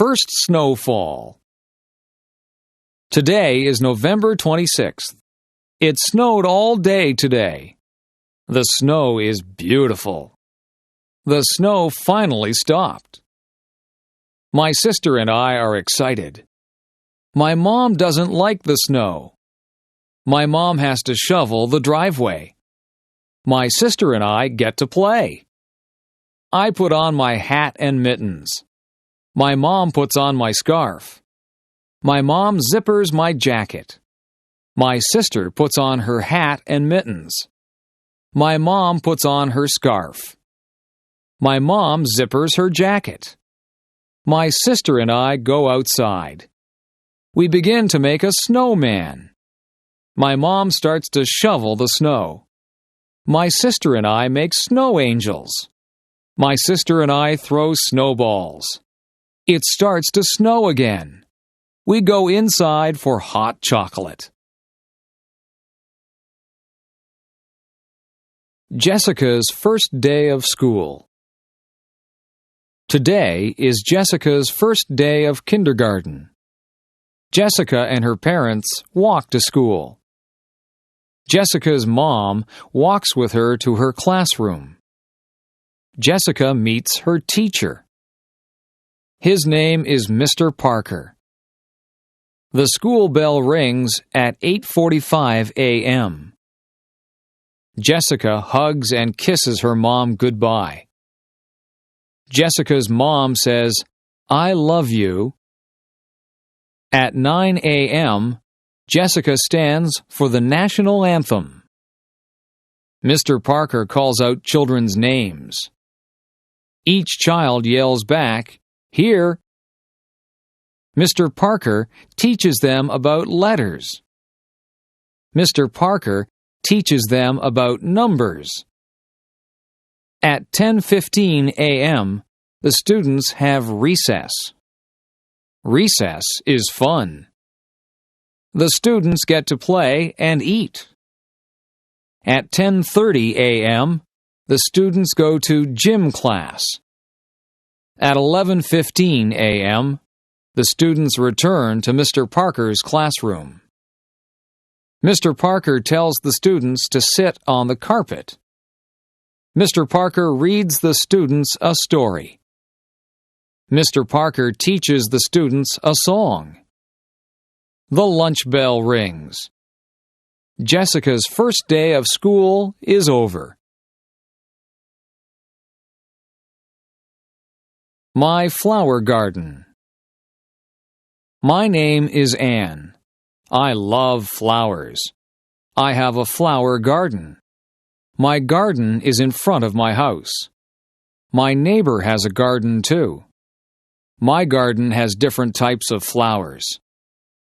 first snowfall. Today is November 26th. It snowed all day today. The snow is beautiful. The snow finally stopped. My sister and I are excited. My mom doesn't like the snow. My mom has to shovel the driveway. My sister and I get to play. I put on my hat and mittens. My mom puts on my scarf. My mom zippers my jacket. My sister puts on her hat and mittens. My mom puts on her scarf. My mom zippers her jacket. My sister and I go outside. We begin to make a snowman. My mom starts to shovel the snow. My sister and I make snow angels. My sister and I throw snowballs. It starts to snow again. We go inside for hot chocolate. Jessica's first day of school. Today is Jessica's first day of kindergarten. Jessica and her parents walk to school. Jessica's mom walks with her to her classroom. Jessica meets her teacher. His name is Mr. Parker. The school bell rings at 8:45 a.m. Jessica hugs and kisses her mom goodbye. Jessica's mom says, "I love you." At 9 a.m., Jessica stands for the national anthem. Mr. Parker calls out children's names. Each child yells back, "Here." Mr. Parker teaches them about letters. Mr. Parker teaches them about numbers. At 10:15 a.m., the students have recess. Recess is fun. The students get to play and eat. At 10:30 a.m., the students go to gym class. At 11:15 a.m., the students return to Mr. Parker's classroom. Mr. Parker tells the students to sit on the carpet. Mr. Parker reads the students a story. Mr. Parker teaches the students a song. The lunch bell rings. Jessica's first day of school is over. My flower garden. My name is Anne. I love flowers. I have a flower garden. My garden is in front of my house. My neighbor has a garden too. My garden has different types of flowers.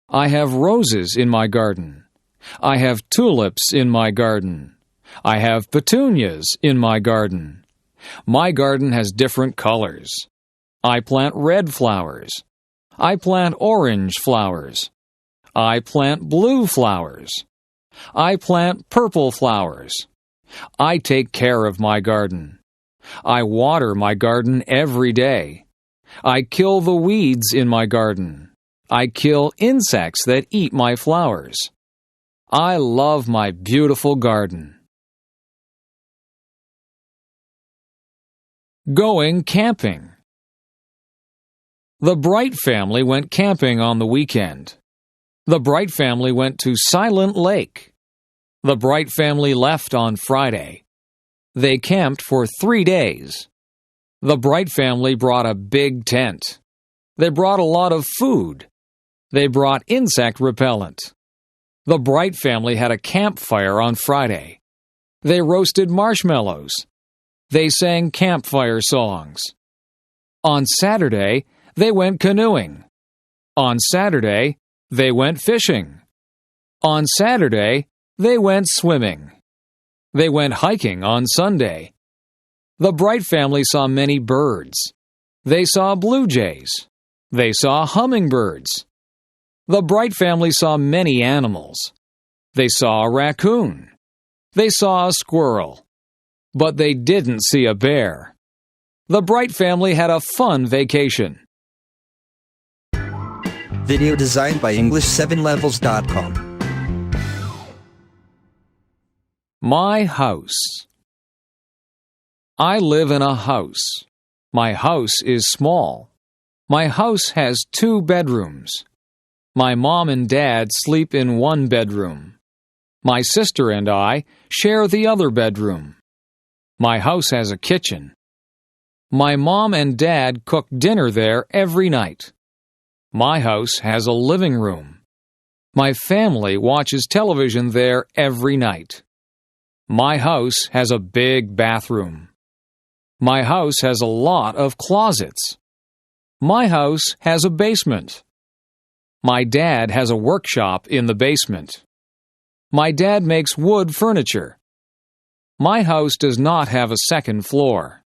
I have roses in my garden. I have tulips in my garden. I have petunias in my garden. My garden has different colors. I plant red flowers. I plant orange flowers. I plant blue flowers. I plant purple flowers. I take care of my garden. I water my garden every day. I kill the weeds in my garden. I kill insects that eat my flowers. I love my beautiful garden. Going camping. The Bright family went camping on the weekend. The Bright family went to Silent Lake. The Bright family left on Friday. They camped for 3 days. The Bright family brought a big tent. They brought a lot of food. They brought insect repellent. The Bright family had a campfire on Friday. They roasted marshmallows. They sang campfire songs. On Saturday, they went canoeing. On Saturday, they went fishing. On Saturday, they went swimming. They went hiking on Sunday. The Bright family saw many birds. They saw blue jays. They saw hummingbirds. The Bright family saw many animals. They saw a raccoon. They saw a squirrel. But they didn't see a bear. The Bright family had a fun vacation. Video designed by English7levels.com. My house. I live in a house. My house is small. My house has 2 bedrooms. My mom and dad sleep in one bedroom. My sister and I share the other bedroom. My house has a kitchen. My mom and dad cook dinner there every night. My house has a living room. My family watches television there every night. My house has a big bathroom. My house has a lot of closets. My house has a basement. My dad has a workshop in the basement. My dad makes wood furniture. My house does not have a second floor.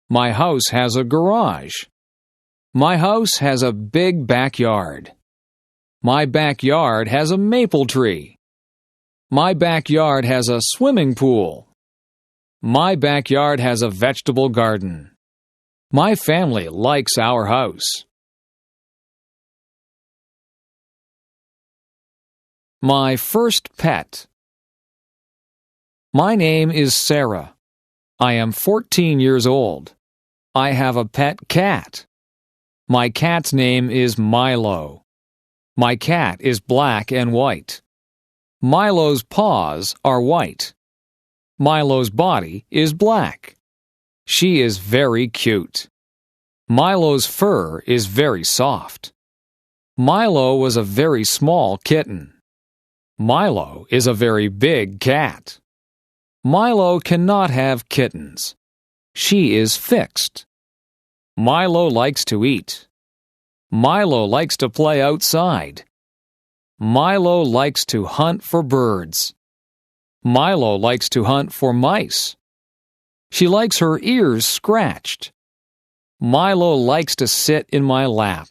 My house has a garage. My house has a big backyard. My backyard has a maple tree. My backyard has a swimming pool. My backyard has a vegetable garden. My family likes our house. My first pet. My name is Sarah. I am 14 years old. I have a pet cat. My cat's name is Milo. My cat is black and white. Milo's paws are white. Milo's body is black. She is very cute. Milo's fur is very soft. Milo was a very small kitten. Milo is a very big cat. Milo cannot have kittens. She is fixed. Milo likes to eat. Milo likes to play outside. Milo likes to hunt for birds. Milo likes to hunt for mice. She likes her ears scratched. Milo likes to sit in my lap.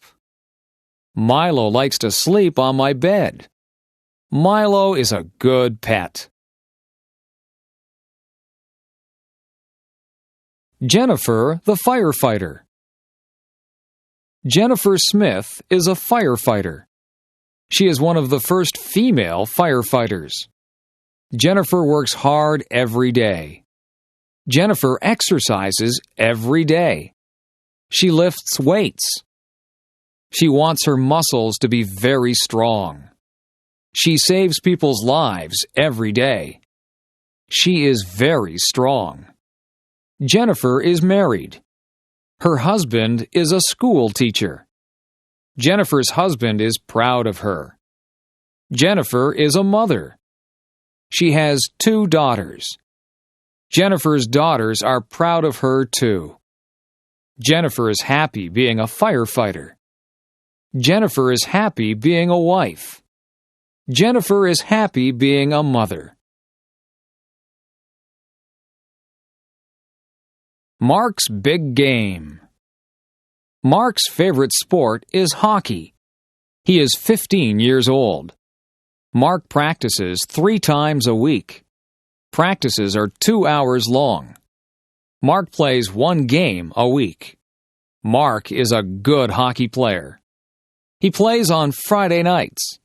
Milo likes to sleep on my bed. Milo is a good pet. Jennifer, the firefighter. Jennifer Smith is a firefighter. She is one of the first female firefighters. Jennifer works hard every day. Jennifer exercises every day. She lifts weights. She wants her muscles to be very strong. She saves people's lives every day. She is very strong. Jennifer is married. Her husband is a school teacher. Jennifer's husband is proud of her. Jennifer is a mother. She has 2 daughters. Jennifer's daughters are proud of her too. Jennifer is happy being a firefighter. Jennifer is happy being a wife. Jennifer is happy being a mother. Mark's big game. Mark's favorite sport is hockey. He is 15 years old. Mark practices 3 times a week. Practices are 2 hours long. Mark plays 1 game a week. Mark is a good hockey player. He plays on Friday nights.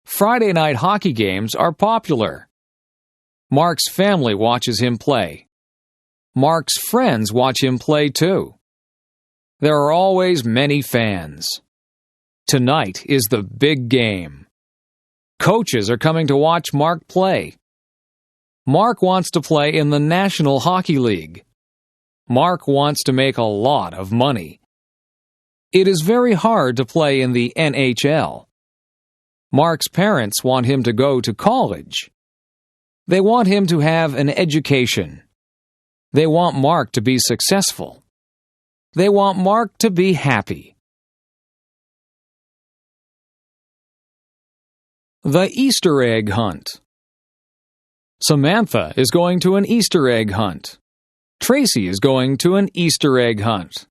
Friday night hockey games are popular. Mark's family watches him play. Mark's friends watch him play too. There are always many fans. Tonight is the big game. Coaches are coming to watch Mark play. Mark wants to play in the National Hockey League. Mark wants to make a lot of money. It is very hard to play in the NHL. Mark's parents want him to go to college. They want him to have an education. They want Mark to be successful. They want Mark to be happy. The Easter egg hunt. Samantha is going to an Easter egg hunt. Tracy is going to an Easter egg hunt.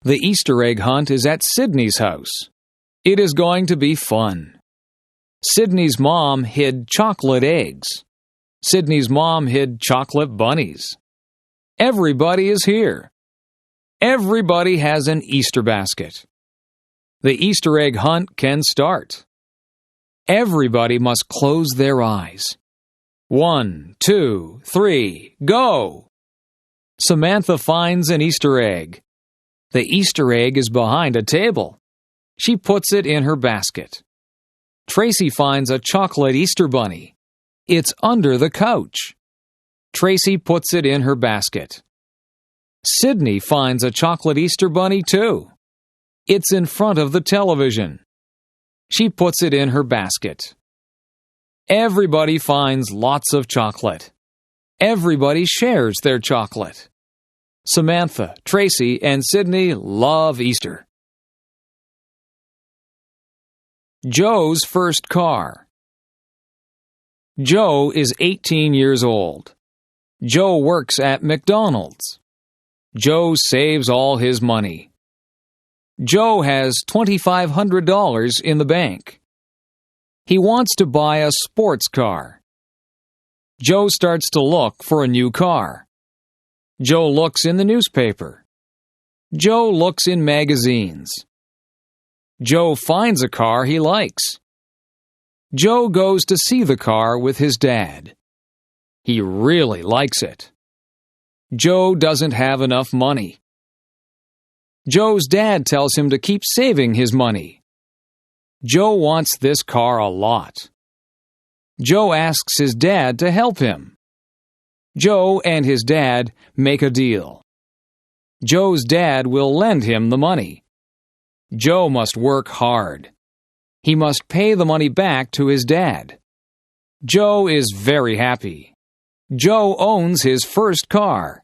The Easter egg hunt is at Sydney's house. It is going to be fun. Sydney's mom hid chocolate eggs. Sydney's mom hid chocolate bunnies. Everybody is here. Everybody has an Easter basket. The Easter egg hunt can start. Everybody must close their eyes. 1, 2, 3, go! Samantha finds an Easter egg. The Easter egg is behind a table. She puts it in her basket. Tracy finds a chocolate Easter bunny. It's under the couch. Tracy puts it in her basket. Sydney finds a chocolate Easter bunny too. It's in front of the television. She puts it in her basket. Everybody finds lots of chocolate. Everybody shares their chocolate. Samantha, Tracy, and Sydney love Easter. Joe's first car. Joe is 18 years old. Joe works at McDonald's. Joe saves all his money. Joe has $2,500 in the bank. He wants to buy a sports car. Joe starts to look for a new car. Joe looks in the newspaper. Joe looks in magazines. Joe finds a car he likes. Joe goes to see the car with his dad. He really likes it. Joe doesn't have enough money. Joe's dad tells him to keep saving his money. Joe wants this car a lot. Joe asks his dad to help him. Joe and his dad make a deal. Joe's dad will lend him the money. Joe must work hard. He must pay the money back to his dad. Joe is very happy. Joe owns his first car.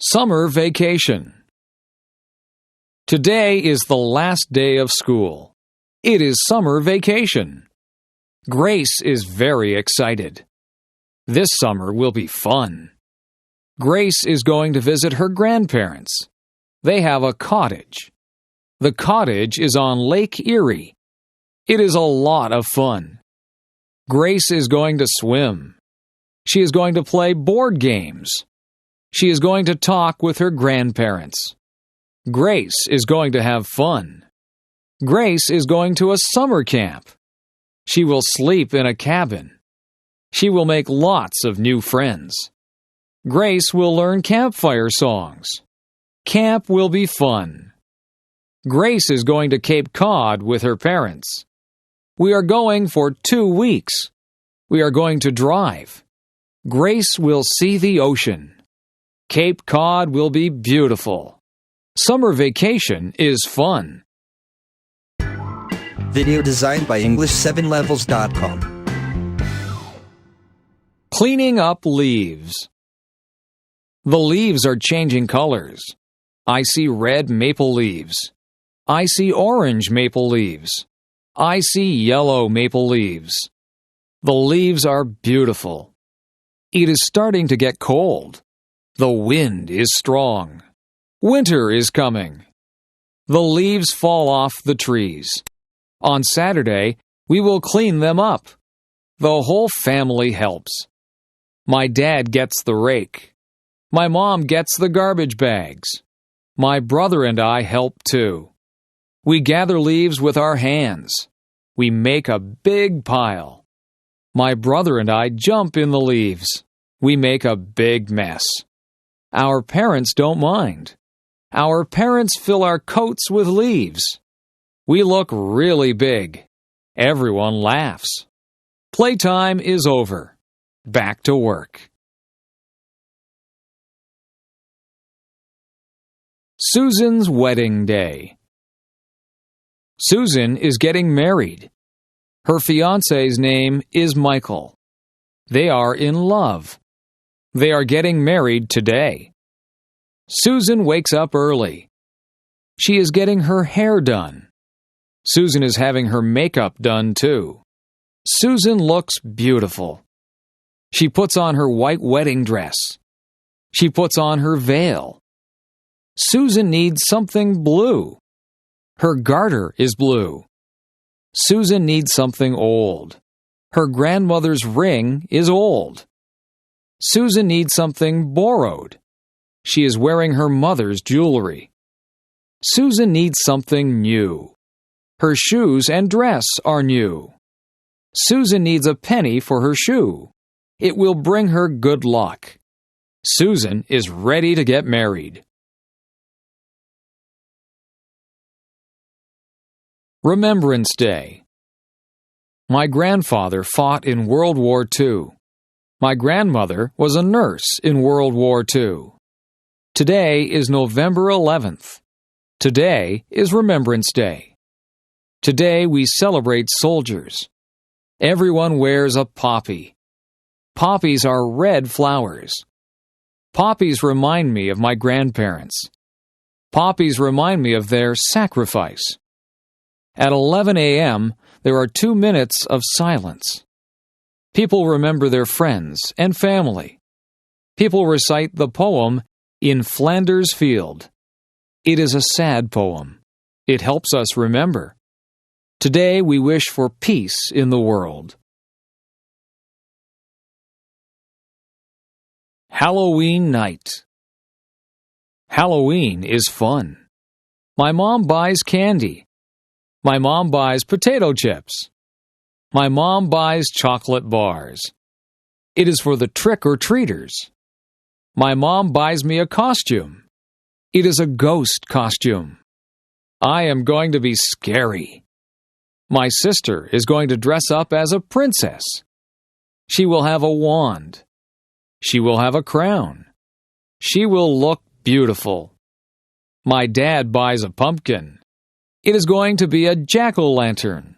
Summer vacation. Today is the last day of school. It is summer vacation. Grace is very excited. This summer will be fun. Grace is going to visit her grandparents. They have a cottage. The cottage is on Lake Erie. It is a lot of fun. Grace is going to swim. She is going to play board games. She is going to talk with her grandparents. Grace is going to have fun. Grace is going to a summer camp. She will sleep in a cabin. She will make lots of new friends. Grace will learn campfire songs. Camp will be fun. Grace is going to Cape Cod with her parents. We are going for 2 weeks. We are going to drive. Grace will see the ocean. Cape Cod will be beautiful. Summer vacation is fun. Video designed by English7levels.com. Cleaning up leaves. The leaves are changing colors. I see red maple leaves. I see orange maple leaves. I see yellow maple leaves. The leaves are beautiful. It is starting to get cold. The wind is strong. Winter is coming. The leaves fall off the trees. On Saturday, we will clean them up. The whole family helps. My dad gets the rake. My mom gets the garbage bags. My brother and I help too. We gather leaves with our hands. We make a big pile. My brother and I jump in the leaves. We make a big mess. Our parents don't mind. Our parents fill our coats with leaves. We look really big. Everyone laughs. Playtime is over. Back to work. Susan's wedding day. Susan is getting married. Her fiancé's name is Michael. They are in love. They are getting married today. Susan wakes up early. She is getting her hair done. Susan is having her makeup done too. Susan looks beautiful. She puts on her white wedding dress. She puts on her veil. Susan needs something blue. Her garter is blue. Susan needs something old. Her grandmother's ring is old. Susan needs something borrowed. She is wearing her mother's jewelry. Susan needs something new. Her shoes and dress are new. Susan needs a penny for her shoe. It will bring her good luck. Susan is ready to get married. Remembrance Day. My grandfather fought in World War II. My grandmother was a nurse in World War II. Today is November 11th. Today is Remembrance Day. Today we celebrate soldiers. Everyone wears a poppy. Poppies are red flowers. Poppies remind me of my grandparents. Poppies remind me of their sacrifice. At 11 a.m., there are 2 minutes of silence. People remember their friends and family. People recite the poem In Flanders Field. It is a sad poem. It helps us remember. Today we wish for peace in the world. Halloween night. Halloween is fun. My mom buys candy. My mom buys potato chips. My mom buys chocolate bars. It is for the trick-or-treaters. My mom buys me a costume. It is a ghost costume. I am going to be scary. My sister is going to dress up as a princess. She will have a wand. She will have a crown. She will look beautiful. My dad buys a pumpkin. It is going to be a jack-o'-lantern.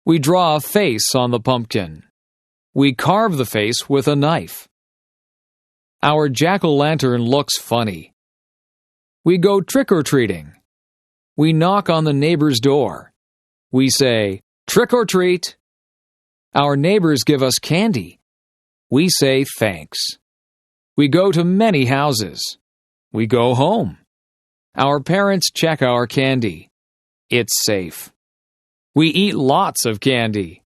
We draw a face on the pumpkin. We carve the face with a knife. Our jack-o'-lantern looks funny. We go trick-or-treating. We knock on the neighbor's door. We say, "Trick-or-treat." Our neighbors give us candy. We say thanks. We go to many houses. We go home. Our parents check our candy. It's safe. We eat lots of candy.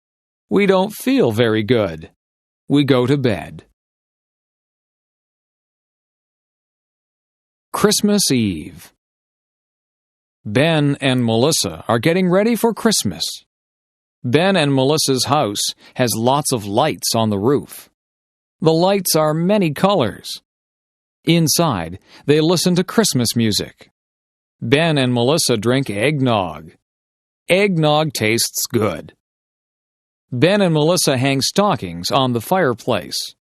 We don't feel very good. We go to bed. Christmas Eve. Ben and Melissa are getting ready for Christmas. Ben and Melissa's house has lots of lights on the roof. The lights are many colors. Inside, they listen to Christmas music. Ben and Melissa drink eggnog. Eggnog tastes good. Ben and Melissa hang stockings on the fireplace.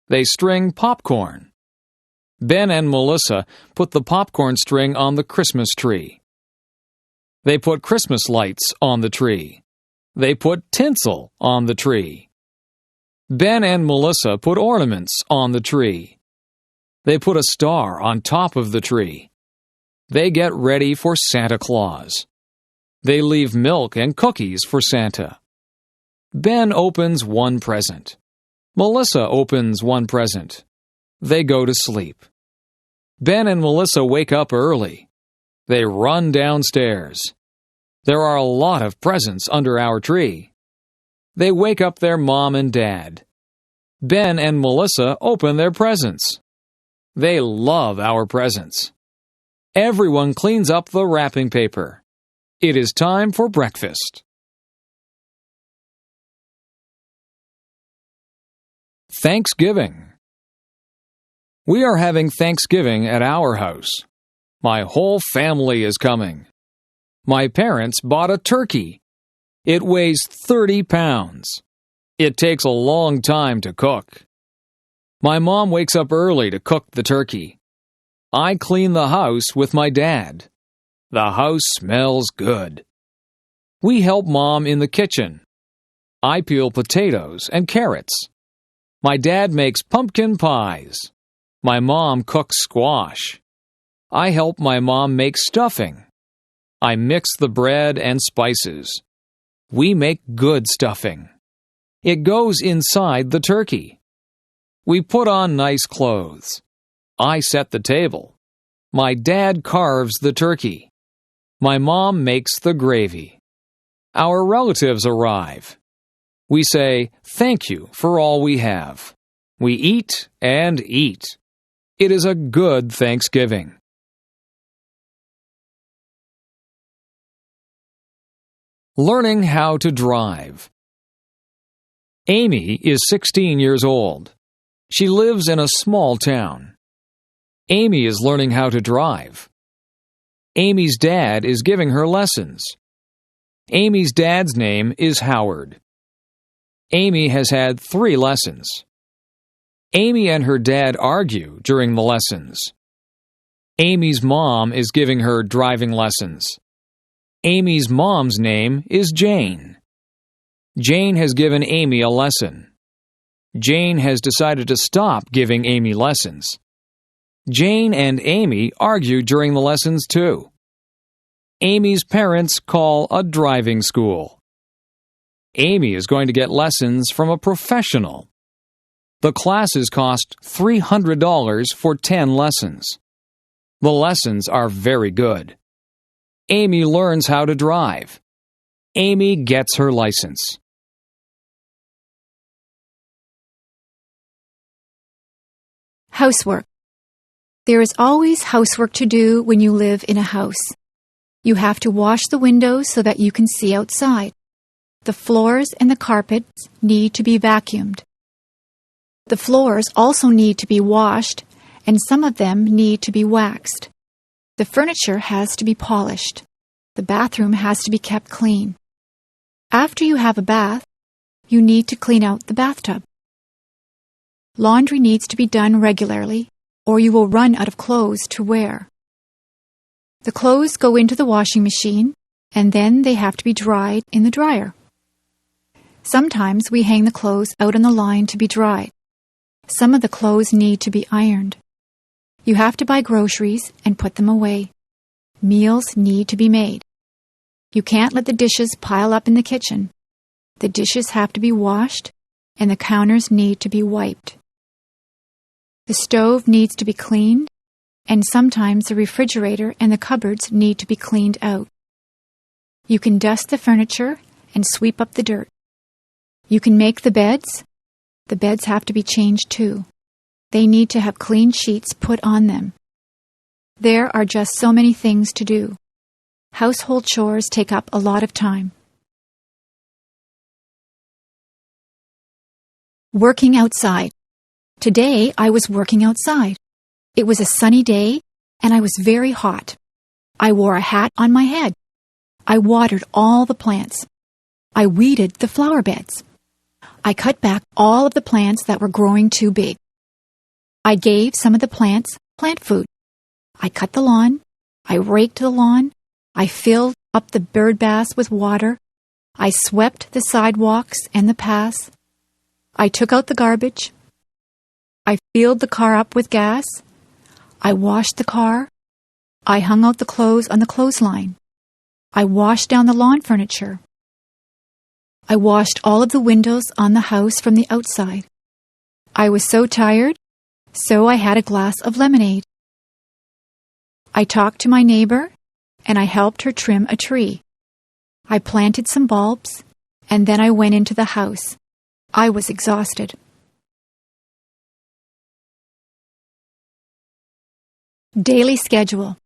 They string popcorn. Ben and Melissa put the popcorn string on the Christmas tree. They put Christmas lights on the tree. They put tinsel on the tree. Ben and Melissa put ornaments on the tree. They put a star on top of the tree. They get ready for Santa Claus. They leave milk and cookies for Santa. Ben opens one present. Melissa opens one present. They go to sleep. Ben and Melissa wake up early. They run downstairs. There are a lot of presents under our tree. They wake up their mom and dad. Ben and Melissa open their presents. They love our presents. Everyone cleans up the wrapping paper. It is time for breakfast. Thanksgiving. We are having Thanksgiving at our house. My whole family is coming. My parents bought a turkey. It weighs 30 pounds. It takes a long time to cook. My mom wakes up early to cook the turkey. I clean the house with my dad. The house smells good. We help Mom in the kitchen. I peel potatoes and carrots. My dad makes pumpkin pies. My mom cooks squash. I help my mom make stuffing. I mix the bread and spices. We make good stuffing. It goes inside the turkey. We put on nice clothes. I set the table. My dad carves the turkey. My mom makes the gravy. Our relatives arrive. We say, "Thank you for all we have." We eat and eat. It is a good Thanksgiving. Learning how to drive. Amy is 16 years old. She lives in a small town. Amy is learning how to drive. Amy's dad is giving her lessons. Amy's dad's name is Howard. Amy has had 3 lessons. Amy and her dad argue during the lessons. Amy's mom is giving her driving lessons. Amy's mom's name is Jane. Jane has given Amy a lesson. Jane has decided to stop giving Amy lessons. Jane and Amy argue during the lessons too. Amy's parents call a driving school. Amy is going to get lessons from a professional. The classes cost $300 for 10 lessons. The lessons are very good. Amy learns how to drive. Amy gets her license. Housework. There is always housework to do when you live in a house. You have to wash the windows so that you can see outside. The floors and the carpets need to be vacuumed. The floors also need to be washed, and some of them need to be waxed. The furniture has to be polished. The bathroom has to be kept clean. After you have a bath, you need to clean out the bathtub. Laundry needs to be done regularly, or you will run out of clothes to wear. The clothes go into the washing machine, and then they have to be dried in the dryer. Sometimes we hang the clothes out on the line to be dried. Some of the clothes need to be ironed. You have to buy groceries and put them away. Meals need to be made. You can't let the dishes pile up in the kitchen. The dishes have to be washed, and the counters need to be wiped. The stove needs to be cleaned, and sometimes the refrigerator and the cupboards need to be cleaned out. You can dust the furniture and sweep up the dirt. You can make the beds. The beds have to be changed too. They need to have clean sheets put on them. There are just so many things to do. Household chores take up a lot of time. Working outside. Today I was working outside. It was a sunny day, and I was very hot. I wore a hat on my head. I watered all the plants. I weeded the flower beds. I cut back all of the plants that were growing too big. I gave some of the plants plant food. I cut the lawn. I raked the lawn. I filled up the bird baths with water. I swept the sidewalks and the paths. I took out the garbage. I filled the car up with gas. I washed the car. I hung out the clothes on the clothesline. I washed down the lawn furniture. I washed all of the windows on the house from the outside. I was so tired, so I had a glass of lemonade. I talked to my neighbor, and I helped her trim a tree. I planted some bulbs, and then I went into the house. I was exhausted. Daily schedule.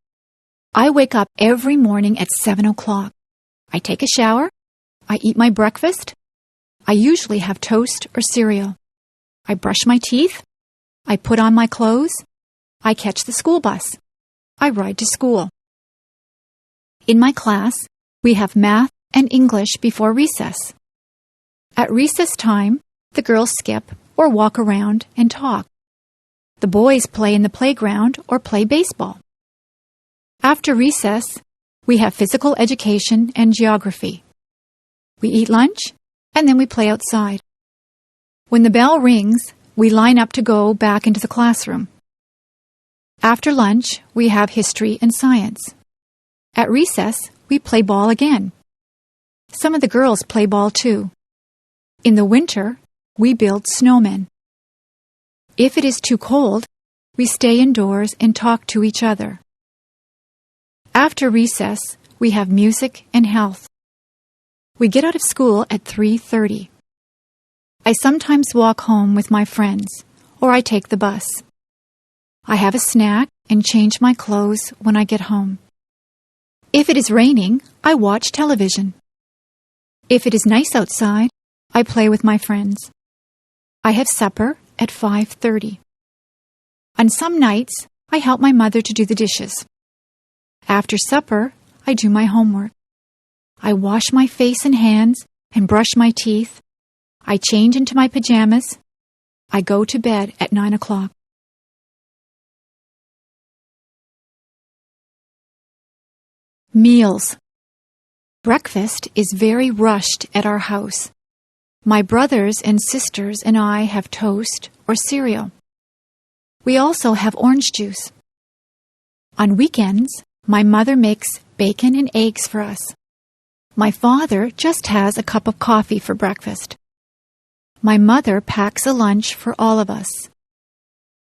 I wake up every morning at 7 o'clock. I take a shower. I eat my breakfast. I usually have toast or cereal. I brush my teeth. I put on my clothes. I catch the school bus. I ride to school. In my class, we have math and English before recess. At recess time, the girls skip or walk around and talk. The boys play in the playground or play baseball. After recess, we have physical education and geography. We eat lunch, and then we play outside. When the bell rings, we line up to go back into the classroom. After lunch, we have history and science. At recess, we play ball again. Some of the girls play ball too. In the winter, we build snowmen. If it is too cold, we stay indoors and talk to each other. After recess, we have music and health. We get out of school at 3:30. I sometimes walk home with my friends, or I take the bus. I have a snack and change my clothes when I get home. If it is raining, I watch television. If it is nice outside, I play with my friends. I have supper at 5:30. On some nights, I help my mother to do the dishes. After supper, I do my homework. I wash my face and hands and brush my teeth. I change into my pajamas. I go to bed at 9 o'clock. Meals. Breakfast is very rushed at our house. My brothers and sisters and I have toast or cereal. We also have orange juice. On weekends, my mother makes bacon and eggs for us. My father just has a cup of coffee for breakfast. My mother packs a lunch for all of us.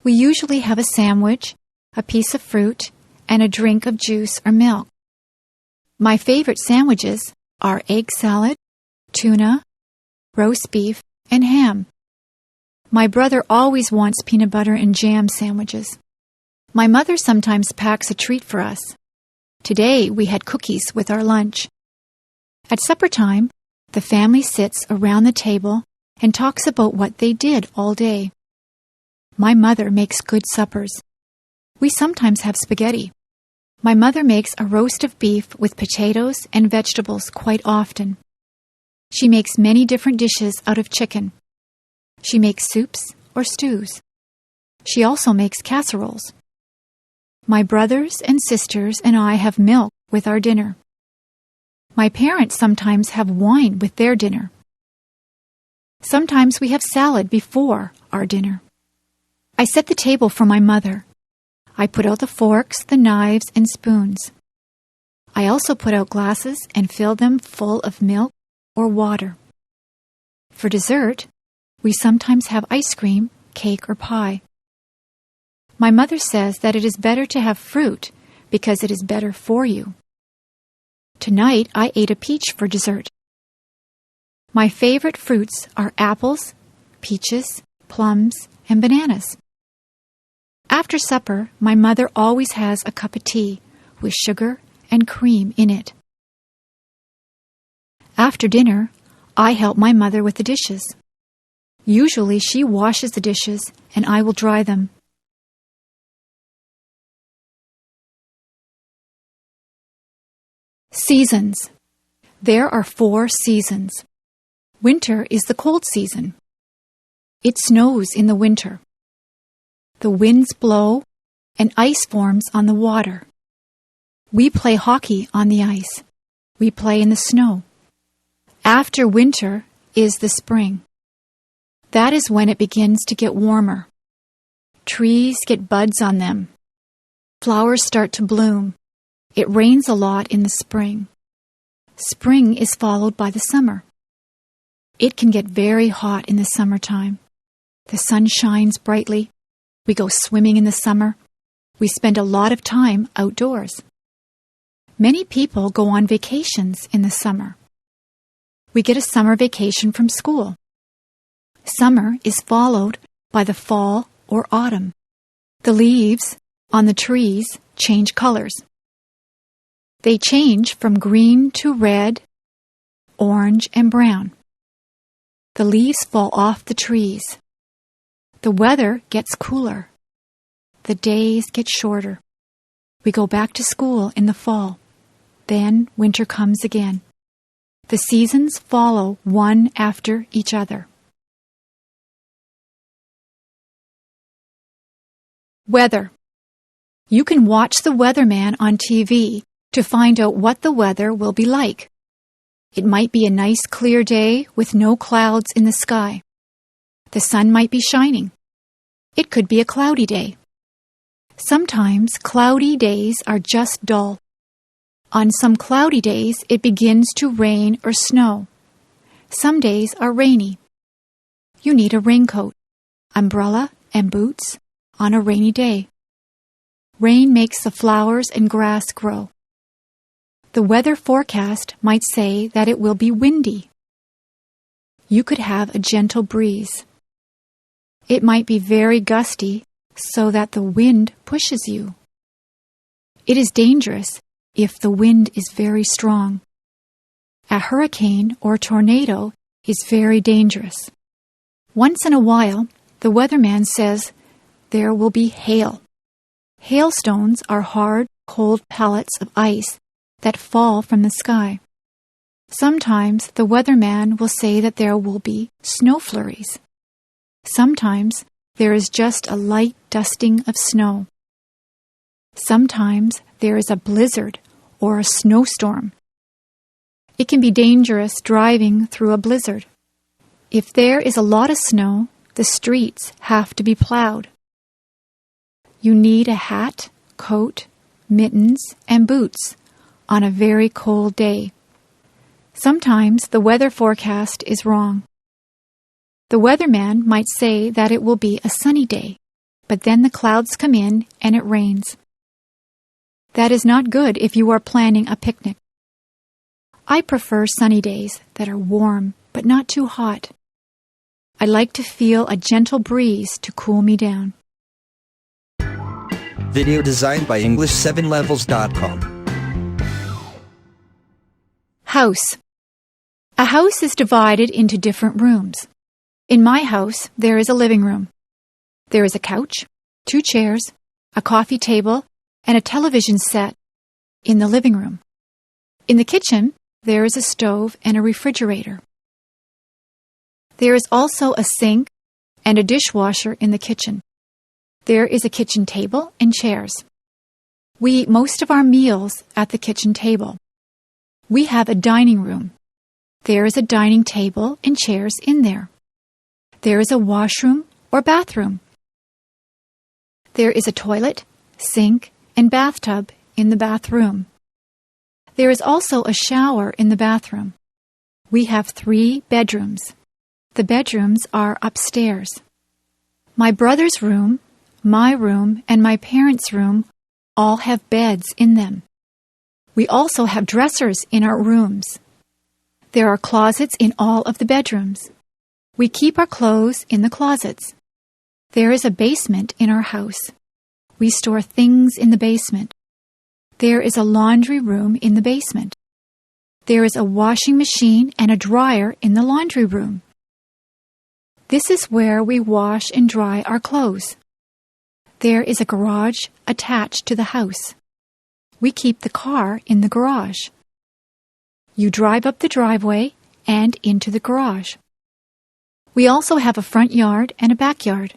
We usually have a sandwich, a piece of fruit, and a drink of juice or milk. My favorite sandwiches are egg salad, tuna, roast beef, and ham. My brother always wants peanut butter and jam sandwiches. My mother sometimes packs a treat for us. Today we had cookies with our lunch. At supper time, the family sits around the table and talks about what they did all day. My mother makes good suppers. We sometimes have spaghetti. My mother makes a roast of beef with potatoes and vegetables quite often. She makes many different dishes out of chicken. She makes soups or stews. She also makes casseroles. My brothers and sisters and I have milk with our dinner. My parents sometimes have wine with their dinner. Sometimes we have salad before our dinner. I set the table for my mother. I put out the forks, the knives, and spoons. I also put out glasses and fill them full of milk or water. For dessert, we sometimes have ice cream, cake, or pie. My mother says that it is better to have fruit because it is better for you. Tonight, I ate a peach for dessert. My favorite fruits are apples, peaches, plums, and bananas. After supper, my mother always has a cup of tea with sugar and cream in it. After dinner, I help my mother with the dishes. Usually she washes the dishes and I will dry them. Seasons. There are 4 seasons. Winter is the cold season. It snows in the winter. The winds blow and ice forms on the water. We play hockey on the ice. We play in the snow. After winter is the spring. That is when it begins to get warmer. Trees get buds on them. Flowers start to bloom. It rains a lot in the spring. Spring is followed by the summer. It can get very hot in the summertime. The sun shines brightly. We go swimming in the summer. We spend a lot of time outdoors. Many people go on vacations in the summer. We get a summer vacation from school. Summer is followed by the fall or autumn. The leaves on the trees change colors. They change from green to red, orange, and brown. The leaves fall off the trees. The weather gets cooler. The days get shorter. We go back to school in the fall. Then winter comes again. The seasons follow one after each other. Weather. You can watch the weatherman on TV to find out what the weather will be like. It might be a nice clear day with no clouds in the sky. The sun might be shining. It could be a cloudy day. Sometimes cloudy days are just dull. On some cloudy days, it begins to rain or snow. Some days are rainy. You need a raincoat, umbrella, and boots on a rainy day. Rain makes the flowers and grass grow. The weather forecast might say that it will be windy. You could have a gentle breeze. It might be very gusty, so that the wind pushes you. It is dangerous if the wind is very strong. A hurricane or tornado is very dangerous. Once in a while, the weatherman says there will be hail. Hailstones are hard, cold pellets of ice that fall from the sky. Sometimes the weatherman will say that there will be snow flurries. Sometimes there is just a light dusting of snow. Sometimes there is a blizzard or a snowstorm. It can be dangerous driving through a blizzard. If there is a lot of snow, the streets have to be plowed. You need a hat, coat, mittens, and boots on a very cold day. Sometimes the weather forecast is wrong. The weatherman might say that it will be a sunny day, but then the clouds come in and it rains. That is not good if you are planning a picnic. I prefer sunny days that are warm but not too hot. I like to feel a gentle breeze to cool me down. Video designed by English7levels.com. House. A house is divided into different rooms. In my house, there is a living room. There is a couch, 2 chairs, a coffee table, and a television set in the living room. In the kitchen, there is a stove and a refrigerator. There is also a sink and a dishwasher in the kitchen. There is a kitchen table and chairs. We eat most of our meals at the kitchen table. We have a dining room. There is a dining table and chairs in there. There is a washroom or bathroom. There is a toilet, sink, and bathtub in the bathroom. There is also a shower in the bathroom. We have 3 bedrooms. The bedrooms are upstairs. My brother's room, my room, and my parents' room all have beds in them. We also have dressers in our rooms. There are closets in all of the bedrooms. We keep our clothes in the closets. There is a basement in our house. We store things in the basement. There is a laundry room in the basement. There is a washing machine and a dryer in the laundry room. This is where we wash and dry our clothes. There is a garage attached to the house. We keep the car in the garage. You drive up the driveway and into the garage. We also have a front yard and a backyard.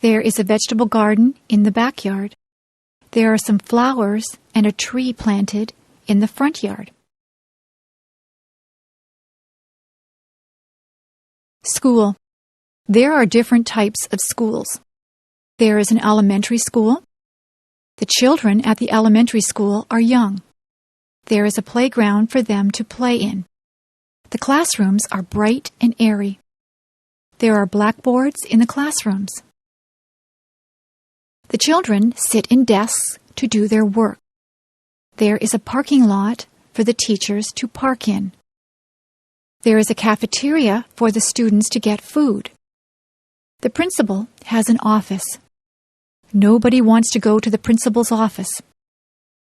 There is a vegetable garden in the backyard. There are some flowers and a tree planted in the front yard. School. There are different types of schools. There is an elementary school. The children at the elementary school are young. There is a playground for them to play in. The classrooms are bright and airy. There are blackboards in the classrooms. The children sit in desks to do their work. There is a parking lot for the teachers to park in. There is a cafeteria for the students to get food. The principal has an office. Nobody wants to go to the principal's office.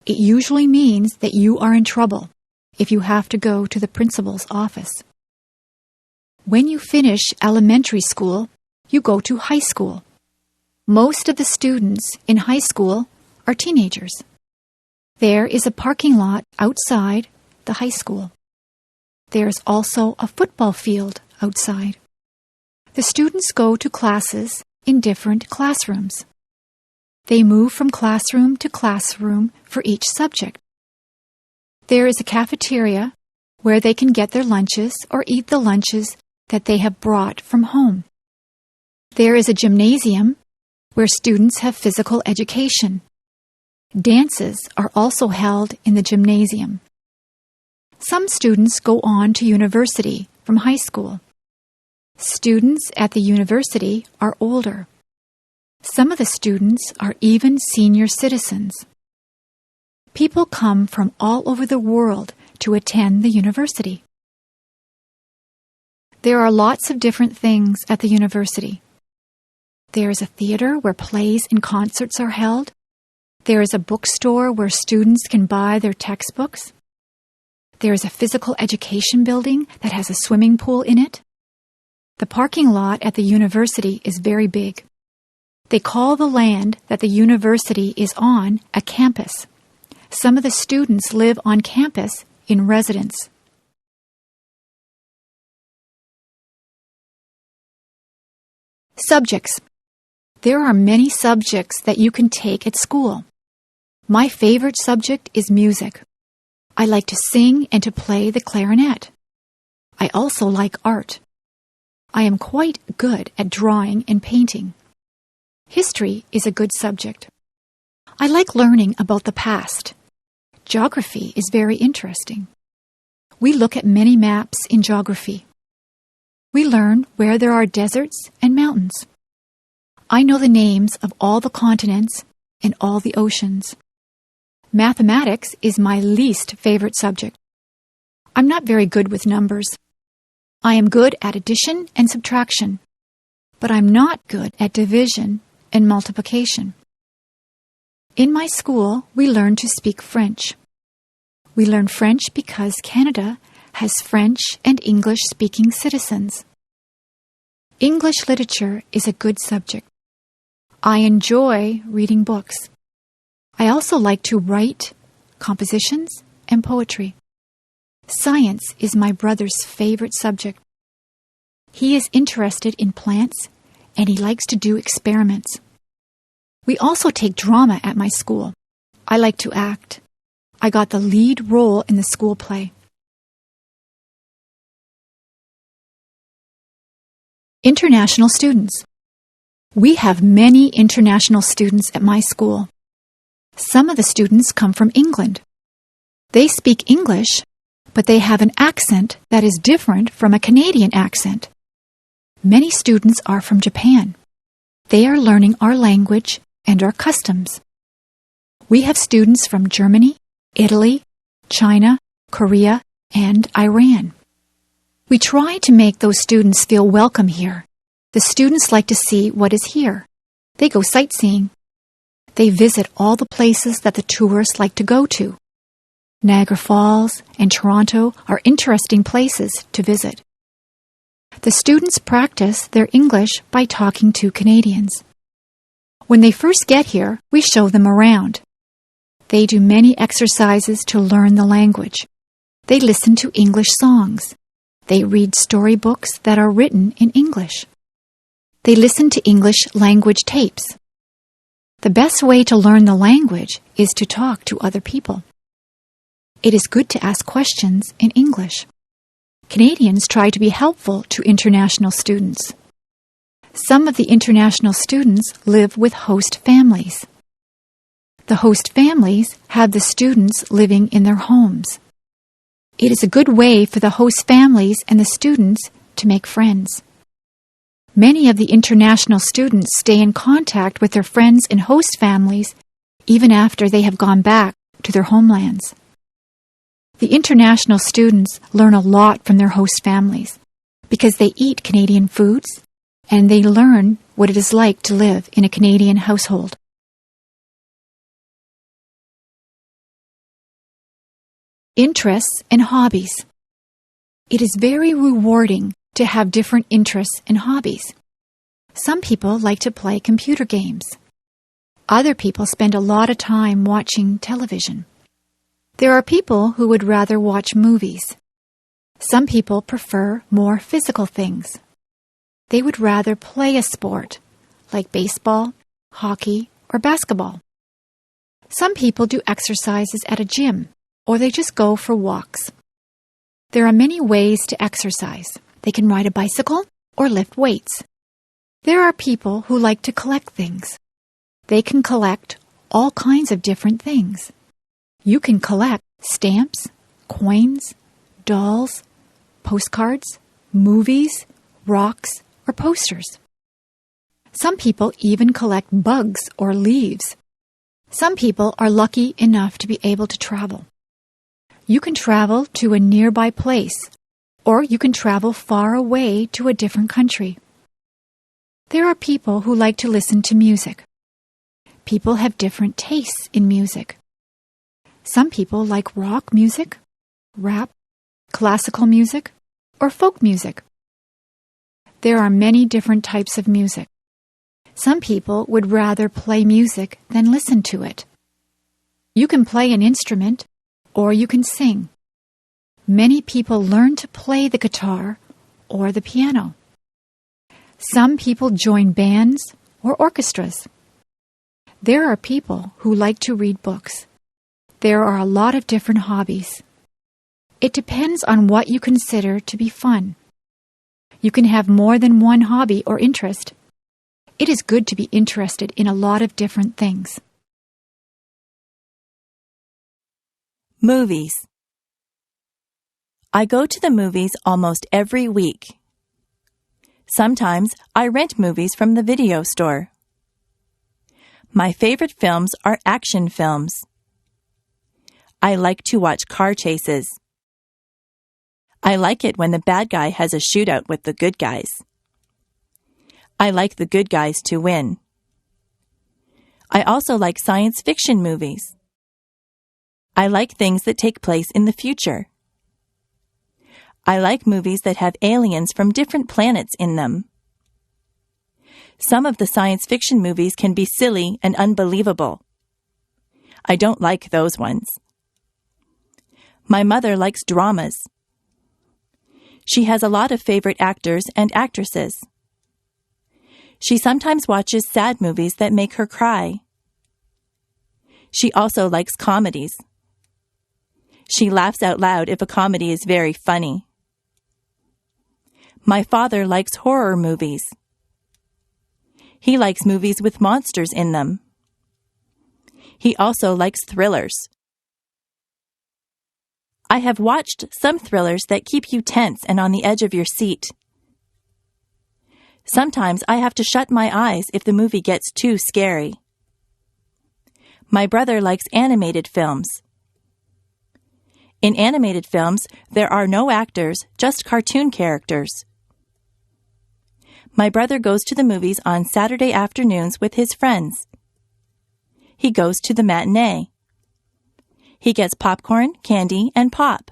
It usually means that you are in trouble if you have to go to the principal's office. When you finish elementary school, you go to high school. Most of the students in high school are teenagers. There is a parking lot outside the high school. There is also a football field outside. The students go to classes in different classrooms. They move from classroom to classroom for each subject. There is a cafeteria where they can get their lunches or eat the lunches that they have brought from home. There is a gymnasium where students have physical education. Dances are also held in the gymnasium. Some students go on to university from high school. Students at the university are older. Some of the students are even senior citizens. People come from all over the world to attend the university. There are lots of different things at the university. There is a theater where plays and concerts are held. There is a bookstore where students can buy their textbooks. There is a physical education building that has a swimming pool in it. The parking lot at the university is very big. They call the land that the university is on a campus. Some of the students live on campus in residence. Subjects. There are many subjects that you can take at school. My favorite subject is music. I like to sing and to play the clarinet. I also like art. I am quite good at drawing and painting. History is a good subject. I like learning about the past. Geography is very interesting. We look at many maps in geography. We learn where there are deserts and mountains. I know the names of all the continents and all the oceans. Mathematics is my least favorite subject. I'm not very good with numbers. I am good at addition and subtraction, but I'm not good at division and multiplication. In my school, we learn to speak French. We learn French because Canada has French and English-speaking citizens. English literature is a good subject. I enjoy reading books. I also like to write compositions and poetry. Science is my brother's favorite subject. He is interested in plants and he likes to do experiments. We also take drama at my school. I like to act. I got the lead role in the school play. International students. We have many international students at my school. Some of the students come from England. They speak English, but they have an accent that is different from a Canadian accent. Many students are from Japan. They are learning our language and our customs. We have students from Germany, Italy, China, Korea, and Iran. We try to make those students feel welcome here. The students like to see what is here. They go sightseeing. They visit all the places that the tourists like to go to. Niagara Falls and Toronto are interesting places to visit. The students practice their English by talking to Canadians. When they first get here, we show them around. They do many exercises to learn the language. They listen to English songs. They read storybooks that are written in English. They listen to English language tapes. The best way to learn the language is to talk to other people. It is good to ask questions in English. Canadians try to be helpful to international students. Some of the international students live with host families. The host families have the students living in their homes. It is a good way for the host families and the students to make friends. Many of the international students stay in contact with their friends and host families even after they have gone back to their homelands. The international students learn a lot from their host families because they eat Canadian foods and they learn what it is like to live in a Canadian household. Interests and hobbies. It is very rewarding to have different interests and hobbies. Some people like to play computer games. Other people spend a lot of time watching television. There are people who would rather watch movies. Some people prefer more physical things. They would rather play a sport, like baseball, hockey, or basketball. Some people do exercises at a gym, or they just go for walks. There are many ways to exercise. They can ride a bicycle or lift weights. There are people who like to collect things. They can collect all kinds of different things. You can collect stamps, coins, dolls, postcards, movies, rocks, or posters. Some people even collect bugs or leaves. Some people are lucky enough to be able to travel. You can travel to a nearby place, or you can travel far away to a different country. There are people who like to listen to music. People have different tastes in music. Some people like rock music, rap, classical music, or folk music. There are many different types of music. Some people would rather play music than listen to it. You can play an instrument, or you can sing. Many people learn to play the guitar or the piano. Some people join bands or orchestras. There are people who like to read books. There are a lot of different hobbies. It depends on what you consider to be fun. You can have more than one hobby or interest. It is good to be interested in a lot of different things. Movies. I go to the movies almost every week. Sometimes I rent movies from the video store. My favorite films are action films. I like to watch car chases. I like it when the bad guy has a shootout with the good guys. I like the good guys to win. I also like science fiction movies. I like things that take place in the future. I like movies that have aliens from different planets in them. Some of the science fiction movies can be silly and unbelievable. I don't like those ones. My mother likes dramas. She has a lot of favorite actors and actresses. She sometimes watches sad movies that make her cry. She also likes comedies. She laughs out loud if a comedy is very funny. My father likes horror movies. He likes movies with monsters in them. He also likes thrillers. I have watched some thrillers that keep you tense and on the edge of your seat. Sometimes I have to shut my eyes if the movie gets too scary. My brother likes animated films. In animated films, there are no actors, just cartoon characters. My brother goes to the movies on Saturday afternoons with his friends. He goes to the matinee. He gets popcorn, candy, and pop.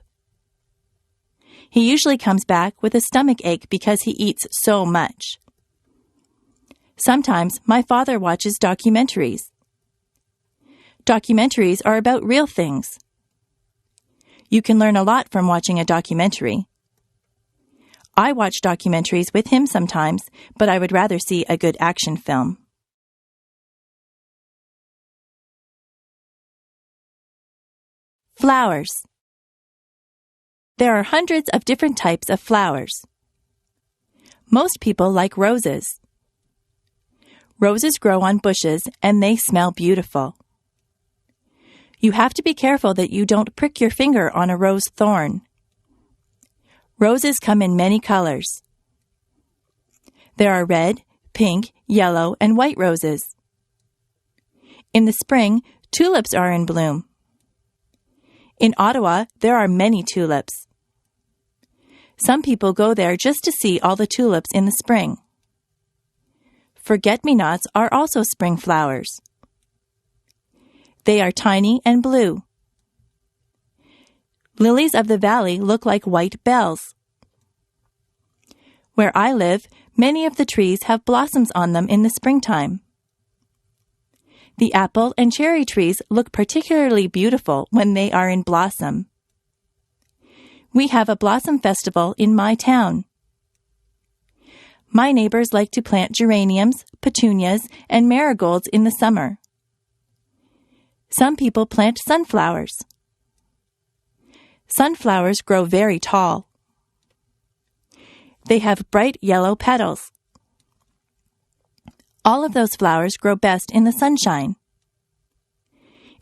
He usually comes back with a stomach ache because he eats so much. Sometimes my father watches documentaries. Documentaries are about real things. You can learn a lot from watching a documentary. I watch documentaries with him sometimes, but I would rather see a good action film. Flowers. There are hundreds of different types of flowers. Most people like roses. Roses grow on bushes and they smell beautiful. You have to be careful that you don't prick your finger on a rose thorn. Roses come in many colors. There are red, pink, yellow, and white roses. In the spring, tulips are in bloom. In Ottawa, there are many tulips. Some people go there just to see all the tulips in the spring. Forget-me-nots are also spring flowers. They are tiny and blue. Lilies of the valley look like white bells. Where I live, many of the trees have blossoms on them in the springtime. The apple and cherry trees look particularly beautiful when they are in blossom. We have a blossom festival in my town. My neighbors like to plant geraniums, petunias, and marigolds in the summer. Some people plant sunflowers. Sunflowers grow very tall. They have bright yellow petals. All of those flowers grow best in the sunshine.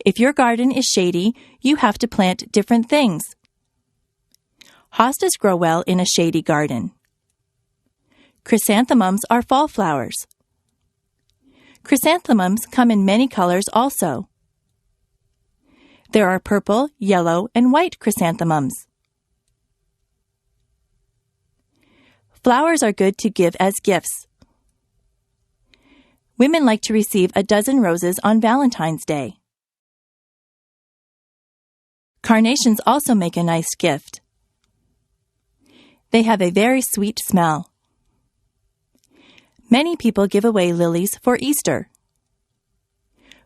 If your garden is shady, you have to plant different things. Hostas grow well in a shady garden. Chrysanthemums are fall flowers. Chrysanthemums come in many colors also. There are purple, yellow, and white chrysanthemums. Flowers are good to give as gifts. Women like to receive a dozen roses on Valentine's Day. Carnations also make a nice gift. They have a very sweet smell. Many people give away lilies for Easter.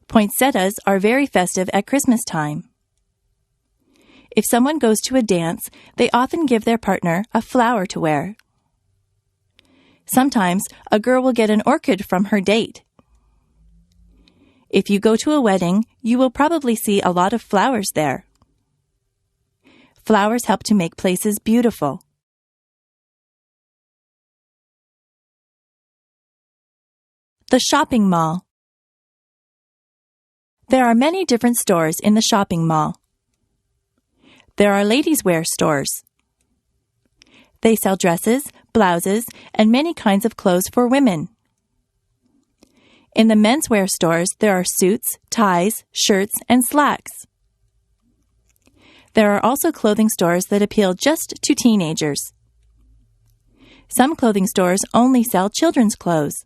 Poinsettias are very festive at Christmas time. If someone goes to a dance, they often give their partner a flower to wear. Sometimes a girl will get an orchid from her date. If you go to a wedding, you will probably see a lot of flowers there. Flowers help to make places beautiful. The shopping mall. There are many different stores in the shopping mall. There are ladies' wear stores. They sell dresses, blouses, and many kinds of clothes for women. In the menswear stores, there are suits, ties, shirts, and slacks. There are also clothing stores that appeal just to teenagers. Some clothing stores only sell children's clothes.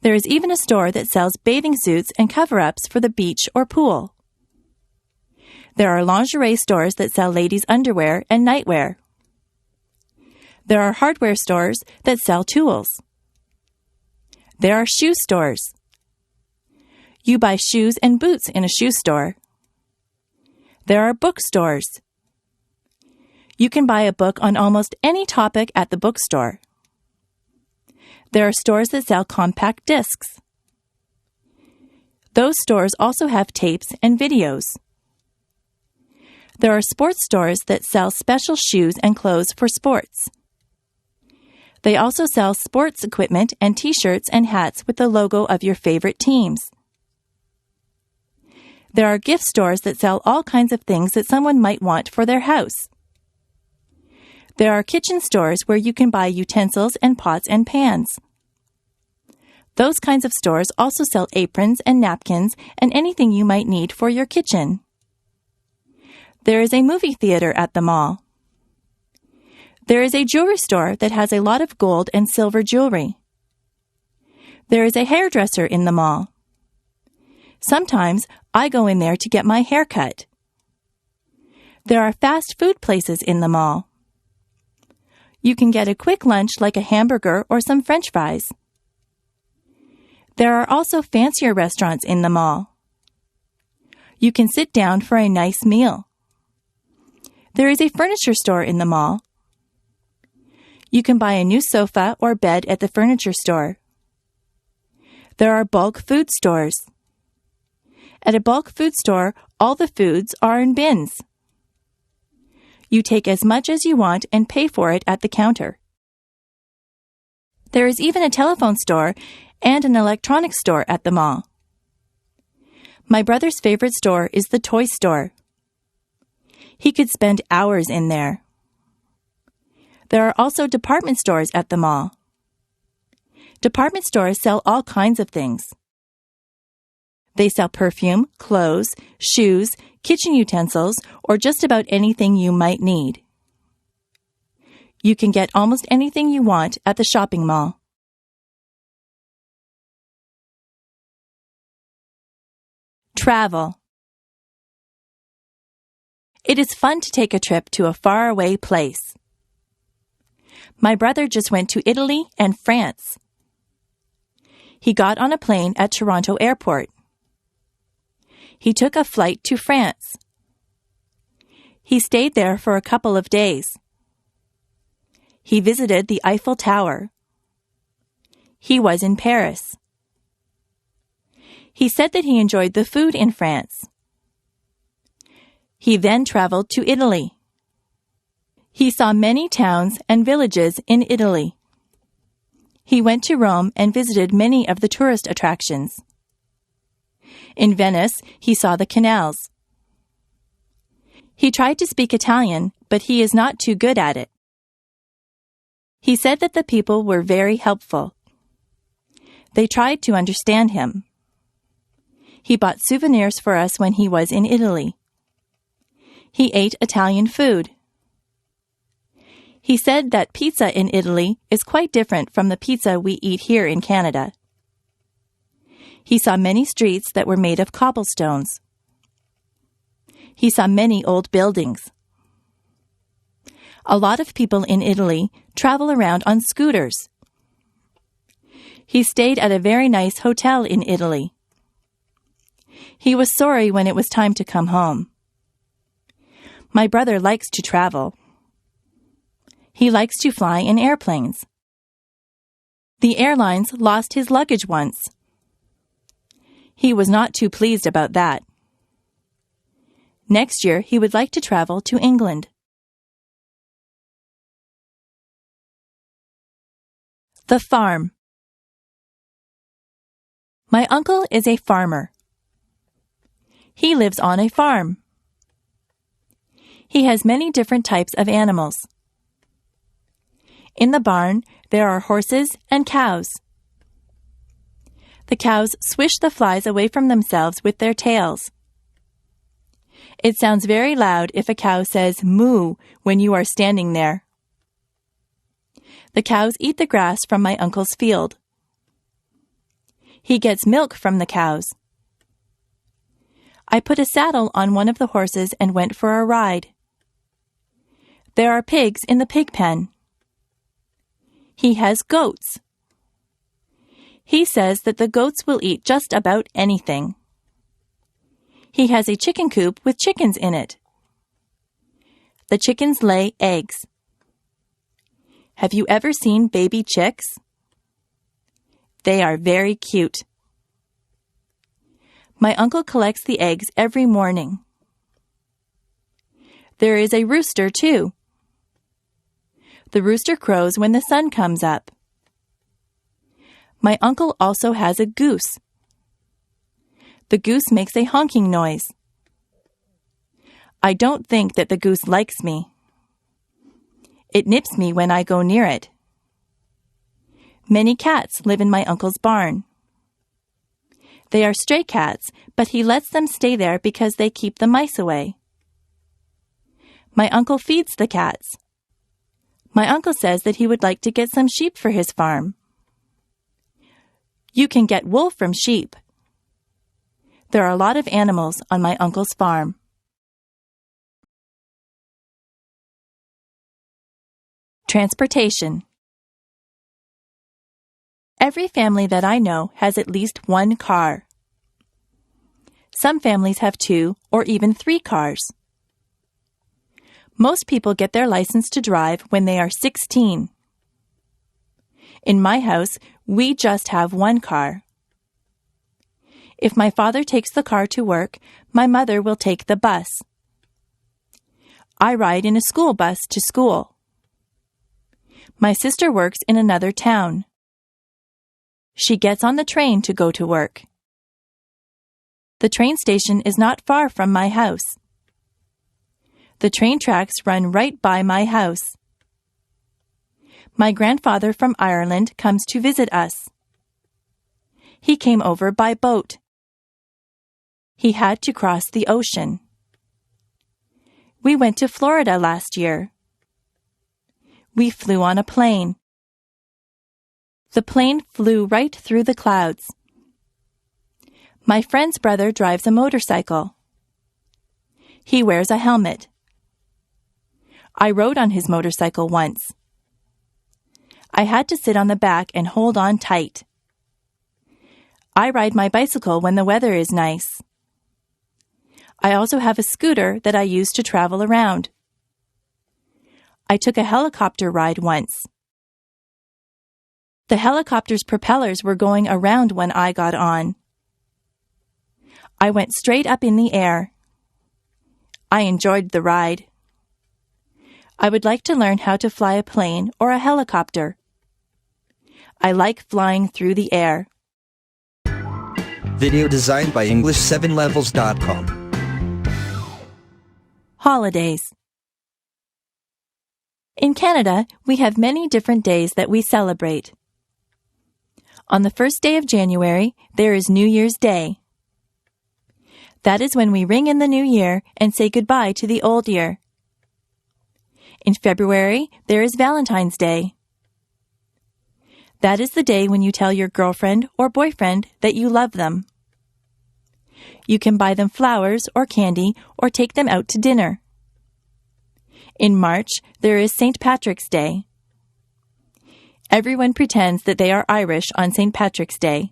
There is even a store that sells bathing suits and cover-ups for the beach or pool. There are lingerie stores that sell ladies' underwear and nightwear. There are hardware stores that sell tools. There are shoe stores. You buy shoes and boots in a shoe store. There are bookstores. You can buy a book on almost any topic at the bookstore. There are stores that sell compact discs. Those stores also have tapes and videos. There are sports stores that sell special shoes and clothes for sports. They also sell sports equipment and t-shirts and hats with the logo of your favorite teams. There are gift stores that sell all kinds of things that someone might want for their house. There are kitchen stores where you can buy utensils and pots and pans. Those kinds of stores also sell aprons and napkins and anything you might need for your kitchen. There is a movie theater at the mall. There is a jewelry store that has a lot of gold and silver jewelry. There is a hairdresser in the mall. Sometimes I go in there to get my hair cut. There are fast food places in the mall. You can get a quick lunch like a hamburger or some French fries. There are also fancier restaurants in the mall. You can sit down for a nice meal. There is a furniture store in the mall. You can buy a new sofa or bed at the furniture store. There are bulk food stores. At a bulk food store, all the foods are in bins. You take as much as you want and pay for it at the counter. There is even a telephone store and an electronics store at the mall. My brother's favorite store is the toy store. He could spend hours in there. There are also department stores at the mall. Department stores sell all kinds of things. They sell perfume, clothes, shoes, kitchen utensils, or just about anything you might need. You can get almost anything you want at the shopping mall. Travel. It is fun to take a trip to a faraway place. My brother just went to Italy and France. He got on a plane at Toronto Airport. He took a flight to France. He stayed there for a couple of days. He visited the Eiffel Tower. He was in Paris. He said that he enjoyed the food in France. He then traveled to Italy. He saw many towns and villages in Italy. He went to Rome and visited many of the tourist attractions. In Venice, he saw the canals. He tried to speak Italian, but he is not too good at it. He said that the people were very helpful. They tried to understand him. He bought souvenirs for us when he was in Italy. He ate Italian food. He said that pizza in Italy is quite different from the pizza we eat here in Canada. He saw many streets that were made of cobblestones. He saw many old buildings. A lot of people in Italy travel around on scooters. He stayed at a very nice hotel in Italy. He was sorry when it was time to come home. My brother likes to travel. He likes to fly in airplanes. The airlines lost his luggage once. He was not too pleased about that. Next year, he would like to travel to England. The farm. My uncle is a farmer. He lives on a farm. He has many different types of animals. In the barn, there are horses and cows. The cows swish the flies away from themselves with their tails. It sounds very loud if a cow says moo when you are standing there. The cows eat the grass from my uncle's field. He gets milk from the cows. I put a saddle on one of the horses and went for a ride. There are pigs in the pig pen. He has goats. He says that the goats will eat just about anything. He has a chicken coop with chickens in it. The chickens lay eggs. Have you ever seen baby chicks? They are very cute. My uncle collects the eggs every morning. There is a rooster, too. The rooster crows when the sun comes up. My uncle also has a goose. The goose makes a honking noise. I don't think that the goose likes me. It nips me when I go near it. Many cats live in my uncle's barn. They are stray cats, but he lets them stay there because they keep the mice away. My uncle feeds the cats. My uncle says that he would like to get some sheep for his farm. You can get wool from sheep. There are a lot of animals on my uncle's farm. Transportation. Every family that I know has at least one car. Some families have 2 or even 3 cars. Most people get their license to drive when they are 16. In my house, we just have one car. If my father takes the car to work, my mother will take the bus. I ride in a school bus to school. My sister works in another town. She gets on the train to go to work. The train station is not far from my house. The train tracks run right by my house. My grandfather from Ireland comes to visit us. He came over by boat. He had to cross the ocean. We went to Florida last year. We flew on a plane. The plane flew right through the clouds. My friend's brother drives a motorcycle. He wears a helmet. I rode on his motorcycle once. I had to sit on the back and hold on tight. I ride my bicycle when the weather is nice. I also have a scooter that I use to travel around. I took a helicopter ride once. The helicopter's propellers were going around when I got on. I went straight up in the air. I enjoyed the ride. I would like to learn how to fly a plane or a helicopter. I like flying through the air. Video designed by English7levels.com. Holidays. In Canada, we have many different days that we celebrate. On the first day of January, there is New Year's Day. That is when we ring in the new year and say goodbye to the old year. In February, there is Valentine's Day. That is the day when you tell your girlfriend or boyfriend that you love them. You can buy them flowers or candy or take them out to dinner. In March, there is St. Patrick's Day. Everyone pretends that they are Irish on St. Patrick's Day.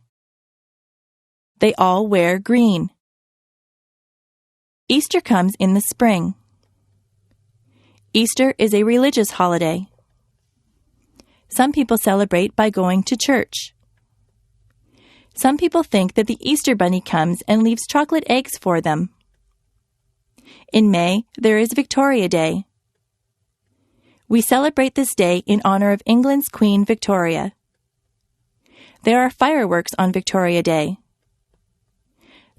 They all wear green. Easter comes in the spring. Easter is a religious holiday. Some people celebrate by going to church. Some people think that the Easter Bunny comes and leaves chocolate eggs for them. In May, there is Victoria Day. We celebrate this day in honor of England's Queen Victoria. There are fireworks on Victoria Day.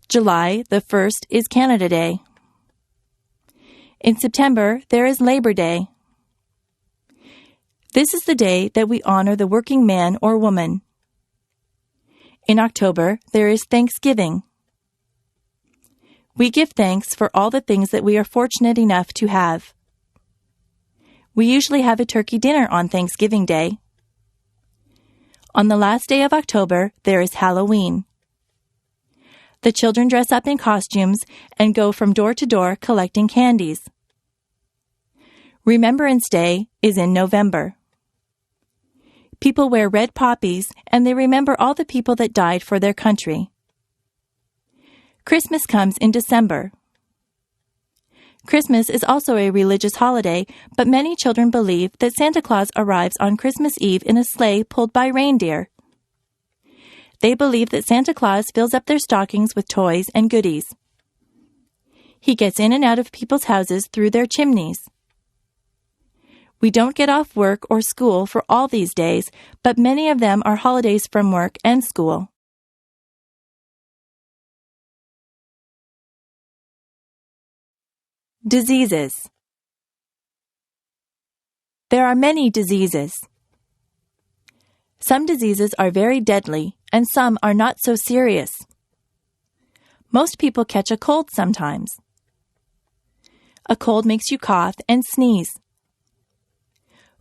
July the 1st is Canada Day. In September, there is Labor Day. This is the day that we honor the working man or woman. In October, there is Thanksgiving. We give thanks for all the things that we are fortunate enough to have. We usually have a turkey dinner on Thanksgiving Day. On the last day of October, there is Halloween. The children dress up in costumes and go from door to door collecting candies. Remembrance Day is in November. People wear red poppies and they remember all the people that died for their country. Christmas comes in December. Christmas is also a religious holiday, but many children believe that Santa Claus arrives on Christmas Eve in a sleigh pulled by reindeer. They believe that Santa Claus fills up their stockings with toys and goodies. He gets in and out of people's houses through their chimneys. We don't get off work or school for all these days, but many of them are holidays from work and school. Diseases. There are many diseases. Some diseases are very deadly, and some are not so serious. Most people catch a cold sometimes. A cold makes you cough and sneeze.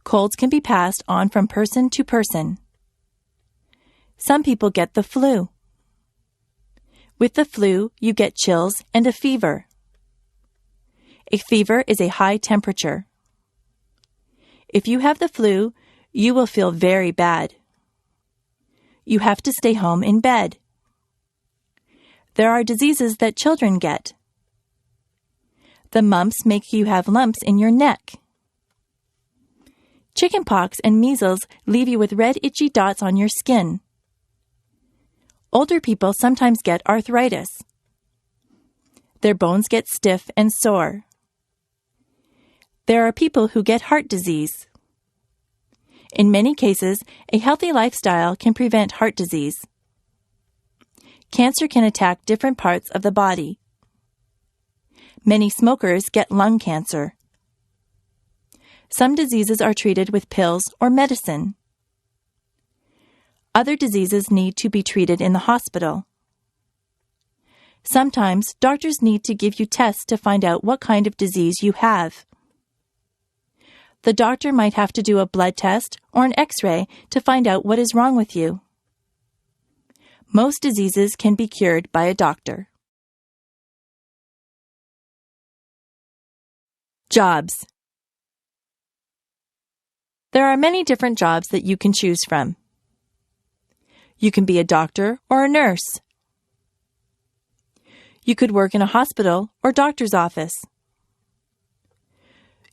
Colds can be passed on from person to person. Some people get the flu. With the flu, you get chills and a fever. A fever is a high temperature. If you have the flu, you will feel very bad. You have to stay home in bed. There are diseases that children get. The mumps make you have lumps in your neck. Chickenpox and measles leave you with red itchy dots on your skin. Older people sometimes get arthritis. Their bones get stiff and sore. There are people who get heart disease. In many cases, a healthy lifestyle can prevent heart disease. Cancer can attack different parts of the body. Many smokers get lung cancer. Some diseases are treated with pills or medicine. Other diseases need to be treated in the hospital. Sometimes doctors need to give you tests to find out what kind of disease you have. The doctor might have to do a blood test or an X-ray to find out what is wrong with you. Most diseases can be cured by a doctor. Jobs. There are many different jobs that you can choose from. You can be a doctor or a nurse. You could work in a hospital or doctor's office.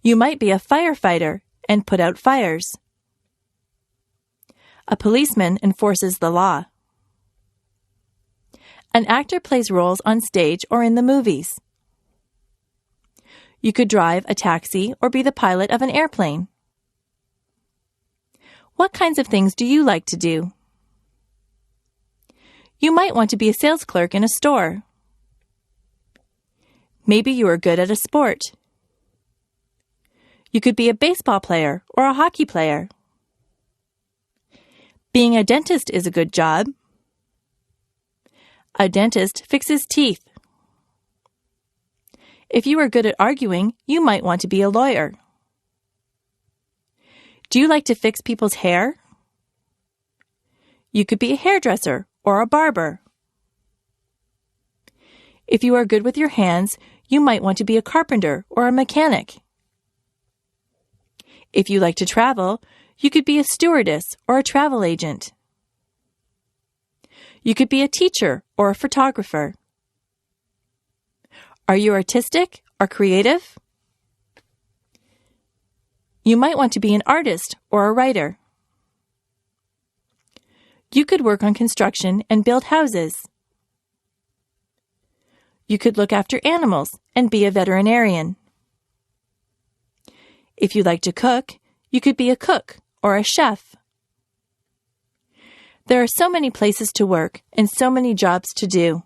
You might be a firefighter and put out fires. A policeman enforces the law. An actor plays roles on stage or in the movies. You could drive a taxi or be the pilot of an airplane. What kinds of things do you like to do? You might want to be a sales clerk in a store. Maybe you are good at a sport. You could be a baseball player or a hockey player. Being a dentist is a good job. A dentist fixes teeth. If you are good at arguing, you might want to be a lawyer. Do you like to fix people's hair? You could be a hairdresser or a barber. If you are good with your hands, you might want to be a carpenter or a mechanic. If you like to travel, you could be a stewardess or a travel agent. You could be a teacher or a photographer. Are you artistic or creative? You might want to be an artist or a writer. You could work on construction and build houses. You could look after animals and be a veterinarian. If you like to cook, you could be a cook or a chef. There are so many places to work and so many jobs to do.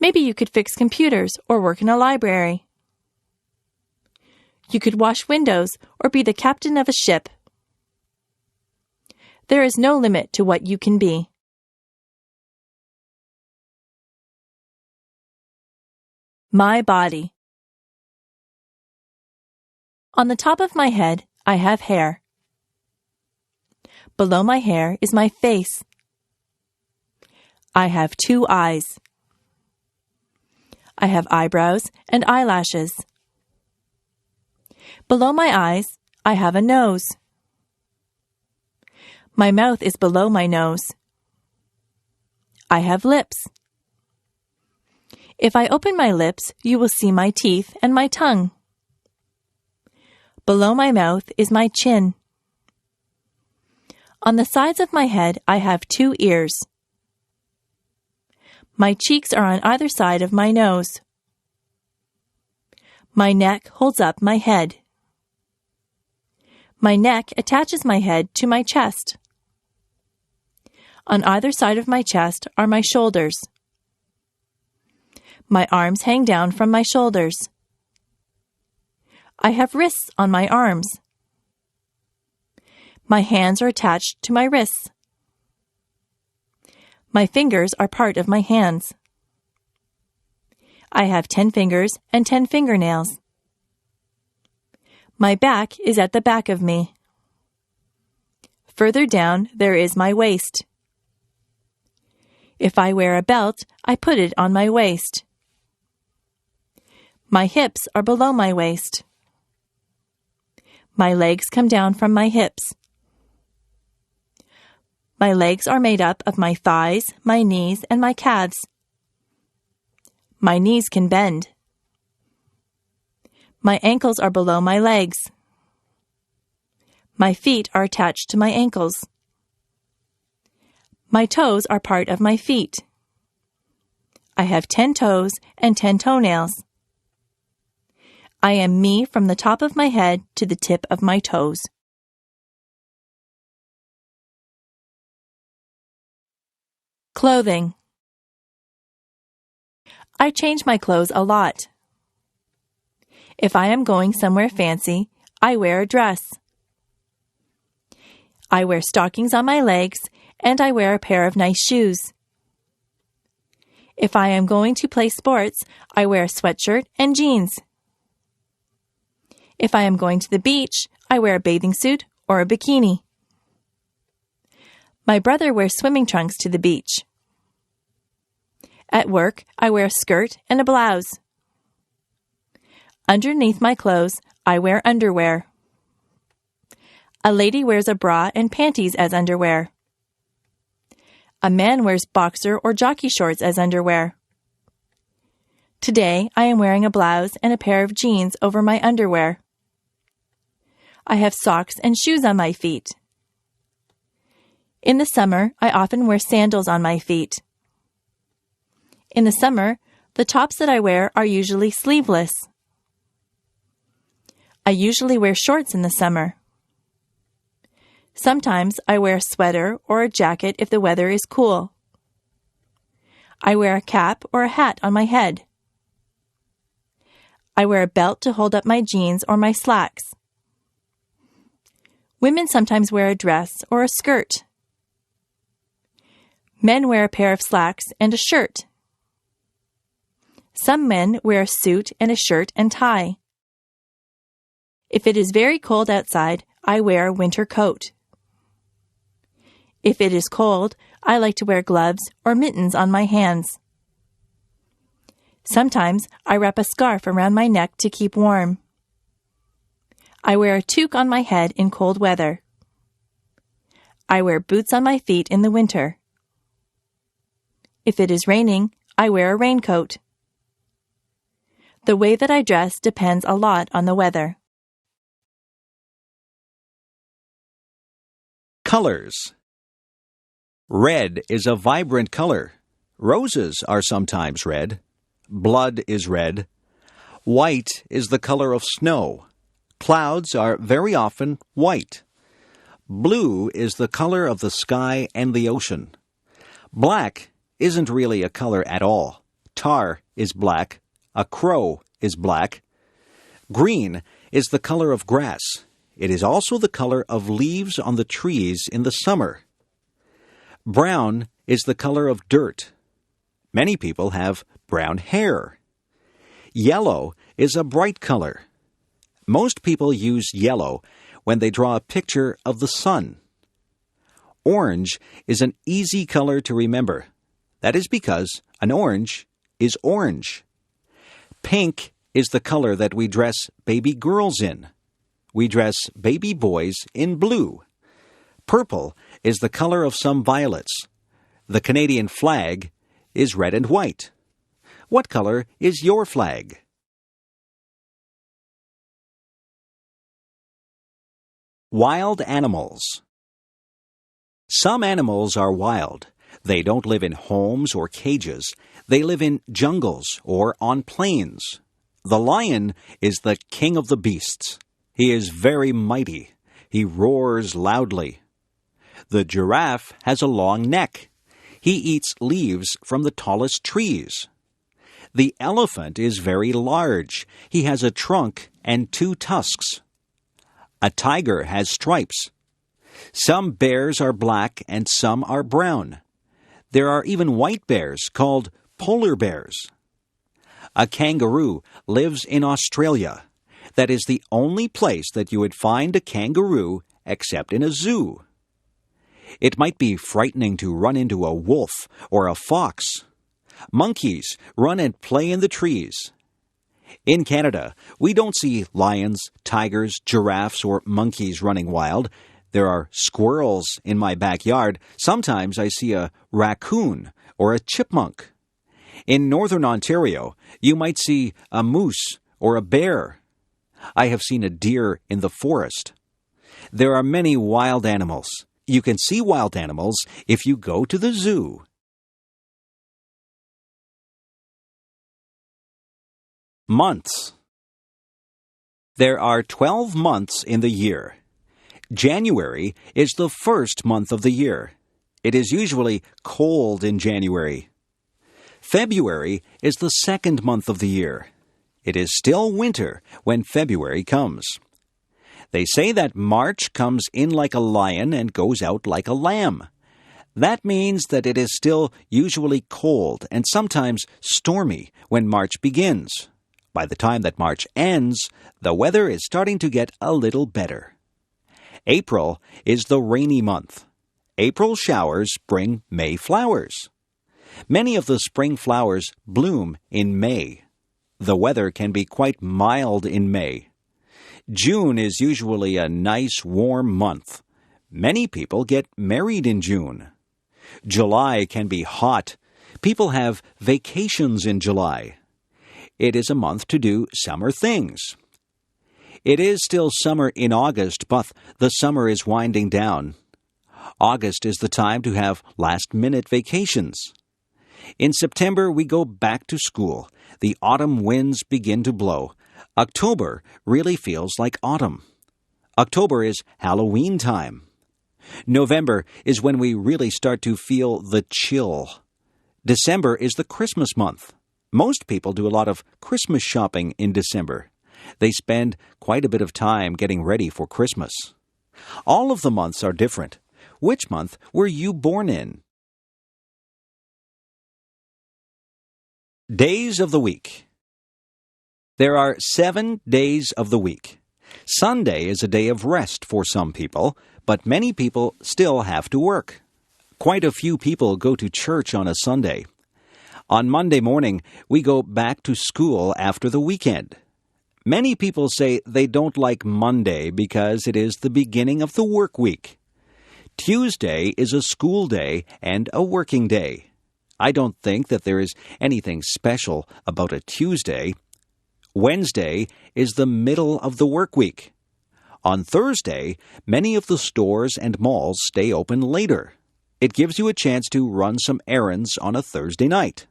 Maybe you could fix computers or work in a library. You could wash windows or be the captain of a ship. There is no limit to what you can be. My body. On the top of my head, I have hair. Below my hair is my face. I have 2 eyes. I have eyebrows and eyelashes. Below my eyes, I have a nose. My mouth is below my nose. I have lips. If I open my lips, you will see my teeth and my tongue. Below my mouth is my chin. On the sides of my head, I have 2 ears. My cheeks are on either side of my nose. My neck holds up my head. My neck attaches my head to my chest. On either side of my chest are my shoulders. My arms hang down from my shoulders. I have wrists on my arms. My hands are attached to my wrists. My fingers are part of my hands. I have 10 fingers and 10 fingernails. My back is at the back of me. Further down, there is my waist. If I wear a belt, I put it on my waist. My hips are below my waist. My legs come down from my hips. My legs are made up of my thighs, my knees, and my calves. My knees can bend. My ankles are below my legs. My feet are attached to my ankles. My toes are part of my feet. I have 10 toes and 10 toenails. I am me from the top of my head to the tip of my toes. Clothing. I change my clothes a lot. If I am going somewhere fancy, I wear a dress. I wear stockings on my legs, and I wear a pair of nice shoes. If I am going to play sports, I wear a sweatshirt and jeans. If I am going to the beach, I wear a bathing suit or a bikini. My brother wears swimming trunks to the beach. At work, I wear a skirt and a blouse. Underneath my clothes, I wear underwear. A lady wears a bra and panties as underwear. A man wears boxer or jockey shorts as underwear. Today, I am wearing a blouse and a pair of jeans over my underwear. I have socks and shoes on my feet. In the summer, I often wear sandals on my feet. In the summer, the tops that I wear are usually sleeveless. I usually wear shorts in the summer. Sometimes I wear a sweater or a jacket if the weather is cool. I wear a cap or a hat on my head. I wear a belt to hold up my jeans or my slacks. Women sometimes wear a dress or a skirt. Men wear a pair of slacks and a shirt. Some men wear a suit and a shirt and tie. If it is very cold outside, I wear a winter coat. If it is cold, I like to wear gloves or mittens on my hands. Sometimes I wrap a scarf around my neck to keep warm. I wear a toque on my head in cold weather. I wear boots on my feet in the winter. If it is raining, I wear a raincoat. The way that I dress depends a lot on the weather. Colors. Red is a vibrant color. Roses are sometimes red. Blood is red. White is the color of snow. Clouds are very often white. Blue is the color of the sky and the ocean. Black isn't really a color at all. Tar is black. A crow is black. Green is the color of grass. It is also the color of leaves on the trees in the summer. Brown is the color of dirt. Many people have brown hair. Yellow is a bright color. Most people use yellow when they draw a picture of the sun. Orange is an easy color to remember. That is because an orange is orange. Pink is the color that we dress baby girls in. We dress baby boys in blue. Purple is the color of some violets. The Canadian flag is red and white. What color is your flag? Wild animals. Some animals are wild. They don't live in homes or cages. They live in jungles or on plains. The lion is the king of the beasts. He is very mighty. He roars loudly. The giraffe has a long neck. He eats leaves from the tallest trees. The elephant is very large. He has a trunk and 2 tusks. A tiger has stripes. Some bears are black and some are brown. There are even white bears called polar bears. A kangaroo lives in Australia. That is the only place that you would find a kangaroo except in a zoo. It might be frightening to run into a wolf or a fox. Monkeys run and play in the trees. In Canada, we don't see lions, tigers, giraffes, or monkeys running wild. There are squirrels in my backyard. Sometimes I see a raccoon or a chipmunk. In northern Ontario, you might see a moose or a bear. I have seen a deer in the forest. There are many wild animals. You can see wild animals if you go to the zoo. Months. There are 12 months in the year. January is the first month of the year. It is usually cold in January. February is the second month of the year. It is still winter when February comes. They say that March comes in like a lion and goes out like a lamb. That means that it is still usually cold and sometimes stormy when March begins. By the time that March ends, the weather is starting to get a little better. April is the rainy month. April showers bring May flowers. Many of the spring flowers bloom in May. The weather can be quite mild in May. June is usually a nice warm month. Many people get married in June. July can be hot. People have vacations in July. It is a month to do summer things. It is still summer in August, but the summer is winding down. August is the time to have last-minute vacations. In September, we go back to school. The autumn winds begin to blow. October really feels like autumn. October is Halloween time. November is when we really start to feel the chill. December is the Christmas month. Most people do a lot of Christmas shopping in December. They spend quite a bit of time getting ready for Christmas. All of the months are different. Which month were you born in? Days of the week. There are 7 days of the week. Sunday is a day of rest for some people, but many people still have to work. Quite a few people go to church on a Sunday. On Monday morning, we go back to school after the weekend. Many people say they don't like Monday because it is the beginning of the work week. Tuesday is a school day and a working day. I don't think that there is anything special about a Tuesday. Wednesday is the middle of the work week. On Thursday, many of the stores and malls stay open later. It gives you a chance to run some errands on a Thursday night.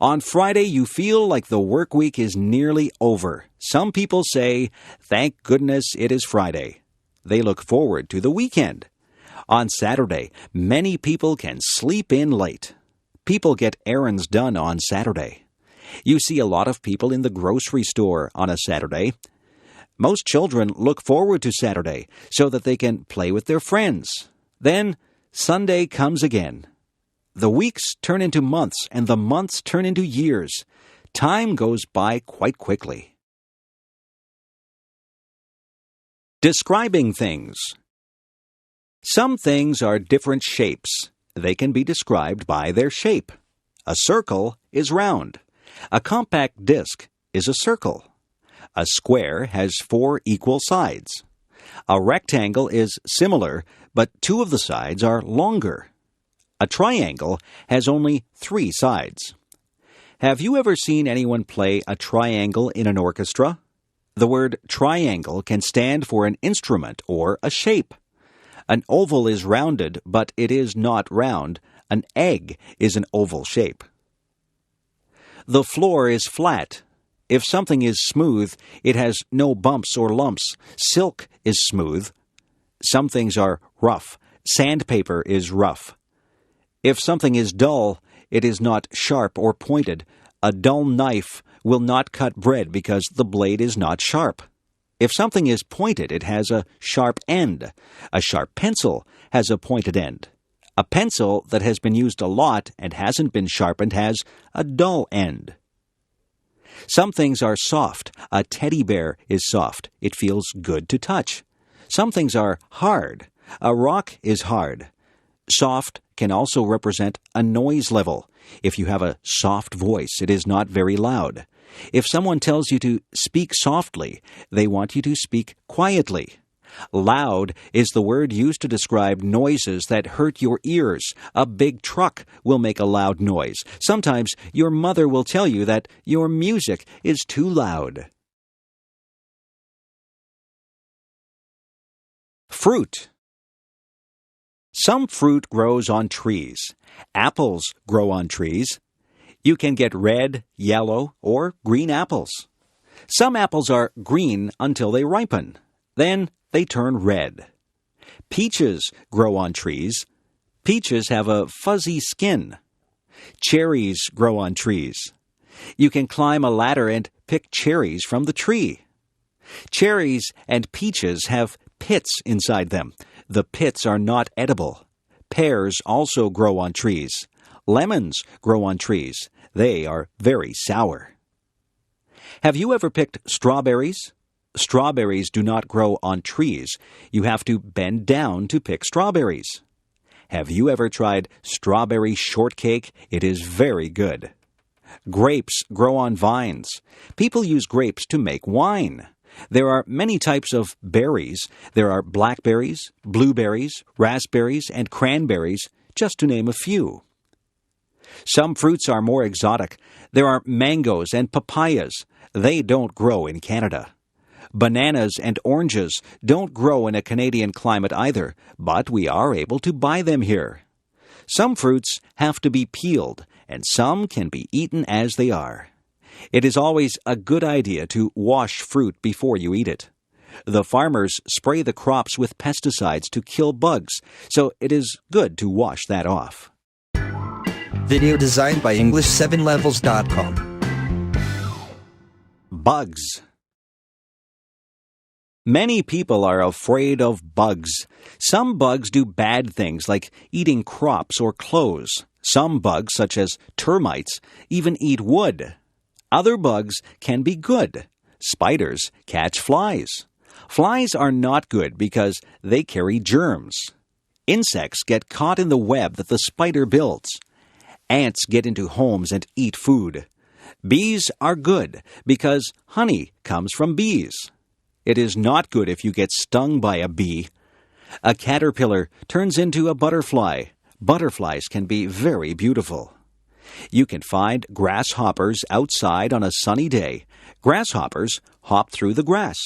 On Friday, you feel like the work week is nearly over. Some people say, "Thank goodness it is Friday." They look forward to the weekend. On Saturday, many people can sleep in late. People get errands done on Saturday. You see a lot of people in the grocery store on a Saturday. Most children look forward to Saturday so that they can play with their friends. Then Sunday comes again. The weeks turn into months, and the months turn into years. Time goes by quite quickly. Describing things. Some things are different shapes. They can be described by their shape. A circle is round. A compact disc is a circle. A square has 4 equal sides. A rectangle is similar, but 2 of the sides are longer. A triangle has only 3 sides. Have you ever seen anyone play a triangle in an orchestra? The word triangle can stand for an instrument or a shape. An oval is rounded, but it is not round. An egg is an oval shape. The floor is flat. If something is smooth, it has no bumps or lumps. Silk is smooth. Some things are rough. Sandpaper is rough. If something is dull, it is not sharp or pointed. A dull knife will not cut bread because the blade is not sharp. If something is pointed, it has a sharp end. A sharp pencil has a pointed end. A pencil that has been used a lot and hasn't been sharpened has a dull end. Some things are soft. A teddy bear is soft. It feels good to touch. Some things are hard. A rock is hard. Soft can also represent a noise level. If you have a soft voice, it is not very loud. If someone tells you to speak softly, they want you to speak quietly. Loud is the word used to describe noises that hurt your ears. A big truck will make a loud noise. Sometimes your mother will tell you that your music is too loud. Fruit. Some fruit grows on trees. Apples grow on trees. You can get red, yellow, or green apples. Some apples are green until they ripen. Then they turn red. Peaches grow on trees. Peaches have a fuzzy skin. Cherries grow on trees. You can climb a ladder and pick cherries from the tree. Cherries and peaches have pits inside them. The pits are not edible. Pears also grow on trees. Lemons grow on trees. They are very sour. Have you ever picked strawberries? Strawberries do not grow on trees. You have to bend down to pick strawberries. Have you ever tried strawberry shortcake? It is very good. Grapes grow on vines. People use grapes to make wine. There are many types of berries. There are blackberries, blueberries, raspberries, and cranberries, just to name a few. Some fruits are more exotic. There are mangoes and papayas. They don't grow in Canada. Bananas and oranges don't grow in a Canadian climate either, but we are able to buy them here. Some fruits have to be peeled, and some can be eaten as they are. It is always a good idea to wash fruit before you eat it. The farmers spray the crops with pesticides to kill bugs, so it is good to wash that off. Video designed by English7levels.com. Bugs. Many people are afraid of bugs. Some bugs do bad things like eating crops or clothes. Some bugs, such as termites, even eat wood. Other bugs can be good. Spiders catch flies. Flies are not good because they carry germs. Insects get caught in the web that the spider builds. Ants get into homes and eat food. Bees are good because honey comes from bees. It is not good if you get stung by a bee. A caterpillar turns into a butterfly. Butterflies can be very beautiful. You can find grasshoppers outside on a sunny day. Grasshoppers hop through the grass.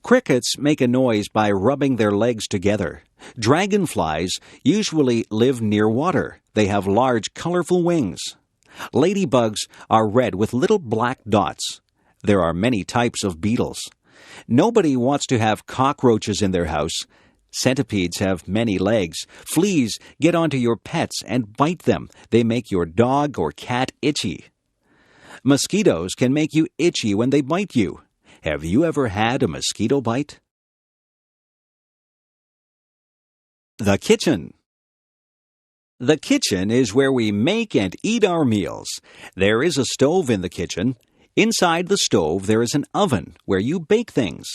Crickets make a noise by rubbing their legs together. Dragonflies usually live near water. They have large, colorful wings. Ladybugs are red with little black dots. There are many types of beetles. Nobody wants to have cockroaches in their house. Centipedes have many legs. Fleas get onto your pets and bite them. They make your dog or cat itchy. Mosquitoes can make you itchy when they bite you. Have you ever had a mosquito bite? The kitchen. The kitchen is where we make and eat our meals. There is a stove in the kitchen. Inside the stove there is an oven where you bake things.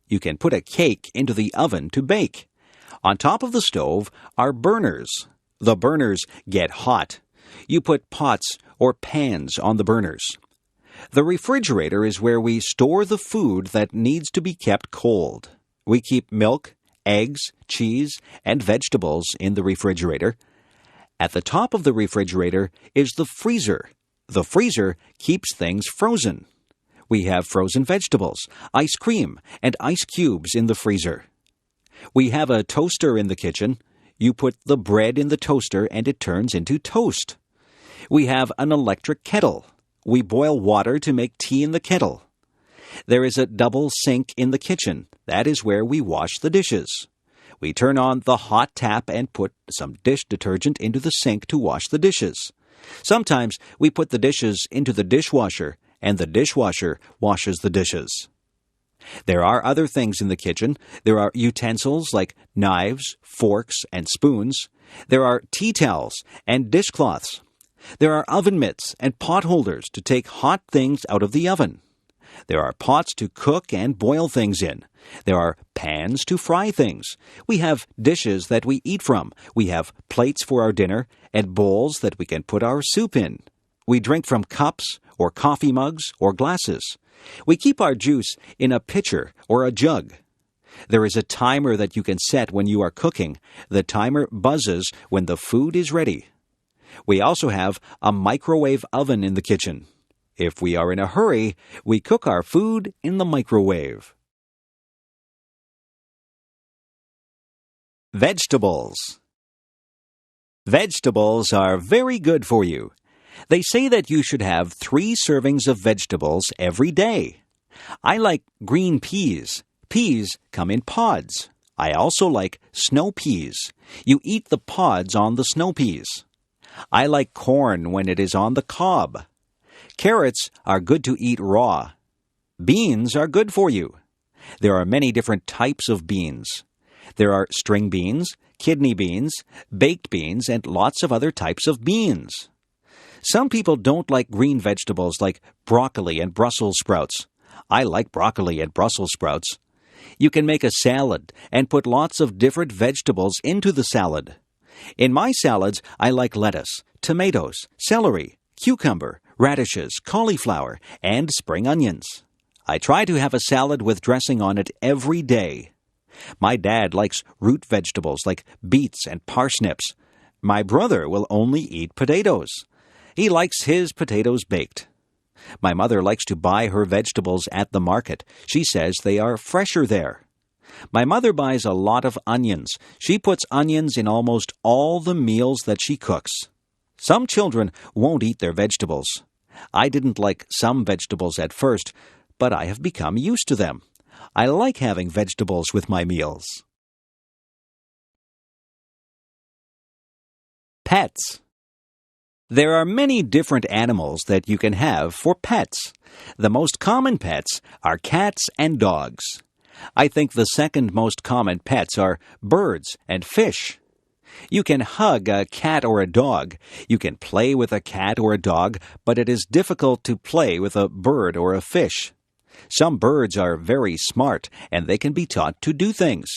You can put a cake into the oven to bake. On top of the stove are burners. The burners get hot. You put pots or pans on the burners. The refrigerator is where we store the food that needs to be kept cold. We keep milk, eggs, cheese, and vegetables in the refrigerator. At the top of the refrigerator is the freezer. The freezer keeps things frozen. We have frozen vegetables, ice cream, and ice cubes in the freezer. We have a toaster in the kitchen. You put the bread in the toaster and it turns into toast. We have an electric kettle. We boil water to make tea in the kettle. There is a double sink in the kitchen. That is where we wash the dishes. We turn on the hot tap and put some dish detergent into the sink to wash the dishes. Sometimes we put the dishes into the dishwasher, and the dishwasher washes the dishes. There are other things in the kitchen. There are utensils like knives, forks, and spoons. There are tea towels and dishcloths. There are oven mitts and pot holders to take hot things out of the oven. There are pots to cook and boil things in. There are pans to fry things. We have dishes that we eat from. We have plates for our dinner and bowls that we can put our soup in. We drink from cups or coffee mugs or glasses. We keep our juice in a pitcher or a jug. There is a timer that you can set when you are cooking. The timer buzzes when the food is ready. We also have a microwave oven in the kitchen. If we are in a hurry, we cook our food in the microwave. Vegetables. Vegetables are very good for you. They say that you should have 3 servings of vegetables every day. I like green peas. Peas come in pods. I also like snow peas. You eat the pods on the snow peas. I like corn when it is on the cob. Carrots are good to eat raw. Beans are good for you. There are many different types of beans. There are string beans, kidney beans, baked beans, and lots of other types of beans. Some people don't like green vegetables like broccoli and Brussels sprouts. I like broccoli and Brussels sprouts. You can make a salad and put lots of different vegetables into the salad. In my salads, I like lettuce, tomatoes, celery, cucumber, radishes, cauliflower, and spring onions. I try to have a salad with dressing on it every day. My dad likes root vegetables like beets and parsnips. My brother will only eat potatoes. He likes his potatoes baked. My mother likes to buy her vegetables at the market. She says they are fresher there. My mother buys a lot of onions. She puts onions in almost all the meals that she cooks. Some children won't eat their vegetables. I didn't like some vegetables at first, but I have become used to them. I like having vegetables with my meals. Pets. There are many different animals that you can have for pets. The most common pets are cats and dogs. I think the second most common pets are birds and fish. You can hug a cat or a dog. You can play with a cat or a dog, but it is difficult to play with a bird or a fish. Some birds are very smart, and they can be taught to do things.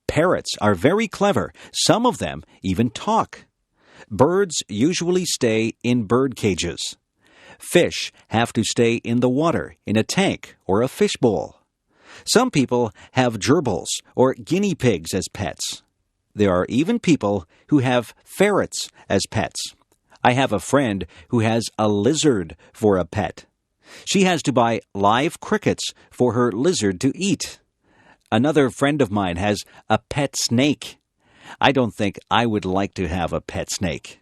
Parrots are very clever. Some of them even talk. Birds usually stay in bird cages. Fish have to stay in the water in a tank or a fishbowl. Some people have gerbils or guinea pigs as pets. There are even people who have ferrets as pets. I have a friend who has a lizard for a pet. She has to buy live crickets for her lizard to eat. Another friend of mine has a pet snake. I don't think I would like to have a pet snake.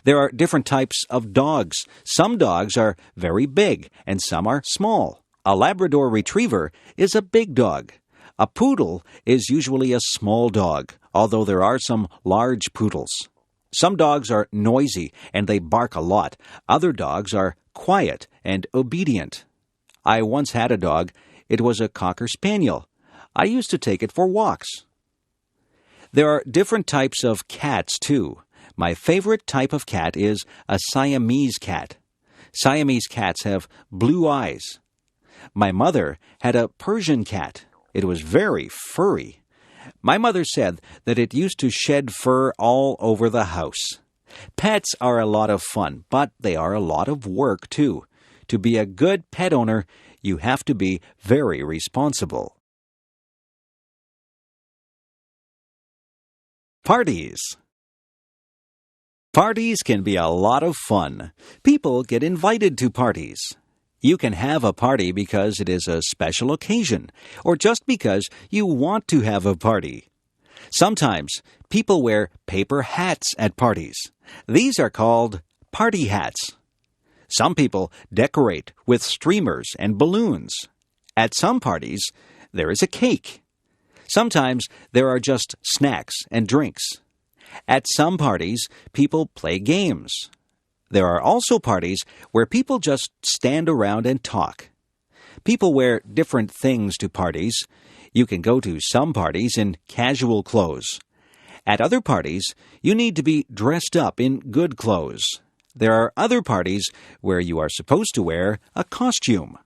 There are different types of dogs. Some dogs are very big and some are small. A Labrador Retriever is a big dog. A poodle is usually a small dog, although there are some large poodles. Some dogs are noisy and they bark a lot. Other dogs are quiet and obedient. I once had a dog. It was a Cocker Spaniel. I used to take it for walks. There are different types of cats, too. My favorite type of cat is a Siamese cat. Siamese cats have blue eyes. My mother had a Persian cat. It was very furry. My mother said that it used to shed fur all over the house. Pets are a lot of fun, but they are a lot of work, too. To be a good pet owner, you have to be very responsible. Parties. Parties can be a lot of fun. People get invited to parties. You can have a party because it is a special occasion, or just because you want to have a party. Sometimes people wear paper hats at parties. These are called party hats. Some people decorate with streamers and balloons. At some parties, there is a cake. Sometimes there are just snacks and drinks. At some parties, people play games. There are also parties where people just stand around and talk. People wear different things to parties. You can go to some parties in casual clothes. At other parties, you need to be dressed up in good clothes. There are other parties where you are supposed to wear a costume.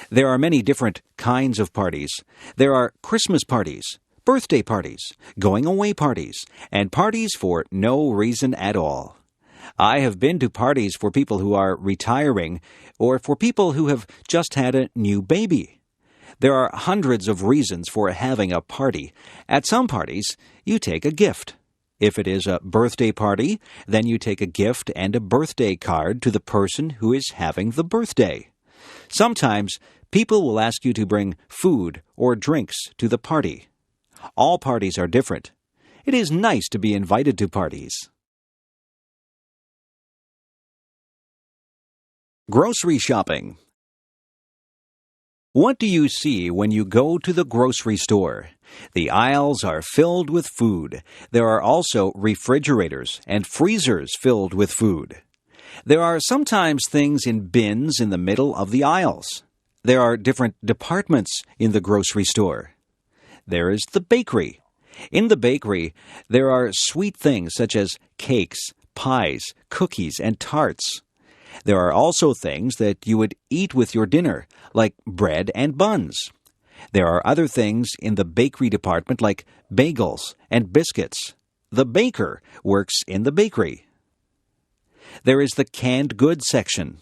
There are many different kinds of parties. There are Christmas parties, birthday parties, going-away parties, and parties for no reason at all. I have been to parties for people who are retiring or for people who have just had a new baby. There are hundreds of reasons for having a party. At some parties, you take a gift. If it is a birthday party, then you take a gift and a birthday card to the person who is having the birthday. Sometimes, people will ask you to bring food or drinks to the party. All parties are different. It is nice to be invited to parties. Grocery shopping. What do you see when you go to the grocery store? The aisles are filled with food. There are also refrigerators and freezers filled with food. There are sometimes things in bins in the middle of the aisles. There are different departments in the grocery store. There is the bakery. In the bakery, there are sweet things such as cakes, pies, cookies, and tarts. There are also things that you would eat with your dinner, like bread and buns. There are other things in the bakery department like bagels and biscuits. The baker works in the bakery. There is the canned goods section.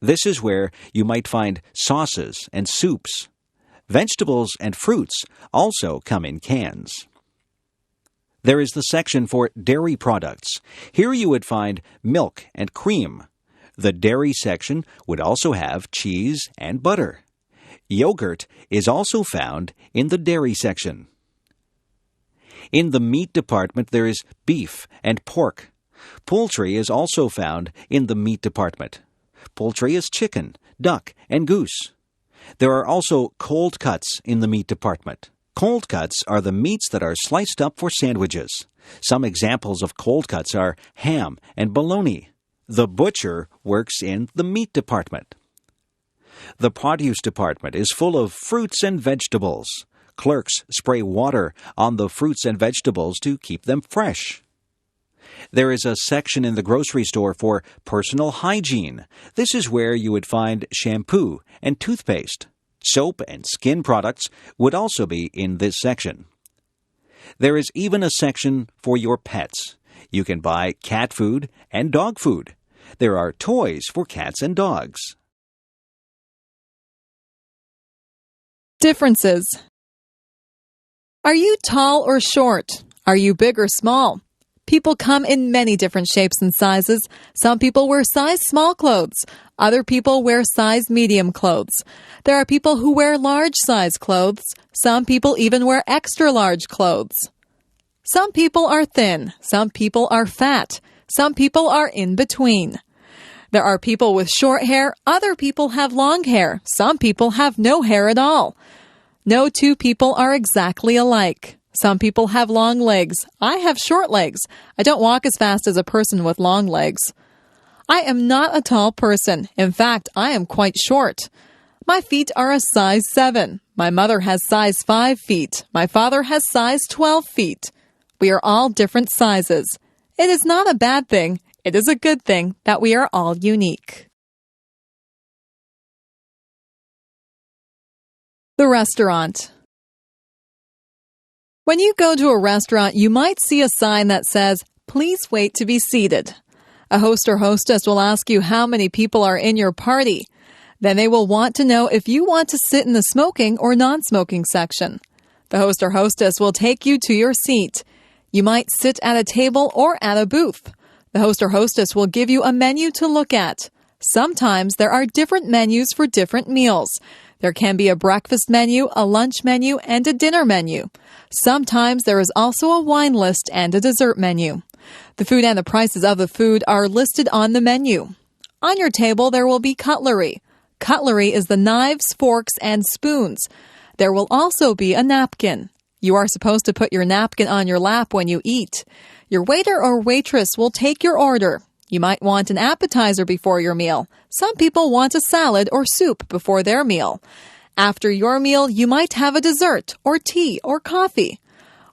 This is where you might find sauces and soups. Vegetables and fruits also come in cans. There is the section for dairy products. Here you would find milk and cream. The dairy section would also have cheese and butter. Yogurt is also found in the dairy section. In the meat department, there is beef and pork. Poultry is also found in the meat department. Poultry is chicken, duck, and goose. There are also cold cuts in the meat department. Cold cuts are the meats that are sliced up for sandwiches. Some examples of cold cuts are ham and bologna. The butcher works in the meat department. The produce department is full of fruits and vegetables. Clerks spray water on the fruits and vegetables to keep them fresh. There is a section in the grocery store for personal hygiene. This is where you would find shampoo and toothpaste. Soap and skin products would also be in this section. There is even a section for your pets. You can buy cat food and dog food. There are toys for cats and dogs. Differences. Are you tall or short? Are you big or small? People come in many different shapes and sizes. Some people wear size small clothes. Other people wear size medium clothes. There are people who wear large size clothes. Some people even wear extra large clothes. Some people are thin. Some people are fat. Some people are in between. There are people with short hair. Other people have long hair. Some people have no hair at all. No two people are exactly alike. Some people have long legs. I have short legs. I don't walk as fast as a person with long legs. I am not a tall person. In fact, I am quite short. My feet are a size 7. My mother has size 5 feet. My father has size 12 feet. We are all different sizes. It is not a bad thing. It is a good thing that we are all unique. The restaurant. When you go to a restaurant, you might see a sign that says, "Please wait to be seated." A host or hostess will ask you how many people are in your party. Then they will want to know if you want to sit in the smoking or non-smoking section. The host or hostess will take you to your seat. You might sit at a table or at a booth. The host or hostess will give you a menu to look at. Sometimes there are different menus for different meals. There can be a breakfast menu, a lunch menu, and a dinner menu. Sometimes there is also a wine list and a dessert menu. The food and the prices of the food are listed on the menu. On your table, there will be cutlery. Cutlery is the knives, forks, and spoons. There will also be a napkin. You are supposed to put your napkin on your lap when you eat. Your waiter or waitress will take your order. You might want an appetizer before your meal. Some people want a salad or soup before their meal. After your meal, you might have a dessert or tea or coffee.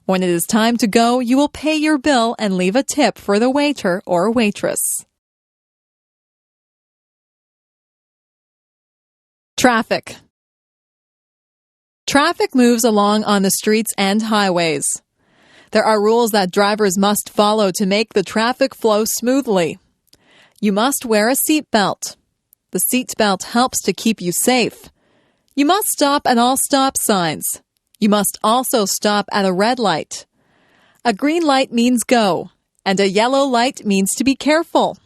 When it is time to go, you will pay your bill and leave a tip for the waiter or waitress. Traffic. Traffic moves along on the streets and highways. There are rules that drivers must follow to make the traffic flow smoothly. You must wear a seatbelt. The seatbelt helps to keep you safe. You must stop at all stop signs. You must also stop at a red light. A green light means go, and a yellow light means to be careful.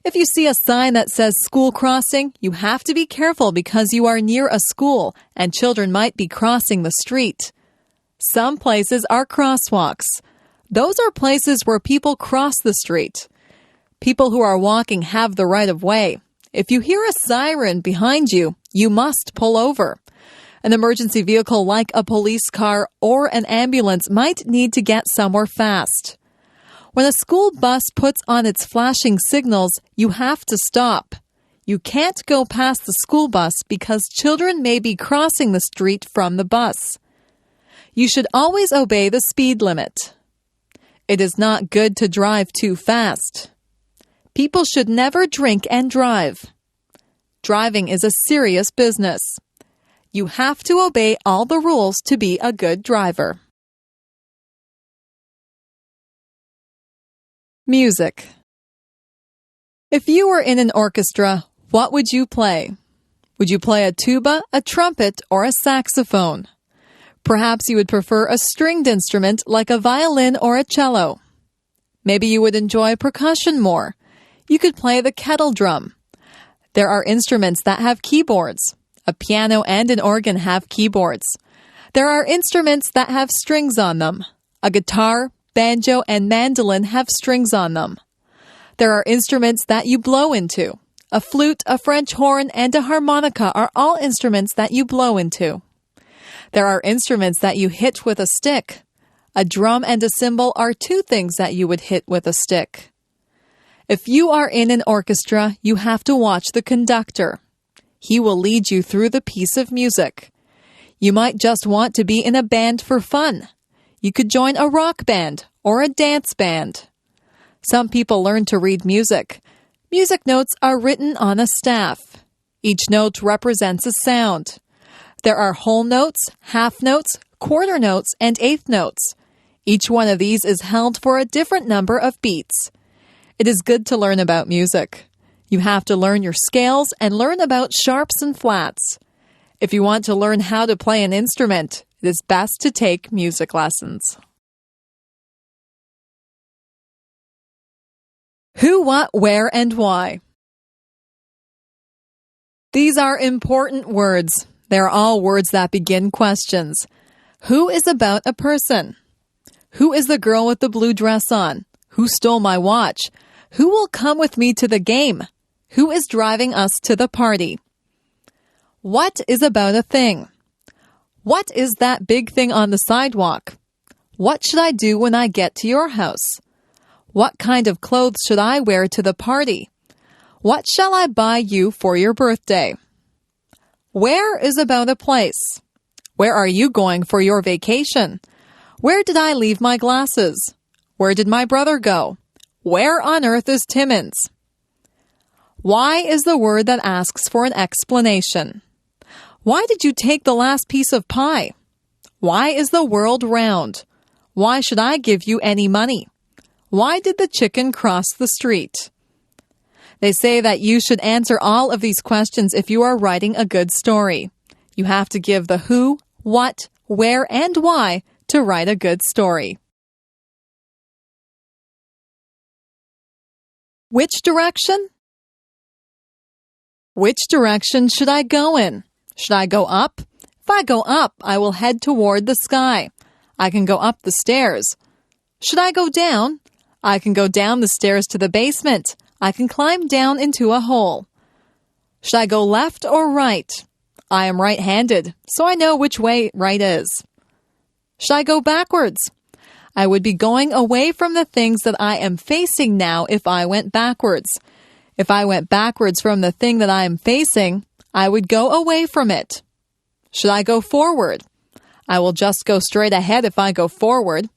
If you see a sign that says school crossing, you have to be careful because you are near a school and children might be crossing the street. Some places are crosswalks. Those are places where people cross the street. People who are walking have the right of way. If you hear a siren behind you, you must pull over. An emergency vehicle like a police car or an ambulance might need to get somewhere fast. When a school bus puts on its flashing signals, you have to stop. You can't go past the school bus because children may be crossing the street from the bus. You should always obey the speed limit. It is not good to drive too fast. People should never drink and drive. Driving is a serious business. You have to obey all the rules to be a good driver. Music. If you were in an orchestra, what would you play? Would you play a tuba, a trumpet, or a saxophone? Perhaps you would prefer a stringed instrument like a violin or a cello. Maybe you would enjoy percussion more. You could play the kettle drum. There are instruments that have keyboards. A piano and an organ have keyboards. There are instruments that have strings on them. A guitar, banjo, and mandolin have strings on them. There are instruments that you blow into. A flute, a French horn, and a harmonica are all instruments that you blow into. There are instruments that you hit with a stick. A drum and a cymbal are two things that you would hit with a stick. If you are in an orchestra, you have to watch the conductor. He will lead you through the piece of music. You might just want to be in a band for fun. You could join a rock band or a dance band. Some people learn to read music. Music notes are written on a staff. Each note represents a sound. There are whole notes, half notes, quarter notes, and eighth notes. Each one of these is held for a different number of beats. It is good to learn about music. You have to learn your scales and learn about sharps and flats. If you want to learn how to play an instrument, it is best to take music lessons. Who, what, where, and why. These are important words. They are all words that begin questions. Who is about a person? Who is the girl with the blue dress on? Who stole my watch? Who will come with me to the game? Who is driving us to the party? What is about a thing? What is that big thing on the sidewalk? What should I do when I get to your house? What kind of clothes should I wear to the party? What shall I buy you for your birthday? Where is about a place? Where are you going for your vacation? Where did I leave my glasses? Where did my brother go? Where on earth is Timmins? Why is the word that asks for an explanation. Why did you take the last piece of pie? Why is the world round? Why should I give you any money? Why did the chicken cross the street? They say that you should answer all of these questions if you are writing a good story. You have to give the who, what, where, and why to write a good story. Which direction? Which direction should I go in? Should I go up? If I go up, I will head toward the sky. I can go up the stairs. Should I go down? I can go down the stairs to the basement. I can climb down into a hole. Should I go left or right? I am right-handed, so I know which way right is. Should I go backwards? I would be going away from the things that I am facing now if I went backwards. If I went backwards from the thing that I am facing, I would go away from it. Should I go forward? I will just go straight ahead if I go forward.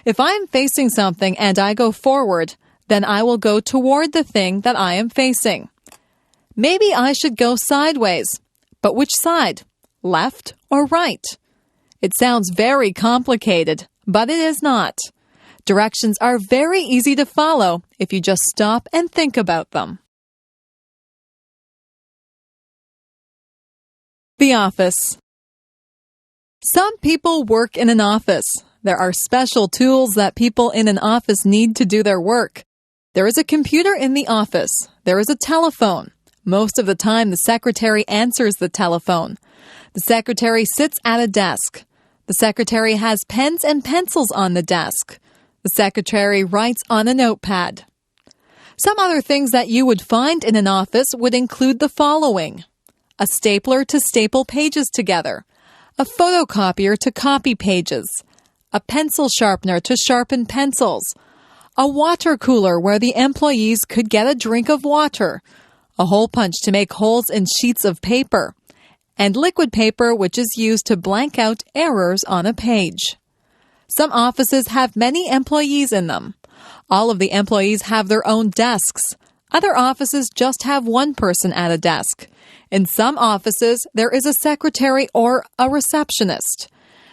If I am facing something and I go forward, then I will go toward the thing that I am facing. Maybe I should go sideways. But which side? Left or right? It sounds very complicated, but it is not. Directions are very easy to follow if you just stop and think about them. The office. Some people work in an office. There are special tools that people in an office need to do their work. There is a computer in the office. There is a telephone. Most of the time, the secretary answers the telephone. The secretary sits at a desk. The secretary has pens and pencils on the desk. The secretary writes on a notepad. Some other things that you would find in an office would include the following: a stapler to staple pages together, a photocopier to copy pages, a pencil sharpener to sharpen pencils, a water cooler where the employees could get a drink of water, a hole punch to make holes in sheets of paper, and liquid paper which is used to blank out errors on a page. Some offices have many employees in them. All of the employees have their own desks. Other offices just have one person at a desk. In some offices, there is a secretary or a receptionist.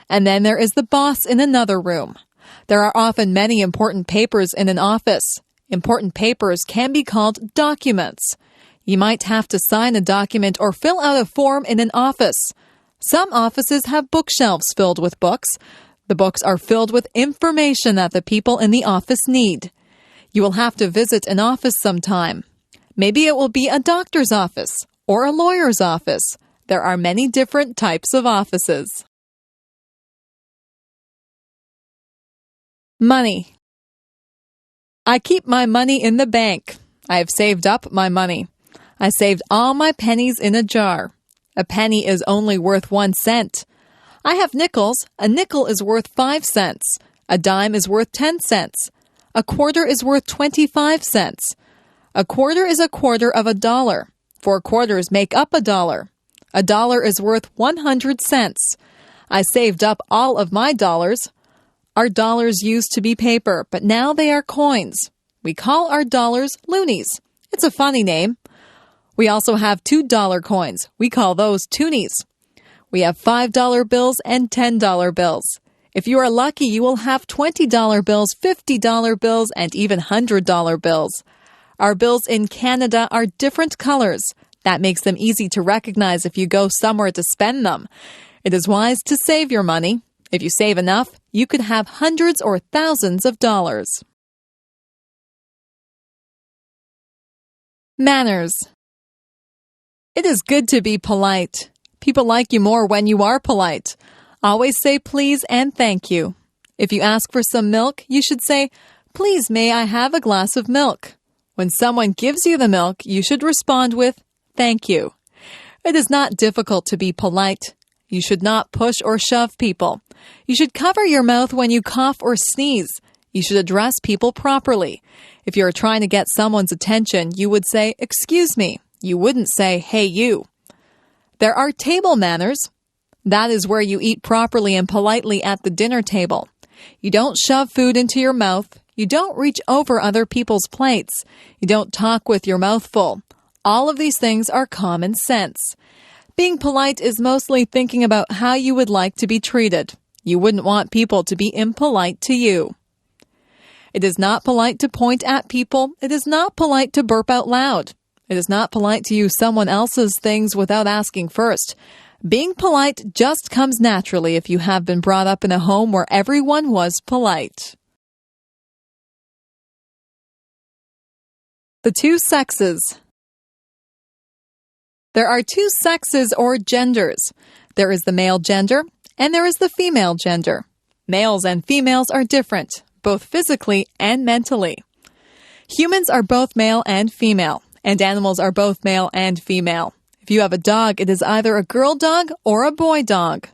And then there is the boss in another room. There are often many important papers in an office. Important papers can be called documents. You might have to sign a document or fill out a form in an office. Some offices have bookshelves filled with books. The books are filled with information that the people in the office need. You will have to visit an office sometime. Maybe it will be a doctor's office or a lawyer's office. There are many different types of offices. Money. I keep my money in the bank. I have saved up my money. I saved all my pennies in a jar. A penny is only worth 1 cent. I have nickels. A nickel is worth 5 cents. A dime is worth 10 cents. A quarter is worth 25 cents. A quarter is a quarter of a dollar. 4 quarters make up a dollar. A dollar is worth 100 cents. I saved up all of my dollars. Our dollars used to be paper, but now they are coins. We call our dollars loonies. It's a funny name. We also have $2 coins. We call those toonies. We have $5 bills and $10 bills. If you are lucky, you will have $20 bills, $50 bills, and even $100 bills. Our bills in Canada are different colors. That makes them easy to recognize if you go somewhere to spend them. It is wise to save your money. If you save enough, you could have hundreds or thousands of dollars. Manners. It is good to be polite. People like you more when you are polite. Always say please and thank you. If you ask for some milk, you should say, "Please, may I have a glass of milk?" When someone gives you the milk, you should respond with, "Thank you." It is not difficult to be polite. You should not push or shove people. You should cover your mouth when you cough or sneeze. You should address people properly. If you are trying to get someone's attention, you would say, "Excuse me." You wouldn't say, "Hey, you." There are table manners. That is where you eat properly and politely at the dinner table. You don't shove food into your mouth. You don't reach over other people's plates. You don't talk with your mouth full. All of these things are common sense. Being polite is mostly thinking about how you would like to be treated. You wouldn't want people to be impolite to you. It is not polite to point at people. It is not polite to burp out loud. It is not polite to use someone else's things without asking first. Being polite just comes naturally if you have been brought up in a home where everyone was polite. The two sexes. There are two sexes or genders. There is the male gender and there is the female gender. Males and females are different, both physically and mentally. Humans are both male and female, and animals are both male and female. If you have a dog, it is either a girl dog or a boy dog.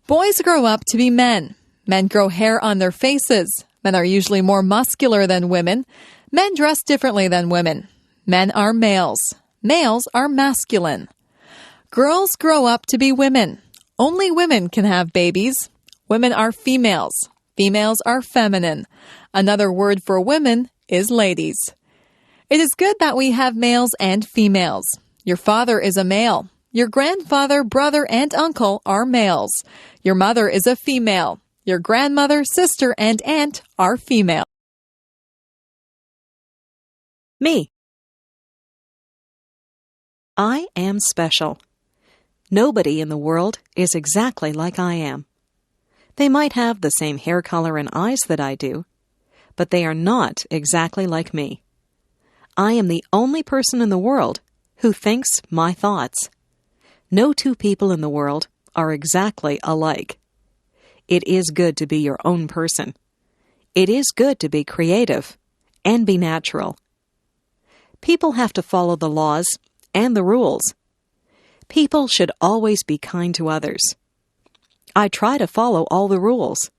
Boys grow up to be men. Men grow hair on their faces. Men are usually more muscular than women. Men dress differently than women. Men are males. Males are masculine. Girls grow up to be women. Only women can have babies. Women are females. Females are feminine. Another word for women is ladies. It is good that we have males and females. Your father is a male. Your grandfather, brother, and uncle are males. Your mother is a female. Your grandmother, sister, and aunt are female. Me. I am special. Nobody in the world is exactly like I am. They might have the same hair color and eyes that I do, but they are not exactly like me. I am the only person in the world who thinks my thoughts. No two people in the world are exactly alike. It is good to be your own person. It is good to be creative and be natural. People have to follow the laws and the rules. People should always be kind to others. I try to follow all the rules.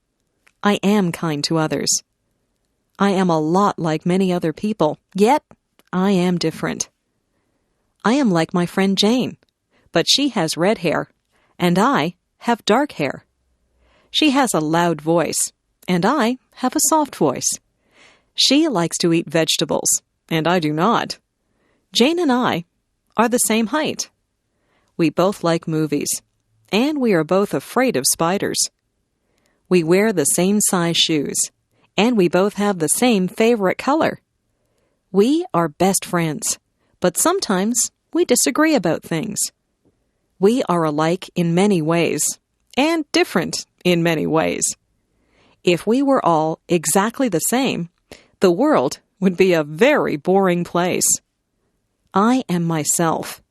I am kind to others. I am a lot like many other people, yet I am different. I am like my friend Jane, but she has red hair, and I have dark hair. She has a loud voice, and I have a soft voice. She likes to eat vegetables, and I do not. Jane and I are the same height. We both like movies, and we are both afraid of spiders. We wear the same size shoes, and we both have the same favorite color. We are best friends, but sometimes we disagree about things. We are alike in many ways, and different in many ways. If we were all exactly the same, the world would be a very boring place. I am myself,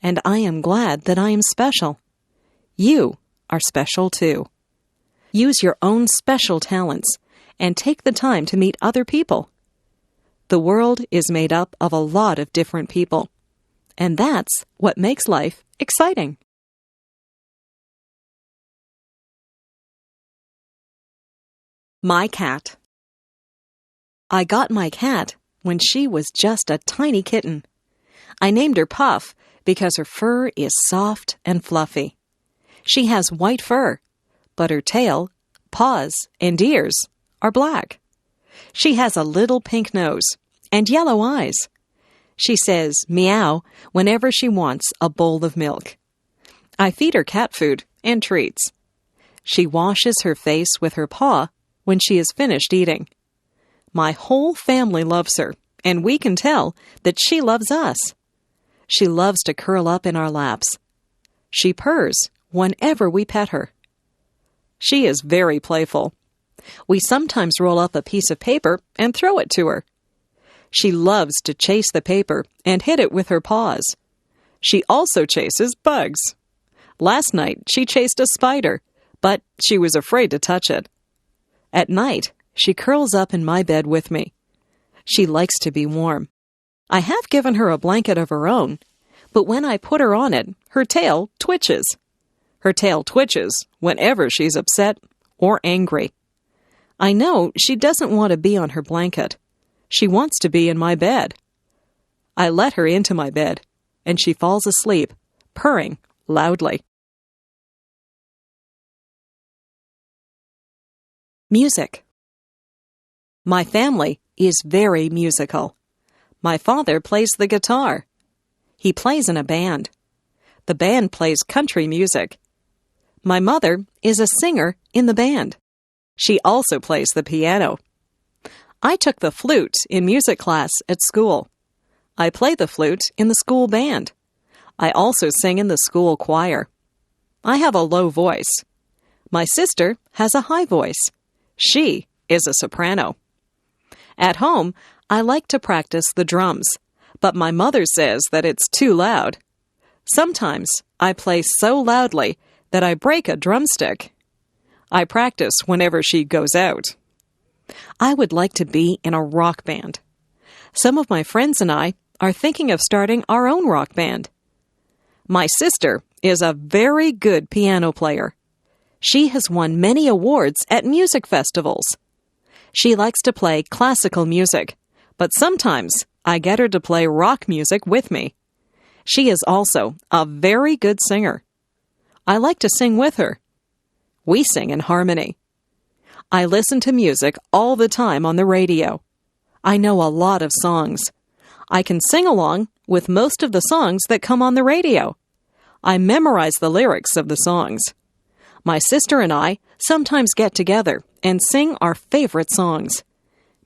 and I am glad that I am special. You are special too. Use your own special talents and take the time to meet other people. The world is made up of a lot of different people, and that's what makes life exciting. My cat. I got my cat when she was just a tiny kitten. I named her Puff because her fur is soft and fluffy. She has white fur, but her tail, paws, and ears are black. She has a little pink nose and yellow eyes. She says meow whenever she wants a bowl of milk. I feed her cat food and treats. She washes her face with her paw when she is finished eating. My whole family loves her, and we can tell that she loves us. She loves to curl up in our laps. She purrs whenever we pet her. She is very playful. We sometimes roll up a piece of paper and throw it to her. She loves to chase the paper and hit it with her paws. She also chases bugs. Last night, she chased a spider, but she was afraid to touch it. At night, she curls up in my bed with me. She likes to be warm. I have given her a blanket of her own, but when I put her on it, her tail twitches. Her tail twitches whenever she's upset or angry. I know she doesn't want to be on her blanket. She wants to be in my bed. I let her into my bed, and she falls asleep, purring loudly. Music. My family is very musical. My father plays the guitar. He plays in a band. The band plays country music. My mother is a singer in the band. She also plays the piano. I took the flute in music class at school. I play the flute in the school band. I also sing in the school choir. I have a low voice. My sister has a high voice. She is a soprano. At home, I like to practice the drums, but my mother says that it's too loud. Sometimes I play so loudly that I break a drumstick. I practice whenever she goes out. I would like to be in a rock band. Some of my friends and I are thinking of starting our own rock band. My sister is a very good piano player. She has won many awards at music festivals. She likes to play classical music, but sometimes I get her to play rock music with me. She is also a very good singer. I like to sing with her. We sing in harmony. I listen to music all the time on the radio. I know a lot of songs. I can sing along with most of the songs that come on the radio. I memorize the lyrics of the songs. My sister and I sometimes get together and sing our favorite songs.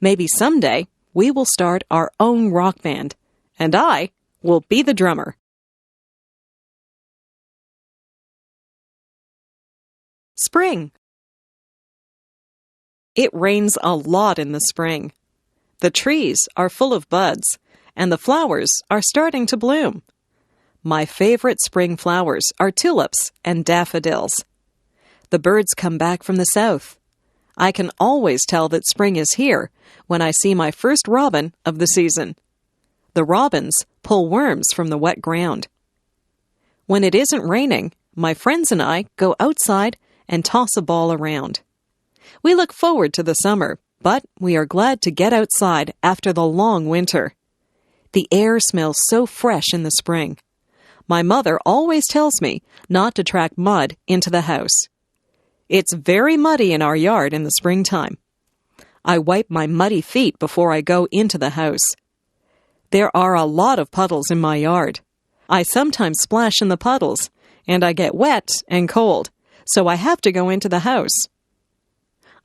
Maybe someday we will start our own rock band, and I will be the drummer. Spring. It rains a lot in the spring. The trees are full of buds, and the flowers are starting to bloom. My favorite spring flowers are tulips and daffodils. The birds come back from the south. I can always tell that spring is here when I see my first robin of the season. The robins pull worms from the wet ground. When it isn't raining, my friends and I go outside and toss a ball around. We look forward to the summer, but we are glad to get outside after the long winter. The air smells so fresh in the spring. My mother always tells me not to track mud into the house. It's very muddy in our yard in the springtime. I wipe my muddy feet before I go into the house. There are a lot of puddles in my yard. I sometimes splash in the puddles, and I get wet and cold, so I have to go into the house.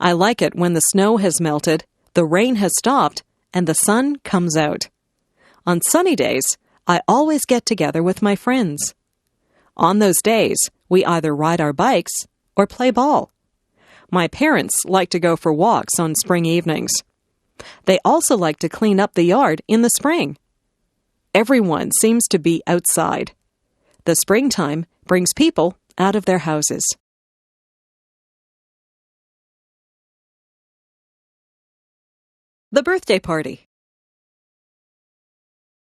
I like it when the snow has melted, the rain has stopped, and the sun comes out. On sunny days, I always get together with my friends. On those days, we either ride our bikes or play ball. My parents like to go for walks on spring evenings. They also like to clean up the yard in the spring. Everyone seems to be outside. The springtime brings people out of their houses. The birthday party.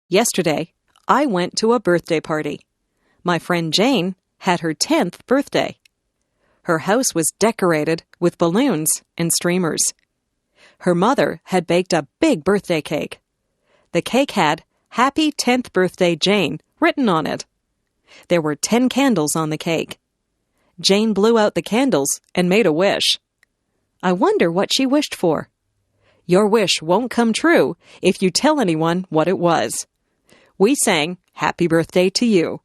Yesterday, I went to a birthday party. My friend Jane had her 10th birthday. Her house was decorated with balloons and streamers. Her mother had baked a big birthday cake. The cake had "Happy 10th Birthday, Jane" written on it. There were 10 candles on the cake. Jane blew out the candles and made a wish. I wonder what she wished for. Your wish won't come true if you tell anyone what it was. We sang "Happy Birthday to You."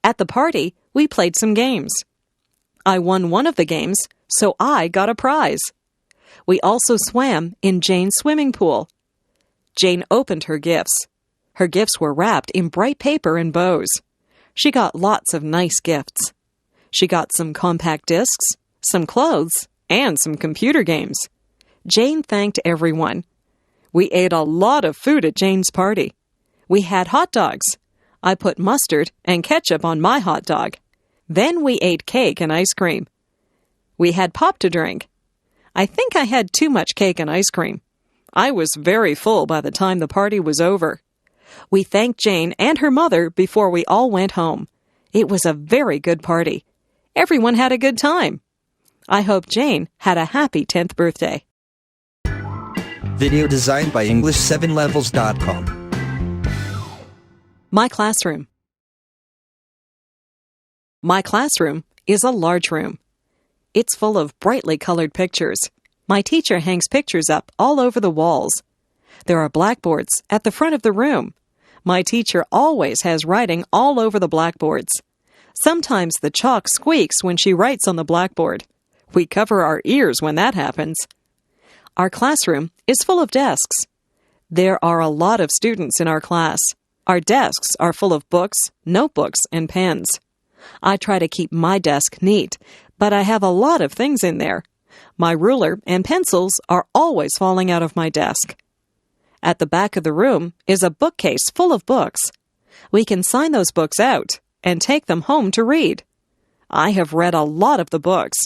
At the party, we played some games. I won one of the games, so I got a prize. We also swam in Jane's swimming pool. Jane opened her gifts. Her gifts were wrapped in bright paper and bows. She got lots of nice gifts. She got some compact discs, some clothes, and some computer games. Jane thanked everyone. We ate a lot of food at Jane's party. We had hot dogs. I put mustard and ketchup on my hot dog. Then we ate cake and ice cream. We had pop to drink. I think I had too much cake and ice cream. I was very full by the time the party was over. We thanked Jane and her mother before we all went home. It was a very good party. Everyone had a good time. I hope Jane had a happy 10th birthday. Video designed by English7levels.com. My classroom. My classroom is a large room. It's full of brightly colored pictures. My teacher hangs pictures up all over the walls. There are blackboards at the front of the room. My teacher always has writing all over the blackboards. Sometimes the chalk squeaks when she writes on the blackboard. We cover our ears when that happens. Our classroom is full of desks. There are a lot of students in our class. Our desks are full of books, notebooks, and pens. I try to keep my desk neat, but I have a lot of things in there. My ruler and pencils are always falling out of my desk. At the back of the room is a bookcase full of books. We can sign those books out and take them home to read. I have read a lot of the books.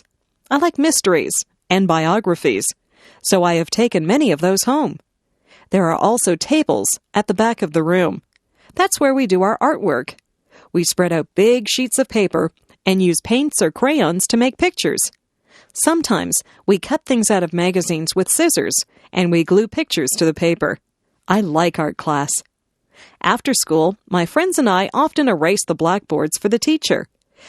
I like mysteries and biographies, so I have taken many of those home. There are also tables at the back of the room. That's where we do our artwork. We spread out big sheets of paper and use paints or crayons to make pictures. Sometimes we cut things out of magazines with scissors and we glue pictures to the paper. I like art class. After school, my friends and I often erase the blackboards for the teacher.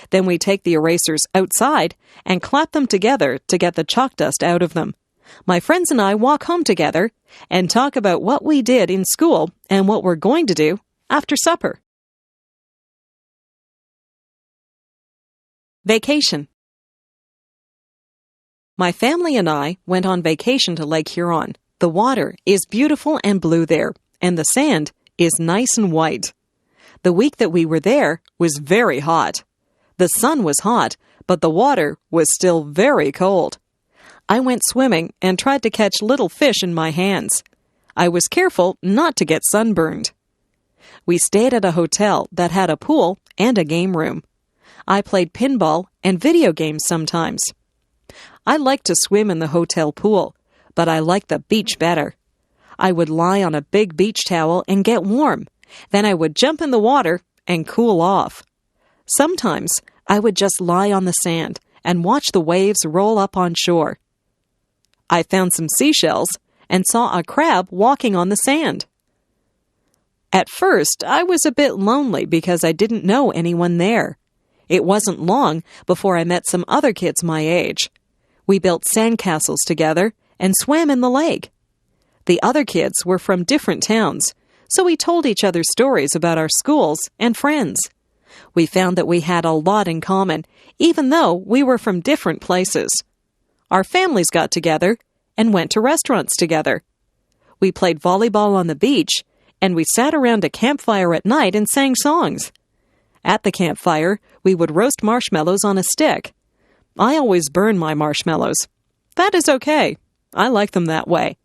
Then we take the erasers outside and clap them together to get the chalk dust out of them. My friends and I walk home together and talk about what we did in school and what we're going to do after supper. Vacation. My family and I went on vacation to Lake Huron. The water is beautiful and blue there, and the sand is nice and white. The week that we were there was very hot. The sun was hot, but the water was still very cold. I went swimming and tried to catch little fish in my hands. I was careful not to get sunburned. We stayed at a hotel that had a pool and a game room. I played pinball and video games sometimes. I liked to swim in the hotel pool, but I liked the beach better. I would lie on a big beach towel and get warm. Then I would jump in the water and cool off. Sometimes I would just lie on the sand and watch the waves roll up on shore. I found some seashells and saw a crab walking on the sand. At first, I was a bit lonely because I didn't know anyone there. It wasn't long before I met some other kids my age. We built sandcastles together and swam in the lake. The other kids were from different towns, so we told each other stories about our schools and friends. We found that we had a lot in common, even though we were from different places. Our families got together and went to restaurants together. We played volleyball on the beach, and we sat around a campfire at night and sang songs. At the campfire, we would roast marshmallows on a stick. I always burn my marshmallows. That is okay. I like them that way.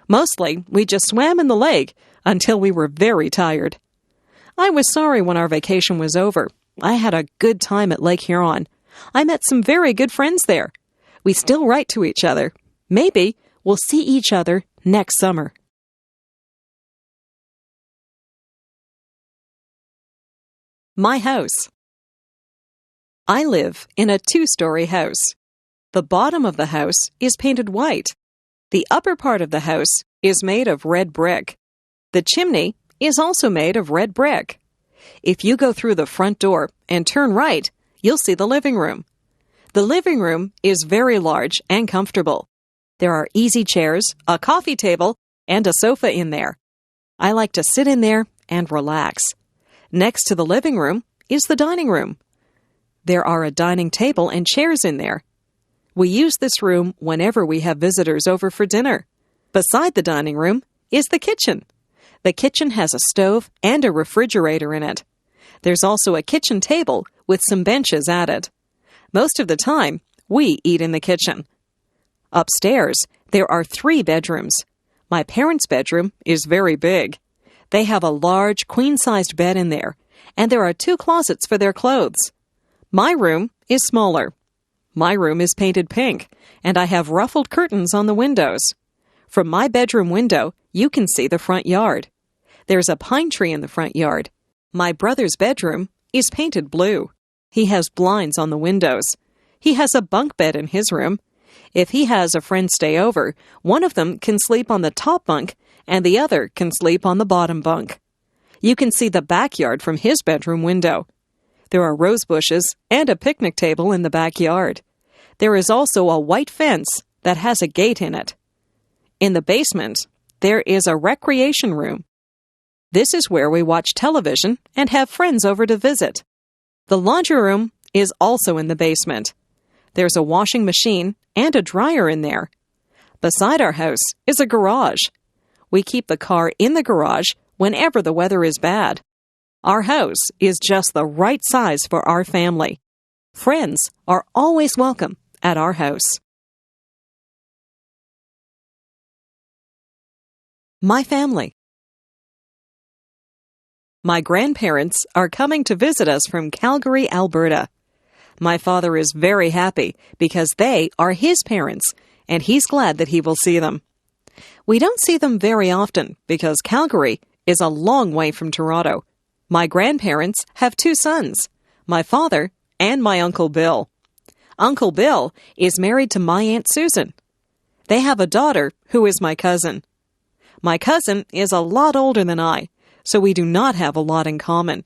Mostly, we just swam in the lake until we were very tired. I was sorry when our vacation was over. I had a good time at Lake Huron. I met some very good friends there. We still write to each other. Maybe we'll see each other next summer. My house. I live in a 2-story house. The bottom of the house is painted white. The upper part of the house is made of red brick. The chimney is also made of red brick. If you go through the front door and turn right, you'll see the living room. The living room is very large and comfortable. There are easy chairs, a coffee table, and a sofa in there. I like to sit in there and relax. Next to the living room is the dining room. There are a dining table and chairs in there. We use this room whenever we have visitors over for dinner. Beside the dining room is the kitchen. The kitchen has a stove and a refrigerator in it. There's also a kitchen table with some benches at it. Most of the time, we eat in the kitchen. Upstairs, there are 3 bedrooms. My parents' bedroom is very big. They have a large, queen-sized bed in there, and there are 2 closets for their clothes. My room is smaller. My room is painted pink, and I have ruffled curtains on the windows. From my bedroom window, you can see the front yard. There's a pine tree in the front yard. My brother's bedroom is painted blue. He has blinds on the windows. He has a bunk bed in his room. If he has a friend stay over, one of them can sleep on the top bunk and the other can sleep on the bottom bunk. You can see the backyard from his bedroom window. There are rose bushes and a picnic table in the backyard. There is also a white fence that has a gate in it. In the basement, there is a recreation room. This is where we watch television and have friends over to visit. The laundry room is also in the basement. There's a washing machine and a dryer in there. Beside our house is a garage. We keep the car in the garage whenever the weather is bad. Our house is just the right size for our family. Friends are always welcome at our house. My family. My grandparents are coming to visit us from Calgary, Alberta. My father is very happy because they are his parents, and he's glad that he will see them. We don't see them very often because Calgary is a long way from Toronto. My grandparents have 2 sons, my father and my Uncle Bill. Uncle Bill is married to my Aunt Susan. They have a daughter who is my cousin. My cousin is a lot older than I, so we do not have a lot in common.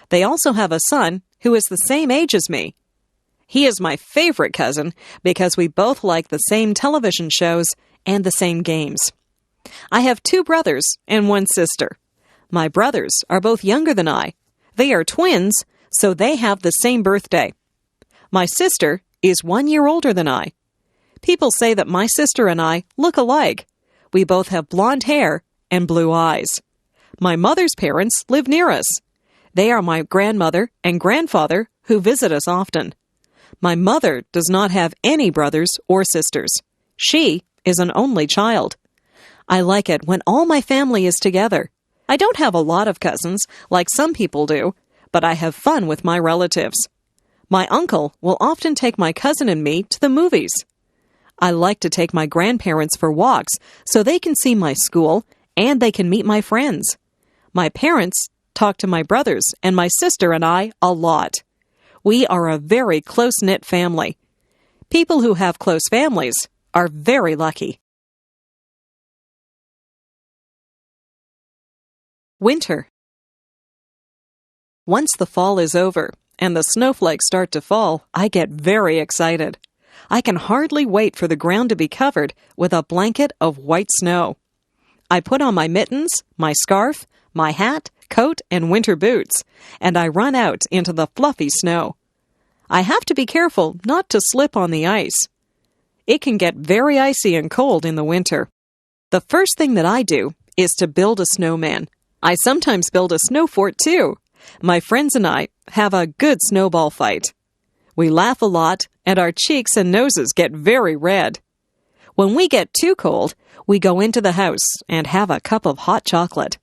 They also have a son who is the same age as me. He is my favorite cousin because we both like the same television shows and the same games. I have 2 brothers and 1 sister. My brothers are both younger than I. They are twins, so they have the same birthday. My sister is 1 year older than I. People say that my sister and I look alike. We both have blonde hair and blue eyes. My mother's parents live near us. They are my grandmother and grandfather who visit us often. My mother does not have any brothers or sisters. She is an only child. I like it when all my family is together. I don't have a lot of cousins like some people do, but I have fun with my relatives. My uncle will often take my cousin and me to the movies. I like to take my grandparents for walks so they can see my school and they can meet my friends. My parents talk to my brothers and my sister and I a lot. We are a very close-knit family. People who have close families are very lucky. Winter. Once the fall is over and the snowflakes start to fall, I get very excited. I can hardly wait for the ground to be covered with a blanket of white snow. I put on my mittens, my scarf, my hat, coat, and winter boots, and I run out into the fluffy snow. I have to be careful not to slip on the ice. It can get very icy and cold in the winter. The first thing that I do is to build a snowman. I sometimes build a snow fort too. My friends and I have a good snowball fight. We laugh a lot, and our cheeks and noses get very red. When we get too cold, we go into the house and have a cup of hot chocolate.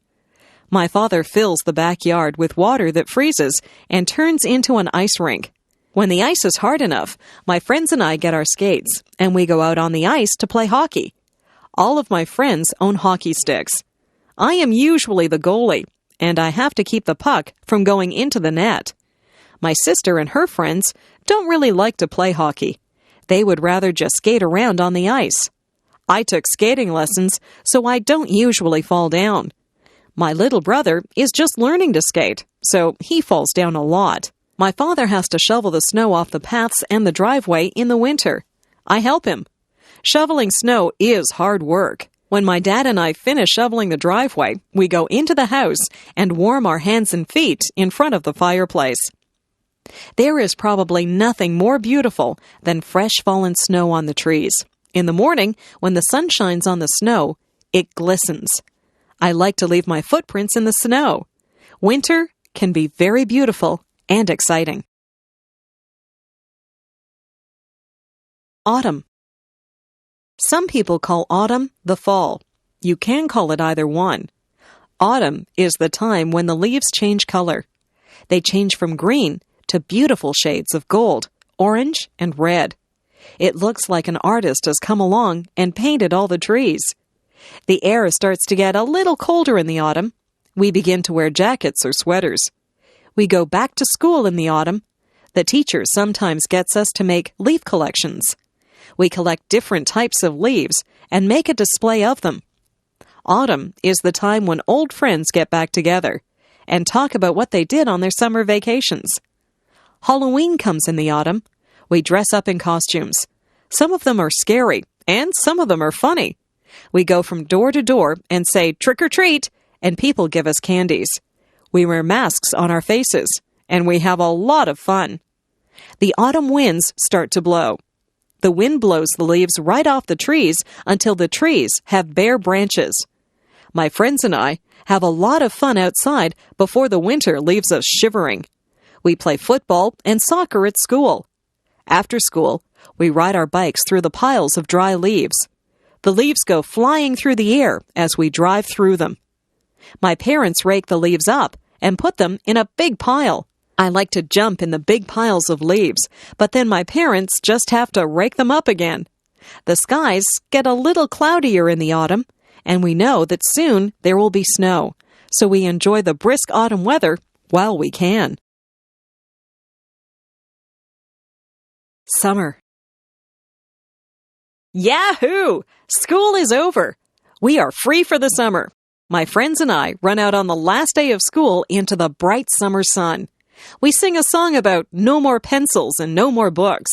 My father fills the backyard with water that freezes and turns into an ice rink. When the ice is hard enough, my friends and I get our skates, and we go out on the ice to play hockey. All of my friends own hockey sticks. I am usually the goalie, and I have to keep the puck from going into the net. My sister and her friends don't really like to play hockey. They would rather just skate around on the ice. I took skating lessons, so I don't usually fall down. My little brother is just learning to skate, so he falls down a lot. My father has to shovel the snow off the paths and the driveway in the winter. I help him. Shoveling snow is hard work. When my dad and I finish shoveling the driveway, we go into the house and warm our hands and feet in front of the fireplace. There is probably nothing more beautiful than fresh fallen snow on the trees. In the morning, when the sun shines on the snow, it glistens. I like to leave my footprints in the snow. Winter can be very beautiful and exciting. Autumn. Some people call autumn the fall. You can call it either one. Autumn is the time when the leaves change color. They change from green to beautiful shades of gold, orange, and red. It looks like an artist has come along and painted all the trees. The air starts to get a little colder in the autumn. We begin to wear jackets or sweaters. We go back to school in the autumn. The teacher sometimes gets us to make leaf collections. We collect different types of leaves and make a display of them. Autumn is the time when old friends get back together and talk about what they did on their summer vacations. Halloween comes in the autumn. We dress up in costumes. Some of them are scary, and some of them are funny. We go from door to door and say, "Trick or treat," and people give us candies. We wear masks on our faces, and we have a lot of fun. The autumn winds start to blow. The wind blows the leaves right off the trees until the trees have bare branches. My friends and I have a lot of fun outside before the winter leaves us shivering. We play football and soccer at school. After school, we ride our bikes through the piles of dry leaves. The leaves go flying through the air as we drive through them. My parents rake the leaves up and put them in a big pile. I like to jump in the big piles of leaves, but then my parents just have to rake them up again. The skies get a little cloudier in the autumn, and we know that soon there will be snow, so we enjoy the brisk autumn weather while we can. Summer. Yahoo! School is over. We are free for the summer. My friends and I run out on the last day of school into the bright summer sun. We sing a song about no more pencils and no more books.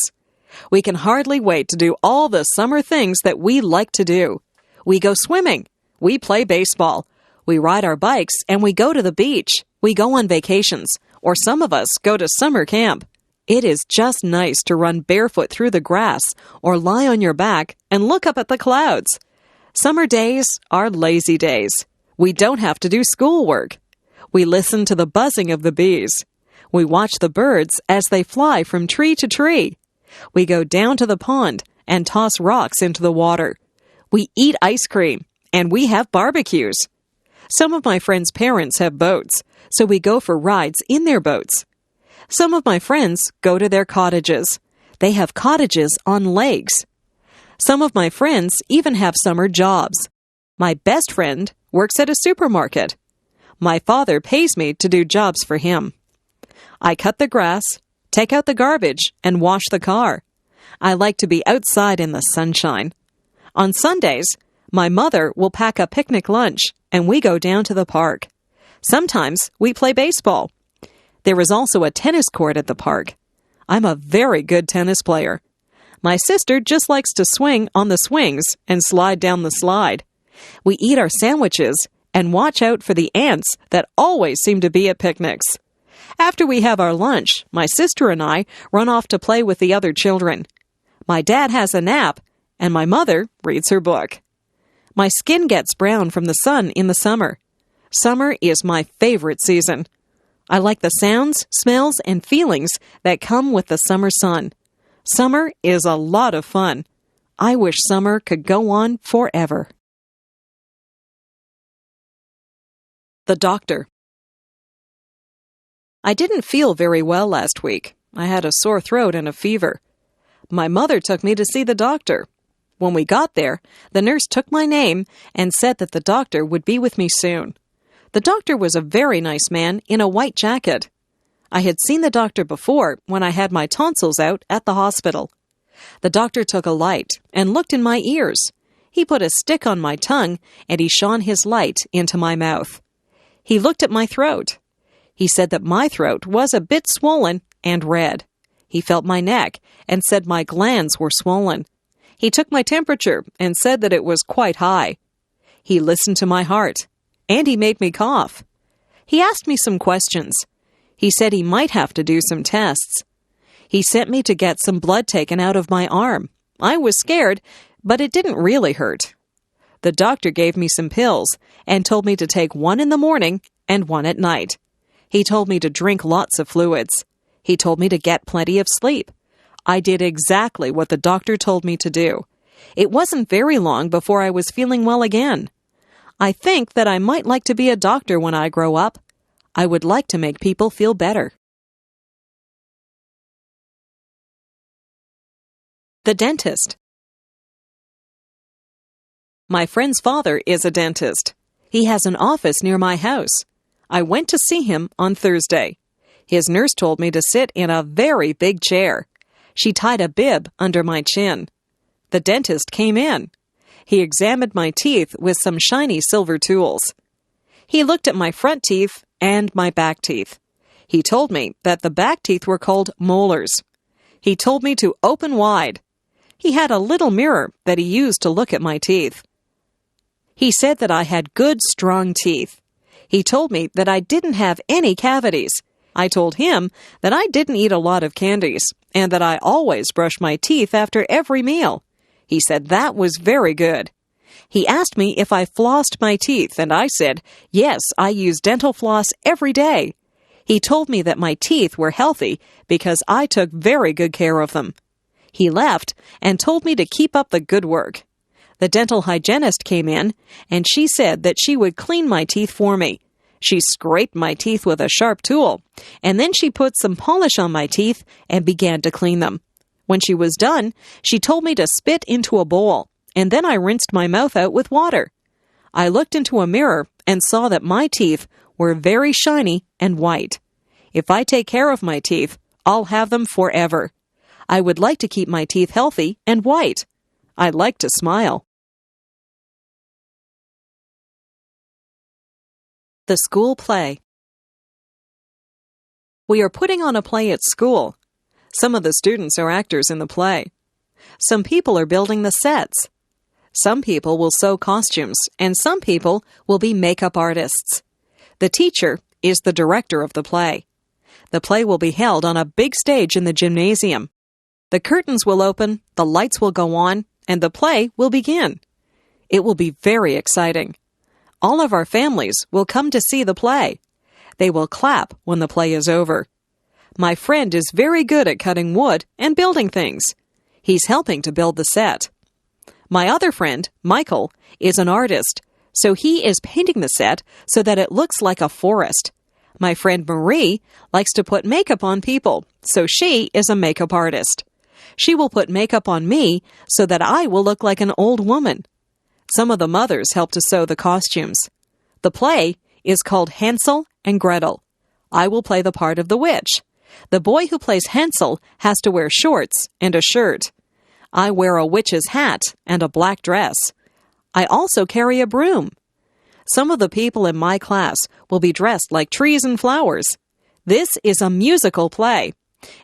We can hardly wait to do all the summer things that we like to do. We go swimming. We play baseball. We ride our bikes and we go to the beach. We go on vacations, or some of us go to summer camp. It is just nice to run barefoot through the grass or lie on your back and look up at the clouds. Summer days are lazy days. We don't have to do schoolwork. We listen to the buzzing of the bees. We watch the birds as they fly from tree to tree. We go down to the pond and toss rocks into the water. We eat ice cream and we have barbecues. Some of my friends' parents have boats, so we go for rides in their boats. Some of my friends go to their cottages. They have cottages on lakes. Some of my friends even have summer jobs. My best friend works at a supermarket. My father pays me to do jobs for him. I cut the grass, take out the garbage, and wash the car. I like to be outside in the sunshine. On Sundays, my mother will pack a picnic lunch, and we go down to the park. Sometimes we play baseball. There is also a tennis court at the park. I'm a very good tennis player. My sister just likes to swing on the swings and slide down the slide. We eat our sandwiches and watch out for the ants that always seem to be at picnics. After we have our lunch, my sister and I run off to play with the other children. My dad has a nap, and my mother reads her book. My skin gets brown from the sun in the summer. Summer is my favorite season. I like the sounds, smells, and feelings that come with the summer sun. Summer is a lot of fun. I wish summer could go on forever. The doctor. I didn't feel very well last week. I had a sore throat and a fever. My mother took me to see the doctor. When we got there, the nurse took my name and said that the doctor would be with me soon. The doctor was a very nice man in a white jacket. I had seen the doctor before when I had my tonsils out at the hospital. The doctor took a light and looked in my ears. He put a stick on my tongue and he shone his light into my mouth. He looked at my throat. He said that my throat was a bit swollen and red. He felt my neck and said my glands were swollen. He took my temperature and said that it was quite high. He listened to my heart, and he made me cough. He asked me some questions. He said he might have to do some tests. He sent me to get some blood taken out of my arm. I was scared, but it didn't really hurt. The doctor gave me some pills and told me to take one in the morning and one at night. He told me to drink lots of fluids. He told me to get plenty of sleep. I did exactly what the doctor told me to do. It wasn't very long before I was feeling well again. I think that I might like to be a doctor when I grow up. I would like to make people feel better. The dentist. My friend's father is a dentist. He has an office near my house. I went to see him on Thursday. His nurse told me to sit in a very big chair. She tied a bib under my chin. The dentist came in. He examined my teeth with some shiny silver tools. He looked at my front teeth and my back teeth. He told me that the back teeth were called molars. He told me to open wide. He had a little mirror that he used to look at my teeth. He said that I had good, strong teeth. He told me that I didn't have any cavities. I told him that I didn't eat a lot of candies and that I always brush my teeth after every meal. He said that was very good. He asked me if I flossed my teeth, and I said, yes, I use dental floss every day. He told me that my teeth were healthy because I took very good care of them. He left and told me to keep up the good work. The dental hygienist came in, and she said that she would clean my teeth for me. She scraped my teeth with a sharp tool, and then she put some polish on my teeth and began to clean them. When she was done, she told me to spit into a bowl, and then I rinsed my mouth out with water. I looked into a mirror and saw that my teeth were very shiny and white. If I take care of my teeth, I'll have them forever. I would like to keep my teeth healthy and white. I like to smile. The school play. We are putting on a play at school. Some of the students are actors in the play. Some people are building the sets. Some people will sew costumes, and some people will be makeup artists. The teacher is the director of the play. The play will be held on a big stage in the gymnasium. The curtains will open, the lights will go on, and the play will begin. It will be very exciting. All of our families will come to see the play. They will clap when the play is over. My friend is very good at cutting wood and building things. He's helping to build the set. My other friend, Michael, is an artist, so he is painting the set so that it looks like a forest. My friend Marie likes to put makeup on people, so she is a makeup artist. She will put makeup on me so that I will look like an old woman. Some of the mothers help to sew the costumes. The play is called Hansel and Gretel. I will play the part of the witch. The boy who plays Hansel has to wear shorts and a shirt. I wear a witch's hat and a black dress. I also carry a broom. Some of the people in my class will be dressed like trees and flowers. This is a musical play,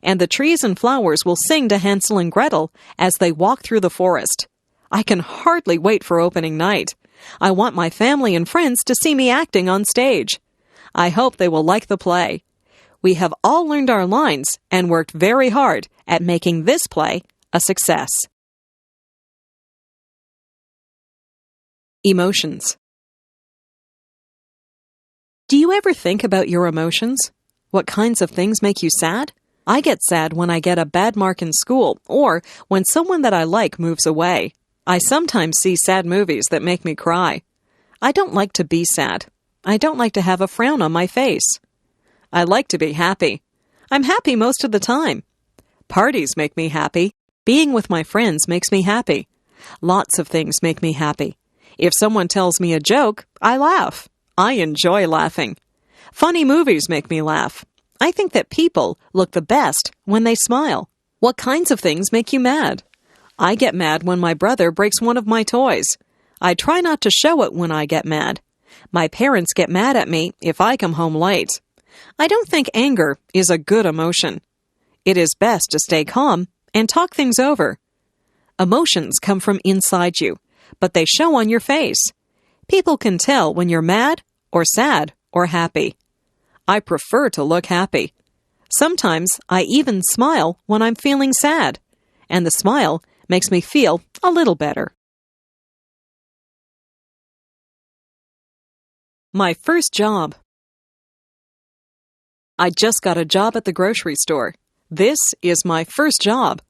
and the trees and flowers will sing to Hansel and Gretel as they walk through the forest. I can hardly wait for opening night. I want my family and friends to see me acting on stage. I hope they will like the play. We have all learned our lines and worked very hard at making this play a success. Emotions. Do you ever think about your emotions? What kinds of things make you sad? I get sad when I get a bad mark in school or when someone that I like moves away. I sometimes see sad movies that make me cry. I don't like to be sad. I don't like to have a frown on my face. I like to be happy. I'm happy most of the time. Parties make me happy. Being with my friends makes me happy. Lots of things make me happy. If someone tells me a joke, I laugh. I enjoy laughing. Funny movies make me laugh. I think that people look the best when they smile. What kinds of things make you mad? I get mad when my brother breaks one of my toys. I try not to show it when I get mad. My parents get mad at me if I come home late. I don't think anger is a good emotion. It is best to stay calm and talk things over. Emotions come from inside you, but they show on your face. People can tell when you're mad or sad or happy. I prefer to look happy. Sometimes I even smile when I'm feeling sad, and the smile makes me feel a little better. My first job. I just got a job at the grocery store. This is my first job.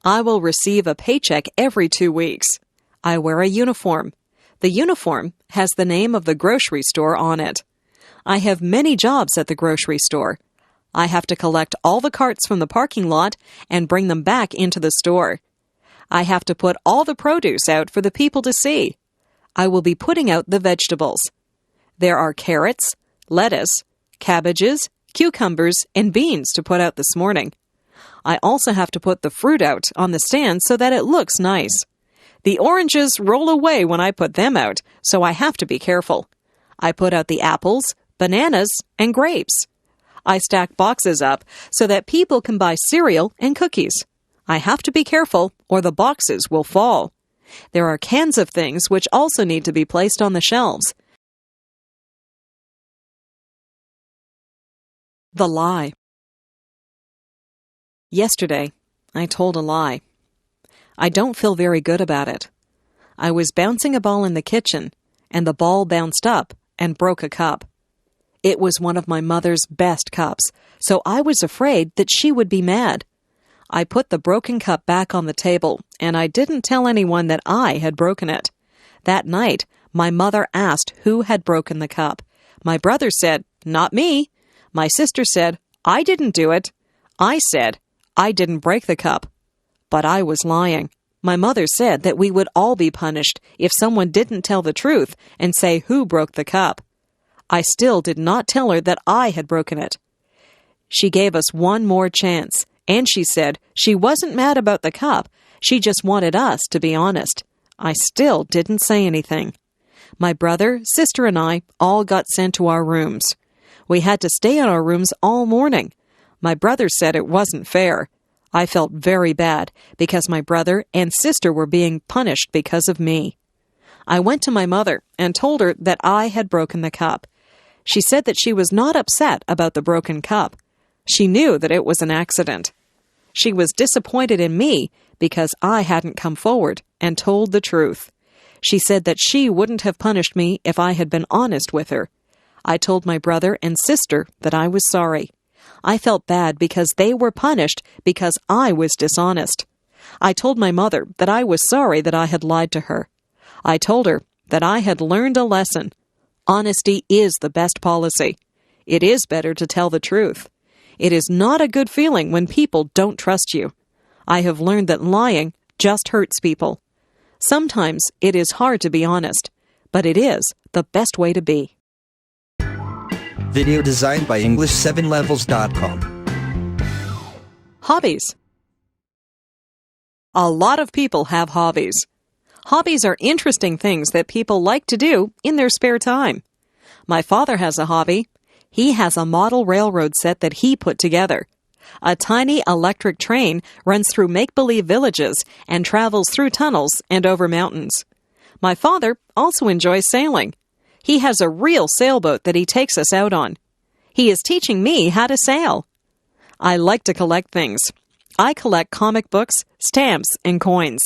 I will receive a paycheck every 2 weeks. I wear a uniform. The uniform has the name of the grocery store on it. I have many jobs at the grocery store. I have to collect all the carts from the parking lot and bring them back into the store. I have to put all the produce out for the people to see. I will be putting out the vegetables. There are carrots, lettuce, cabbages, cucumbers, and beans to put out this morning. I also have to put the fruit out on the stand so that it looks nice. The oranges roll away when I put them out, so I have to be careful. I put out the apples, bananas, and grapes. I stack boxes up so that people can buy cereal and cookies. I have to be careful or the boxes will fall. There are cans of things which also need to be placed on the shelves. The lie. Yesterday, I told a lie. I don't feel very good about it. I was bouncing a ball in the kitchen, and the ball bounced up and broke a cup. It was one of my mother's best cups, so I was afraid that she would be mad. I put the broken cup back on the table, and I didn't tell anyone that I had broken it. That night, my mother asked who had broken the cup. My brother said, "Not me." My sister said, "I didn't do it." I said, "I didn't break the cup." But I was lying. My mother said that we would all be punished if someone didn't tell the truth and say who broke the cup. I still did not tell her that I had broken it. She gave us one more chance, and she said she wasn't mad about the cup, she just wanted us to be honest. I still didn't say anything. My brother, sister, and I all got sent to our rooms. We had to stay in our rooms all morning. My brother said it wasn't fair. I felt very bad because my brother and sister were being punished because of me. I went to my mother and told her that I had broken the cup. She said that she was not upset about the broken cup. She knew that it was an accident. She was disappointed in me because I hadn't come forward and told the truth. She said that she wouldn't have punished me if I had been honest with her. I told my brother and sister that I was sorry. I felt bad because they were punished because I was dishonest. I told my mother that I was sorry that I had lied to her. I told her that I had learned a lesson. Honesty is the best policy. It is better to tell the truth. It is not a good feeling when people don't trust you. I have learned that lying just hurts people. Sometimes it is hard to be honest, but it is the best way to be. Video designed by English7levels.com. Hobbies. A lot of people have hobbies. Hobbies are interesting things that people like to do in their spare time. My father has a hobby. He has a model railroad set that he put together. A tiny electric train runs through make-believe villages and travels through tunnels and over mountains. My father also enjoys sailing. He has a real sailboat that he takes us out on. He is teaching me how to sail. I like to collect things. I collect comic books, stamps, and coins.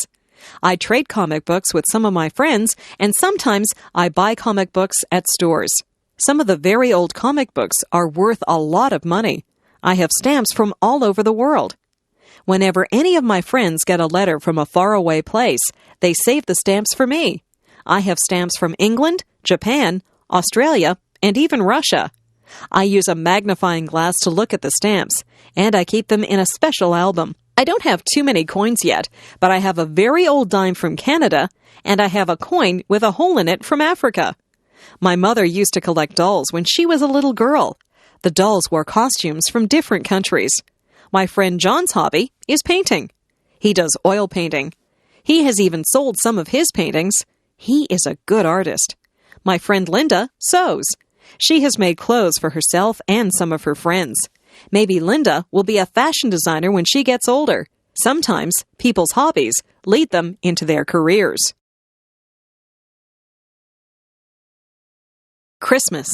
I trade comic books with some of my friends, and sometimes I buy comic books at stores. Some of the very old comic books are worth a lot of money. I have stamps from all over the world. Whenever any of my friends get a letter from a faraway place, they save the stamps for me. I have stamps from England, Japan, Australia, and even Russia. I use a magnifying glass to look at the stamps, and I keep them in a special album. I don't have too many coins yet, but I have a very old dime from Canada, and I have a coin with a hole in it from Africa. My mother used to collect dolls when she was a little girl. The dolls wore costumes from different countries. My friend John's hobby is painting. He does oil painting. He has even sold some of his paintings. He is a good artist. My friend Linda sews. She has made clothes for herself and some of her friends. Maybe Linda will be a fashion designer when she gets older. Sometimes people's hobbies lead them into their careers. Christmas.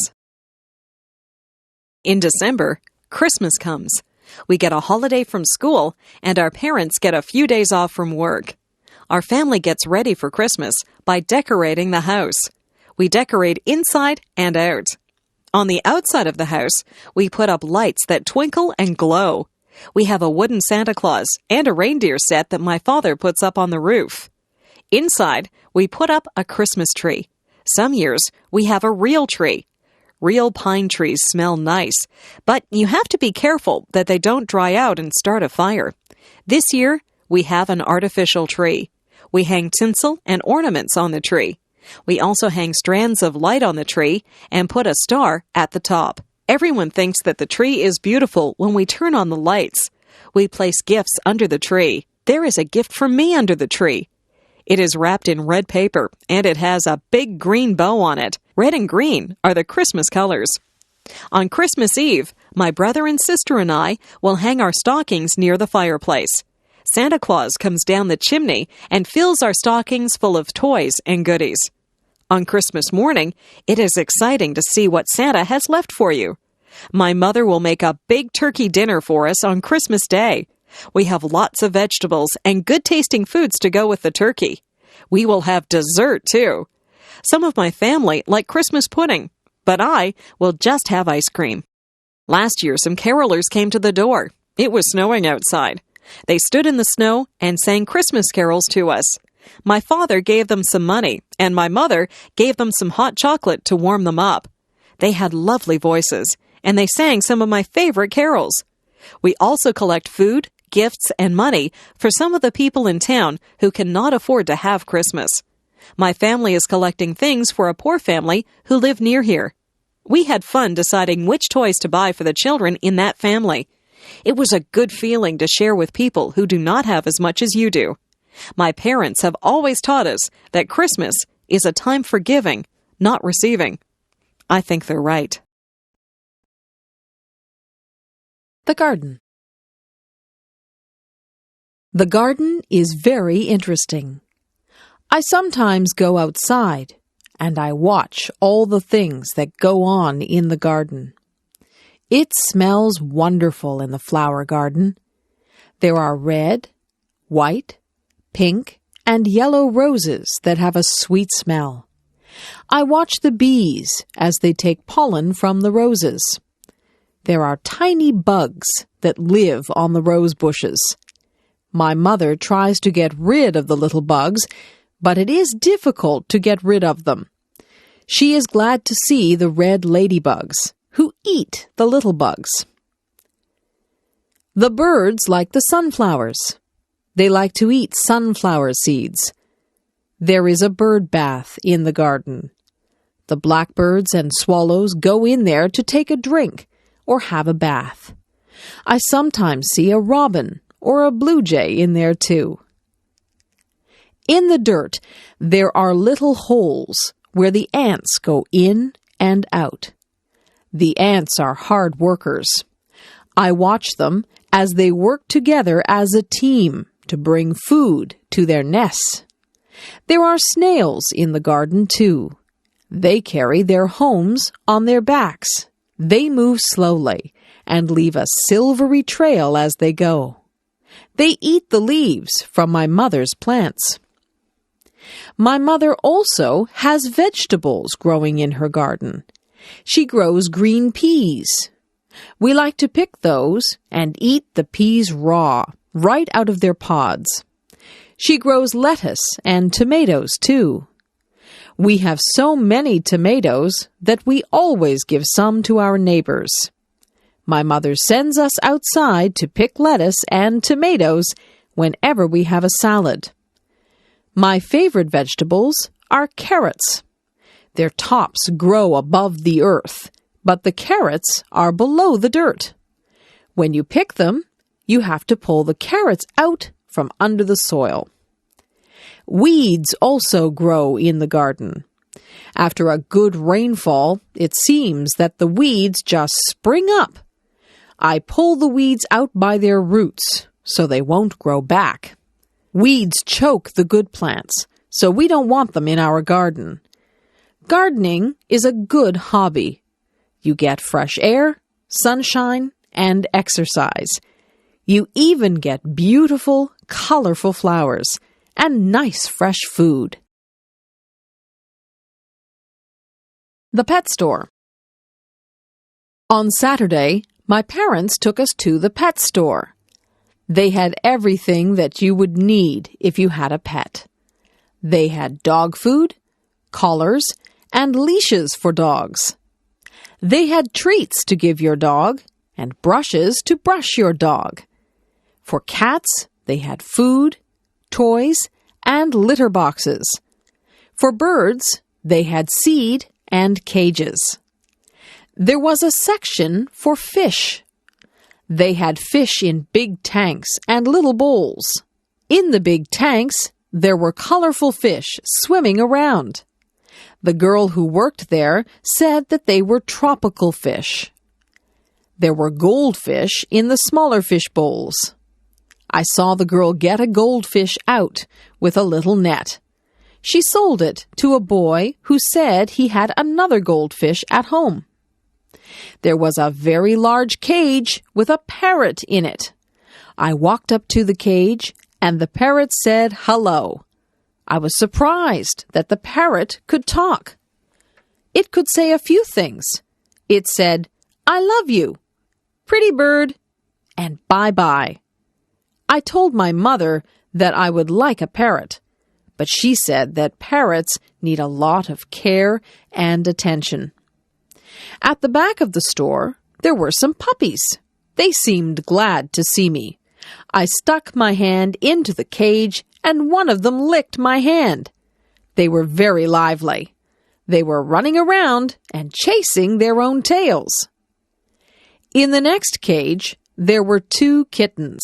In December, Christmas comes. We get a holiday from school, and our parents get a few days off from work. Our family gets ready for Christmas by decorating the house. We decorate inside and out. On the outside of the house, we put up lights that twinkle and glow. We have a wooden Santa Claus and a reindeer set that my father puts up on the roof. Inside, we put up a Christmas tree. Some years, we have a real tree. Real pine trees smell nice, but you have to be careful that they don't dry out and start a fire. This year, we have an artificial tree. We hang tinsel and ornaments on the tree. We also hang strands of light on the tree and put a star at the top. Everyone thinks that the tree is beautiful when we turn on the lights. We place gifts under the tree. There is a gift for me under the tree. It is wrapped in red paper, and it has a big green bow on it. Red and green are the Christmas colors. On Christmas Eve, my brother and sister and I will hang our stockings near the fireplace. Santa Claus comes down the chimney and fills our stockings full of toys and goodies. On Christmas morning, it is exciting to see what Santa has left for you. My mother will make a big turkey dinner for us on Christmas Day. We have lots of vegetables and good-tasting foods to go with the turkey. We will have dessert, too. Some of my family like Christmas pudding, but I will just have ice cream. Last year, some carolers came to the door. It was snowing outside. They stood in the snow and sang Christmas carols to us. My father gave them some money, and my mother gave them some hot chocolate to warm them up. They had lovely voices, and they sang some of my favorite carols. We also collect food, gifts, and money for some of the people in town who cannot afford to have Christmas. My family is collecting things for a poor family who live near here. We had fun deciding which toys to buy for the children in that family. It was a good feeling to share with people who do not have as much as you do. My parents have always taught us that Christmas is a time for giving, not receiving. I think they're right. The garden. The garden is very interesting. I sometimes go outside and I watch all the things that go on in the garden. It smells wonderful in the flower garden. There are red, white, pink, and yellow roses that have a sweet smell. I watch the bees as they take pollen from the roses. There are tiny bugs that live on the rose bushes. My mother tries to get rid of the little bugs, but it is difficult to get rid of them. She is glad to see the red ladybugs, who eat the little bugs. The birds like the sunflowers. They like to eat sunflower seeds. There is a bird bath in the garden. The blackbirds and swallows go in there to take a drink or have a bath. I sometimes see a robin or a blue jay in there too. In the dirt, there are little holes where the ants go in and out. The ants are hard workers. I watch them as they work together as a team to bring food to their nests. There are snails in the garden too. They carry their homes on their backs. They move slowly and leave a silvery trail as they go. They eat the leaves from my mother's plants. My mother also has vegetables growing in her garden. She grows green peas. We like to pick those and eat the peas raw, right out of their pods. She grows lettuce and tomatoes too. We have so many tomatoes that we always give some to our neighbors. My mother sends us outside to pick lettuce and tomatoes whenever we have a salad. My favorite vegetables are carrots. Their tops grow above the earth, but the carrots are below the dirt. When you pick them, you have to pull the carrots out from under the soil. Weeds also grow in the garden. After a good rainfall, it seems that the weeds just spring up. I pull the weeds out by their roots so they won't grow back. Weeds choke the good plants, so we don't want them in our garden. Gardening is a good hobby. You get fresh air, sunshine, and exercise. You even get beautiful, colorful flowers and nice fresh food. The pet store. On Saturday, my parents took us to the pet store. They had everything that you would need if you had a pet. They had dog food, collars, and leashes for dogs. They had treats to give your dog and brushes to brush your dog. For cats, they had food, toys, and litter boxes. For birds, they had seed and cages. There was a section for fish. They had fish in big tanks and little bowls. In the big tanks, there were colorful fish swimming around. The girl who worked there said that they were tropical fish. There were goldfish in the smaller fish bowls. I saw the girl get a goldfish out with a little net. She sold it to a boy who said he had another goldfish at home. There was a very large cage with a parrot in it. I walked up to the cage, and the parrot said hello. I was surprised that the parrot could talk. It could say a few things. It said, "I love you," "Pretty bird," and "Bye-bye." I told my mother that I would like a parrot, but she said that parrots need a lot of care and attention. At the back of the store, there were some puppies. They seemed glad to see me. I stuck my hand into the cage, and one of them licked my hand. They were very lively. They were running around and chasing their own tails. In the next cage, there were 2 kittens.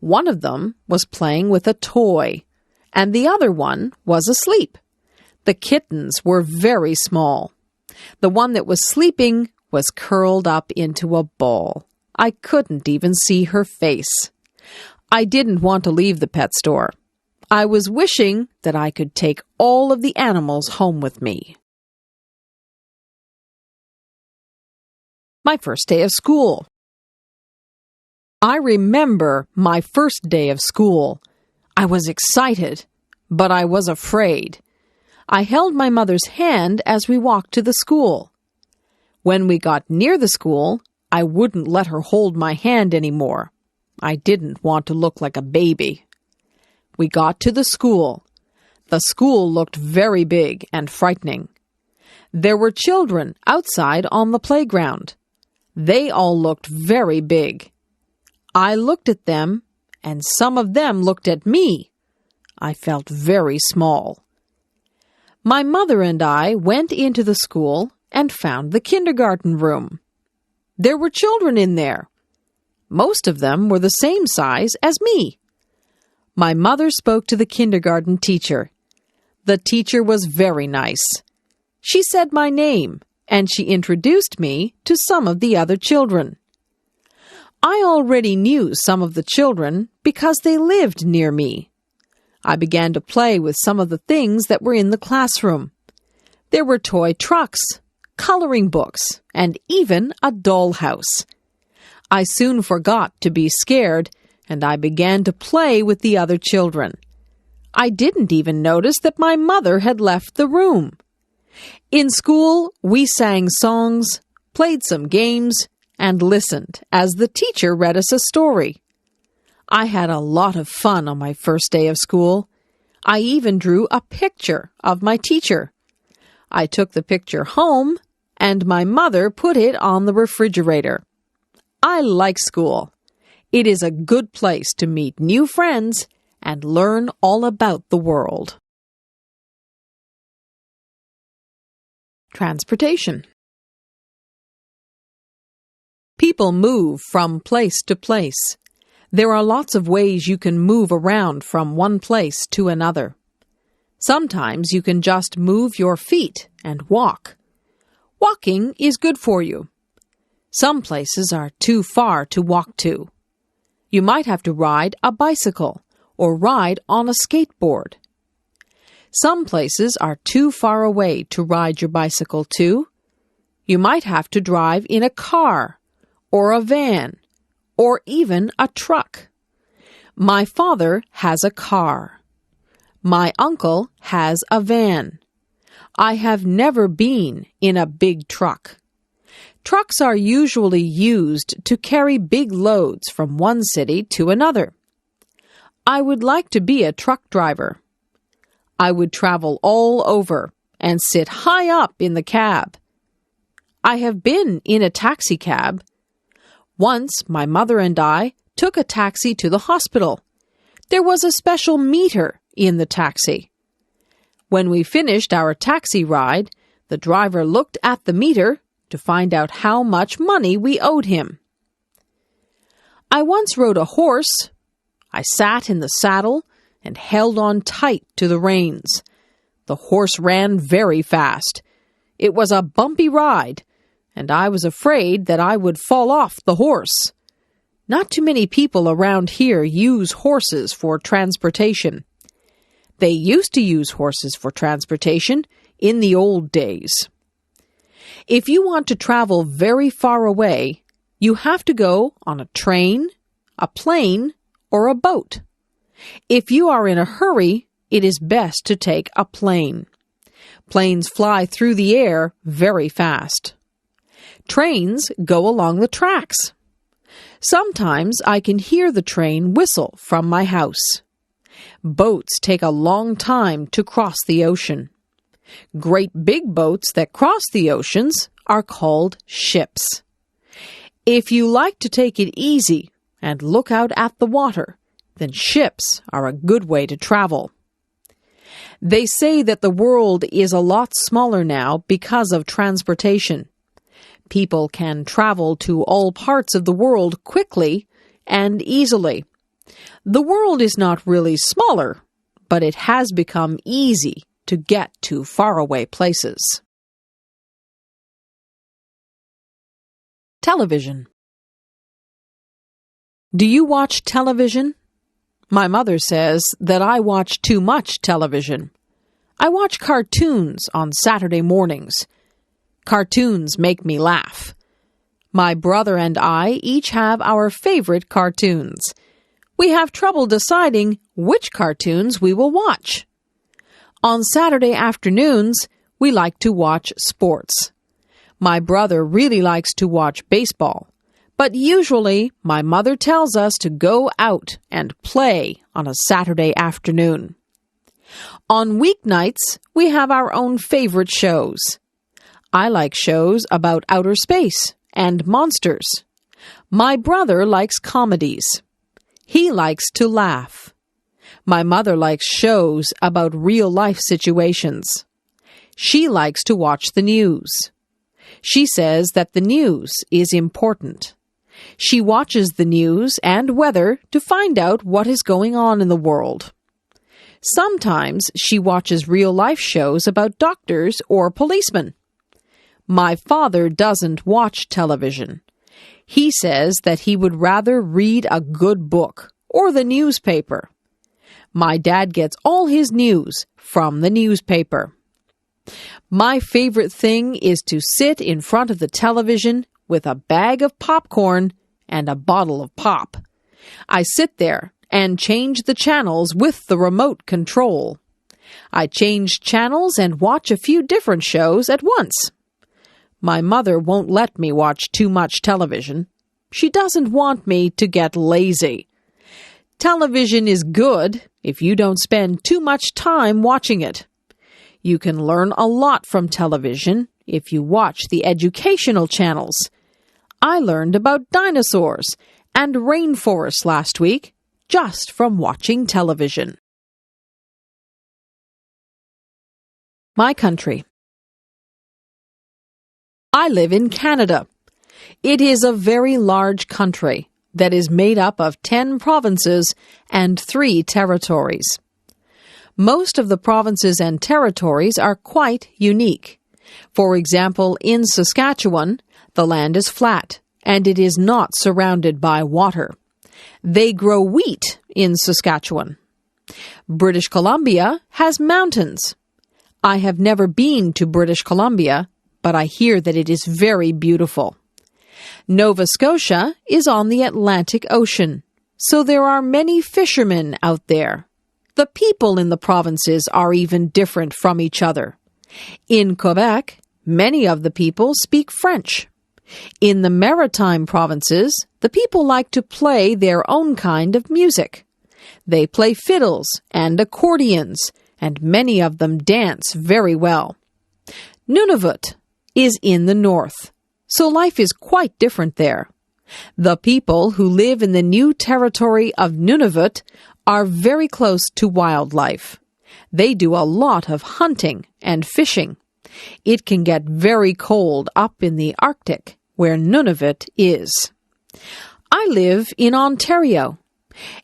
One of them was playing with a toy, and the other one was asleep. The kittens were very small. The one that was sleeping was curled up into a ball. I couldn't even see her face. I didn't want to leave the pet store. I was wishing that I could take all of the animals home with me. My first day of school. I remember my first day of school. I was excited, but I was afraid. I held my mother's hand as we walked to the school. When we got near the school, I wouldn't let her hold my hand anymore. I didn't want to look like a baby. We got to the school. The school looked very big and frightening. There were children outside on the playground. They all looked very big. I looked at them, and some of them looked at me. I felt very small. My mother and I went into the school and found the kindergarten room. There were children in there. Most of them were the same size as me. My mother spoke to the kindergarten teacher. The teacher was very nice. She said my name, and she introduced me to some of the other children. I already knew some of the children because they lived near me. I began to play with some of the things that were in the classroom. There were toy trucks, coloring books, and even a dollhouse. I soon forgot to be scared, and I began to play with the other children. I didn't even notice that my mother had left the room. In school, we sang songs, played some games, and listened as the teacher read us a story. I had a lot of fun on my first day of school. I even drew a picture of my teacher. I took the picture home, and my mother put it on the refrigerator. I like school. It is a good place to meet new friends and learn all about the world. Transportation. People move from place to place. There are lots of ways you can move around from one place to another. Sometimes you can just move your feet and walk. Walking is good for you. Some places are too far to walk to. You might have to ride a bicycle or ride on a skateboard. Some places are too far away to ride your bicycle to. You might have to drive in a car or a van, or even a truck. My father has a car. My uncle has a van. I have never been in a big truck. Trucks are usually used to carry big loads from one city to another. I would like to be a truck driver. I would travel all over and sit high up in the cab. I have been in a taxi cab. Once my mother and I took a taxi to the hospital. There was a special meter in the taxi. When we finished our taxi ride, the driver looked at the meter to find out how much money we owed him. I once rode a horse. I sat in the saddle and held on tight to the reins. The horse ran very fast. It was a bumpy ride, and I was afraid that I would fall off the horse. Not too many people around here use horses for transportation. They used to use horses for transportation in the old days. If you want to travel very far away, you have to go on a train, a plane, or a boat. If you are in a hurry, it is best to take a plane. Planes fly through the air very fast. Trains go along the tracks. Sometimes I can hear the train whistle from my house. Boats take a long time to cross the ocean. Great big boats that cross the oceans are called ships. If you like to take it easy and look out at the water, then ships are a good way to travel. They say that the world is a lot smaller now because of transportation. People can travel to all parts of the world quickly and easily. The world is not really smaller, but it has become easy to get to faraway places. Television. Do you watch television? My mother says that I watch too much television. I watch cartoons on Saturday mornings. Cartoons make me laugh. My brother and I each have our favorite cartoons. We have trouble deciding which cartoons we will watch. On Saturday afternoons, we like to watch sports. My brother really likes to watch baseball, but usually my mother tells us to go out and play on a Saturday afternoon. On weeknights, we have our own favorite shows. I like shows about outer space and monsters. My brother likes comedies. He likes to laugh. My mother likes shows about real-life situations. She likes to watch the news. She says that the news is important. She watches the news and weather to find out what is going on in the world. Sometimes she watches real-life shows about doctors or policemen. My father doesn't watch television. He says that he would rather read a good book or the newspaper. My dad gets all his news from the newspaper. My favorite thing is to sit in front of the television with a bag of popcorn and a bottle of pop. I sit there and change the channels with the remote control. I change channels and watch a few different shows at once. My mother won't let me watch too much television. She doesn't want me to get lazy. Television is good if you don't spend too much time watching it. You can learn a lot from television if you watch the educational channels. I learned about dinosaurs and rainforests last week just from watching television. My country. I live in Canada. It is a very large country that is made up of 10 provinces and 3 territories. Most of the provinces and territories are quite unique. For example, in Saskatchewan, the land is flat and it is not surrounded by water. They grow wheat in Saskatchewan. British Columbia has mountains. I have never been to British Columbia, but I hear that it is very beautiful. Nova Scotia is on the Atlantic Ocean, so there are many fishermen out there. The people in the provinces are even different from each other. In Quebec, many of the people speak French. In the maritime provinces, the people like to play their own kind of music. They play fiddles and accordions, and many of them dance very well. Nunavut is in the north, so life is quite different there. The people who live in the new territory of Nunavut are very close to wildlife. They do a lot of hunting and fishing. It can get very cold up in the Arctic, where Nunavut is. I live in Ontario.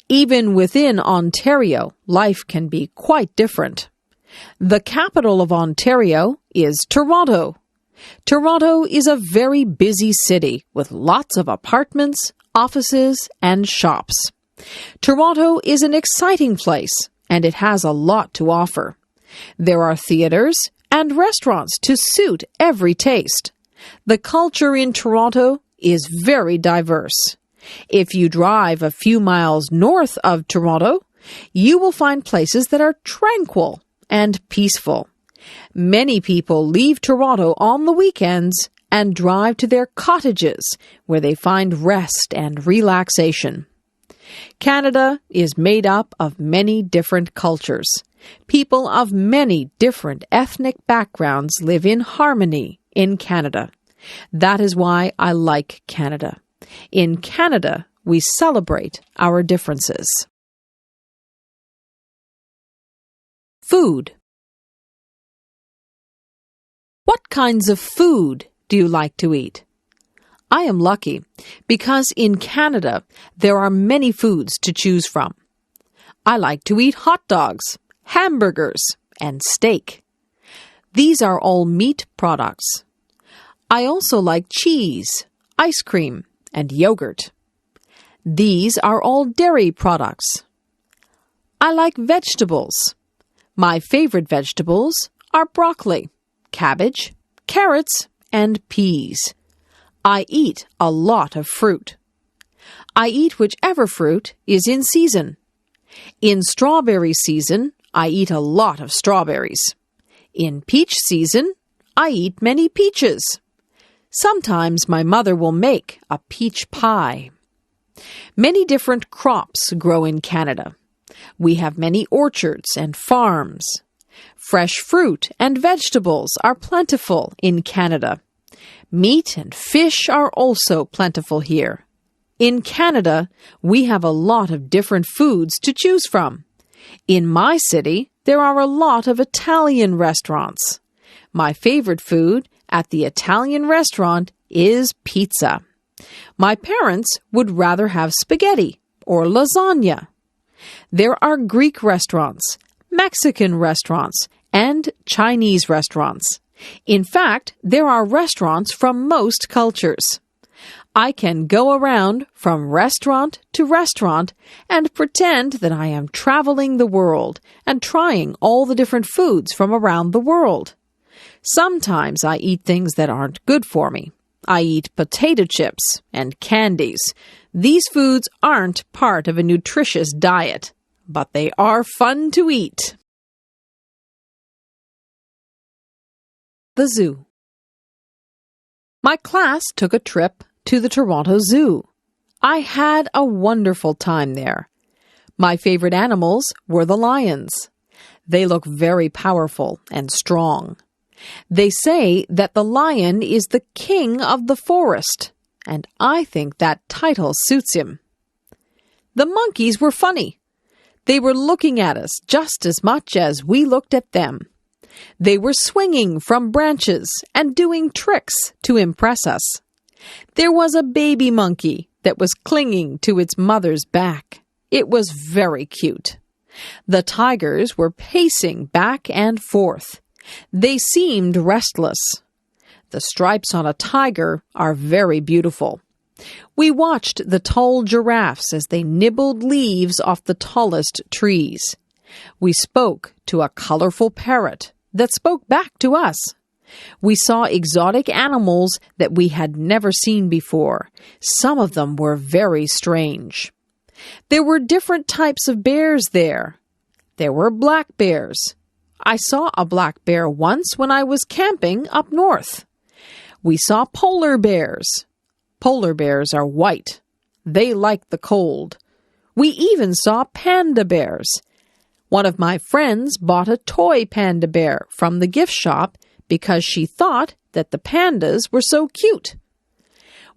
Even within Ontario, life can be quite different. The capital of Ontario is Toronto. Toronto is a very busy city with lots of apartments, offices, and shops. Toronto is an exciting place, and it has a lot to offer. There are theaters and restaurants to suit every taste. The culture in Toronto is very diverse. If you drive a few miles north of Toronto, you will find places that are tranquil and peaceful. Many people leave Toronto on the weekends and drive to their cottages where they find rest and relaxation. Canada is made up of many different cultures. People of many different ethnic backgrounds live in harmony in Canada. That is why I like Canada. In Canada, we celebrate our differences. Food. What kinds of food do you like to eat? I am lucky because in Canada there are many foods to choose from. I like to eat hot dogs, hamburgers, and steak. These are all meat products. I also like cheese, ice cream, and yogurt. These are all dairy products. I like vegetables. My favorite vegetables are broccoli, cabbage, carrots, and peas. I eat a lot of fruit. I eat whichever fruit is in season. In strawberry season, I eat a lot of strawberries. In peach season, I eat many peaches. Sometimes my mother will make a peach pie. Many different crops grow in Canada. We have many orchards and farms. Fresh fruit and vegetables are plentiful in Canada. Meat and fish are also plentiful here. In Canada, we have a lot of different foods to choose from. In my city, there are a lot of Italian restaurants. My favorite food at the Italian restaurant is pizza. My parents would rather have spaghetti or lasagna. There are Greek restaurants, Mexican restaurants, and Chinese restaurants. In fact, there are restaurants from most cultures. I can go around from restaurant to restaurant and pretend that I am traveling the world and trying all the different foods from around the world. Sometimes I eat things that aren't good for me. I eat potato chips and candies. These foods aren't part of a nutritious diet, but they are fun to eat. The zoo. My class took a trip to the Toronto Zoo. I had a wonderful time there. My favorite animals were the lions. They look very powerful and strong. They say that the lion is the king of the forest, and I think that title suits him. The monkeys were funny. They were looking at us just as much as we looked at them. They were swinging from branches and doing tricks to impress us. There was a baby monkey that was clinging to its mother's back. It was very cute. The tigers were pacing back and forth. They seemed restless. The stripes on a tiger are very beautiful. We watched the tall giraffes as they nibbled leaves off the tallest trees. We spoke to a colorful parrot that spoke back to us. We saw exotic animals that we had never seen before. Some of them were very strange. There were different types of bears there. There were black bears. I saw a black bear once when I was camping up north. We saw polar bears. Polar bears are white. They like the cold. We even saw panda bears. One of my friends bought a toy panda bear from the gift shop because she thought that the pandas were so cute.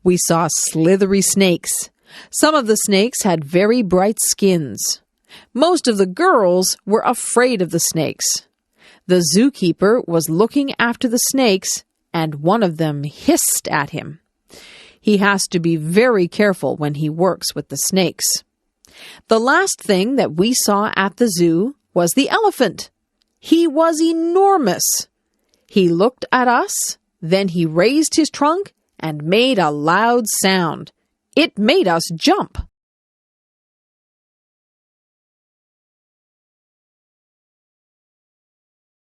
We saw slithery snakes. Some of the snakes had very bright skins. Most of the girls were afraid of the snakes. The zookeeper was looking after the snakes, and one of them hissed at him. He has to be very careful when he works with the snakes. The last thing that we saw at the zoo was the elephant. He was enormous. He looked at us, then he raised his trunk and made a loud sound. It made us jump.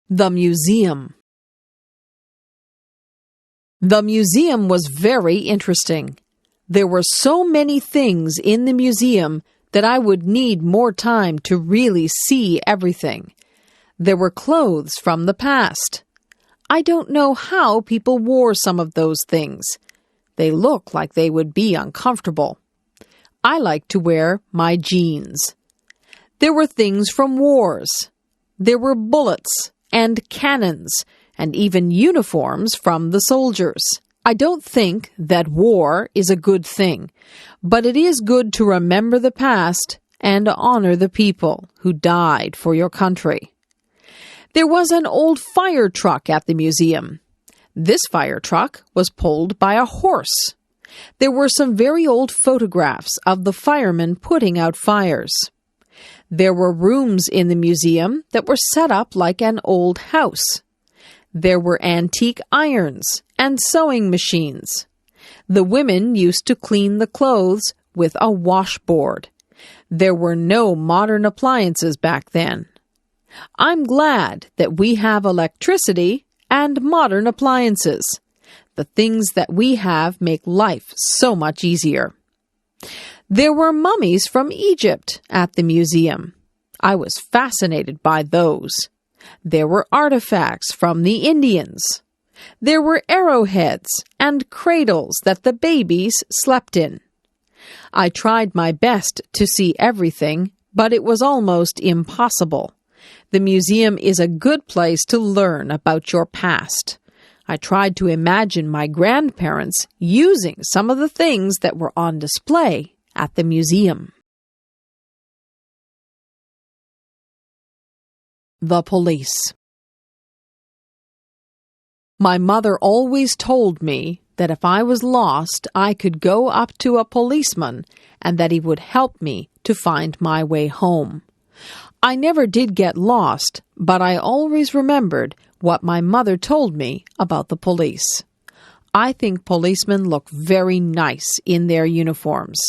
The museum. The museum was very interesting. There were so many things in the museum that I would need more time to really see everything. There were clothes from the past. I don't know how people wore some of those things. They look like they would be uncomfortable. I like to wear my jeans. There were things from wars. There were bullets and cannons and even uniforms from the soldiers. I don't think that war is a good thing, but it is good to remember the past and honor the people who died for your country. There was an old fire truck at the museum. This fire truck was pulled by a horse. There were some very old photographs of the firemen putting out fires. There were rooms in the museum that were set up like an old house. There were antique irons and sewing machines. The women used to clean the clothes with a washboard. There were no modern appliances back then. I'm glad that we have electricity and modern appliances. The things that we have make life so much easier. There were mummies from Egypt at the museum. I was fascinated by those. There were artifacts from the Indians. There were arrowheads and cradles that the babies slept in. I tried my best to see everything, but it was almost impossible. The museum is a good place to learn about your past. I tried to imagine my grandparents using some of the things that were on display at the museum. The police. My mother always told me that if I was lost, I could go up to a policeman and that he would help me to find my way home. I never did get lost, but I always remembered what my mother told me about the police. I think policemen look very nice in their uniforms.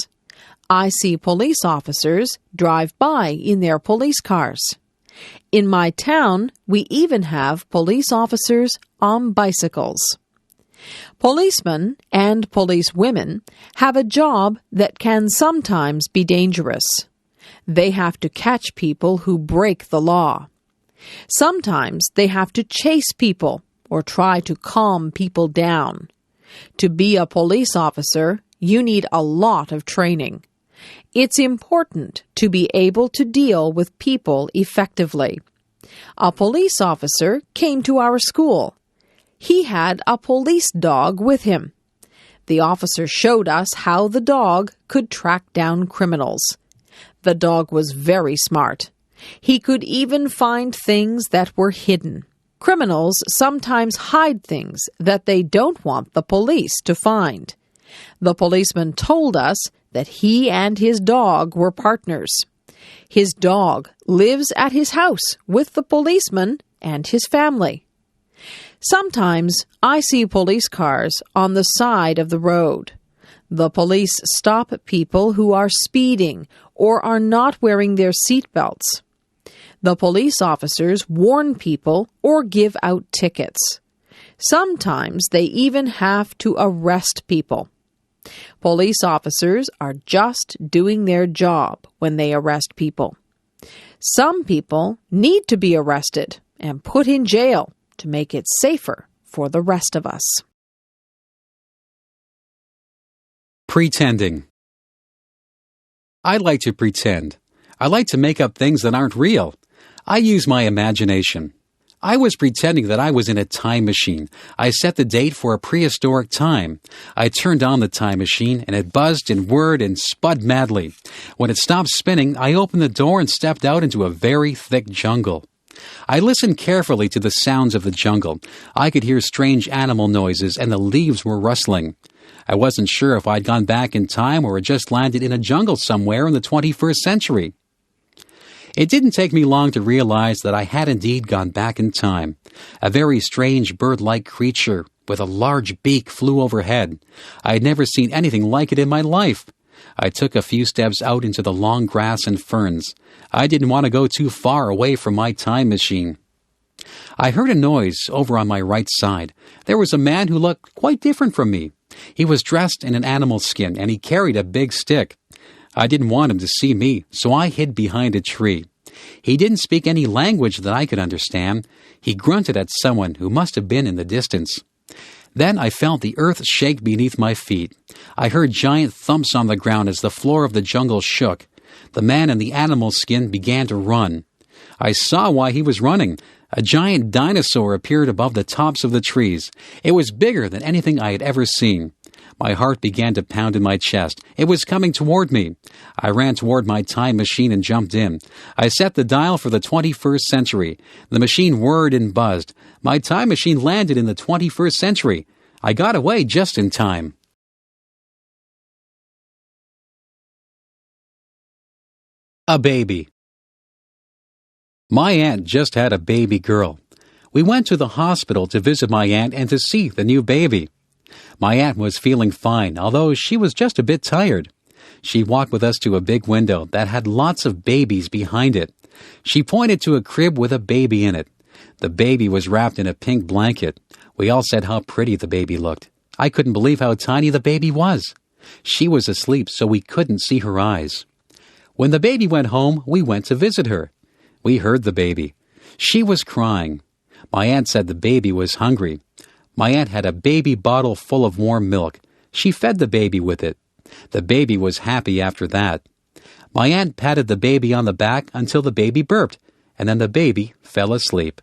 I see police officers drive by in their police cars. In my town, we even have police officers on bicycles. Policemen and policewomen have a job that can sometimes be dangerous. They have to catch people who break the law. Sometimes they have to chase people or try to calm people down. To be a police officer, you need a lot of training. It's important to be able to deal with people effectively. A police officer came to our school. He had a police dog with him. The officer showed us how the dog could track down criminals. The dog was very smart. He could even find things that were hidden. Criminals sometimes hide things that they don't want the police to find. The policeman told us that he and his dog were partners. His dog lives at his house with the policeman and his family. Sometimes I see police cars on the side of the road. The police stop people who are speeding or are not wearing their seatbelts. The police officers warn people or give out tickets. Sometimes they even have to arrest people. Police officers are just doing their job when they arrest people. Some people need to be arrested and put in jail to make it safer for the rest of us. Pretending. I like to pretend. I like to make up things that aren't real. I use my imagination. I was pretending that I was in a time machine. I set the date for a prehistoric time. I turned on the time machine, and it buzzed and whirred and spud madly. When it stopped spinning, I opened the door and stepped out into a very thick jungle. I listened carefully to the sounds of the jungle. I could hear strange animal noises, and the leaves were rustling. I wasn't sure if I'd gone back in time or had just landed in a jungle somewhere in the 21st century. It didn't take me long to realize that I had indeed gone back in time. A very strange bird-like creature with a large beak flew overhead. I had never seen anything like it in my life. I took a few steps out into the long grass and ferns. I didn't want to go too far away from my time machine. I heard a noise over on my right side. There was a man who looked quite different from me. He was dressed in an animal skin, and he carried a big stick. I didn't want him to see me, so I hid behind a tree. He didn't speak any language that I could understand. He grunted at someone who must have been in the distance. Then I felt the earth shake beneath my feet. I heard giant thumps on the ground as the floor of the jungle shook. The man in the animal skin began to run. I saw why he was running. A giant dinosaur appeared above the tops of the trees. It was bigger than anything I had ever seen. My heart began to pound in my chest. It was coming toward me. I ran toward my time machine and jumped in. I set the dial for the 21st century. The machine whirred and buzzed. My time machine landed in the 21st century. I got away just in time. A baby. My aunt just had a baby girl. We went to the hospital to visit my aunt and to see the new baby. My aunt was feeling fine, although she was just a bit tired. She walked with us to a big window that had lots of babies behind it. She pointed to a crib with a baby in it. The baby was wrapped in a pink blanket. We all said how pretty the baby looked. I couldn't believe how tiny the baby was. She was asleep, so we couldn't see her eyes. When the baby went home, we went to visit her. We heard the baby. She was crying. My aunt said the baby was hungry. My aunt had a baby bottle full of warm milk. She fed the baby with it. The baby was happy after that. My aunt patted the baby on the back until the baby burped, and then the baby fell asleep.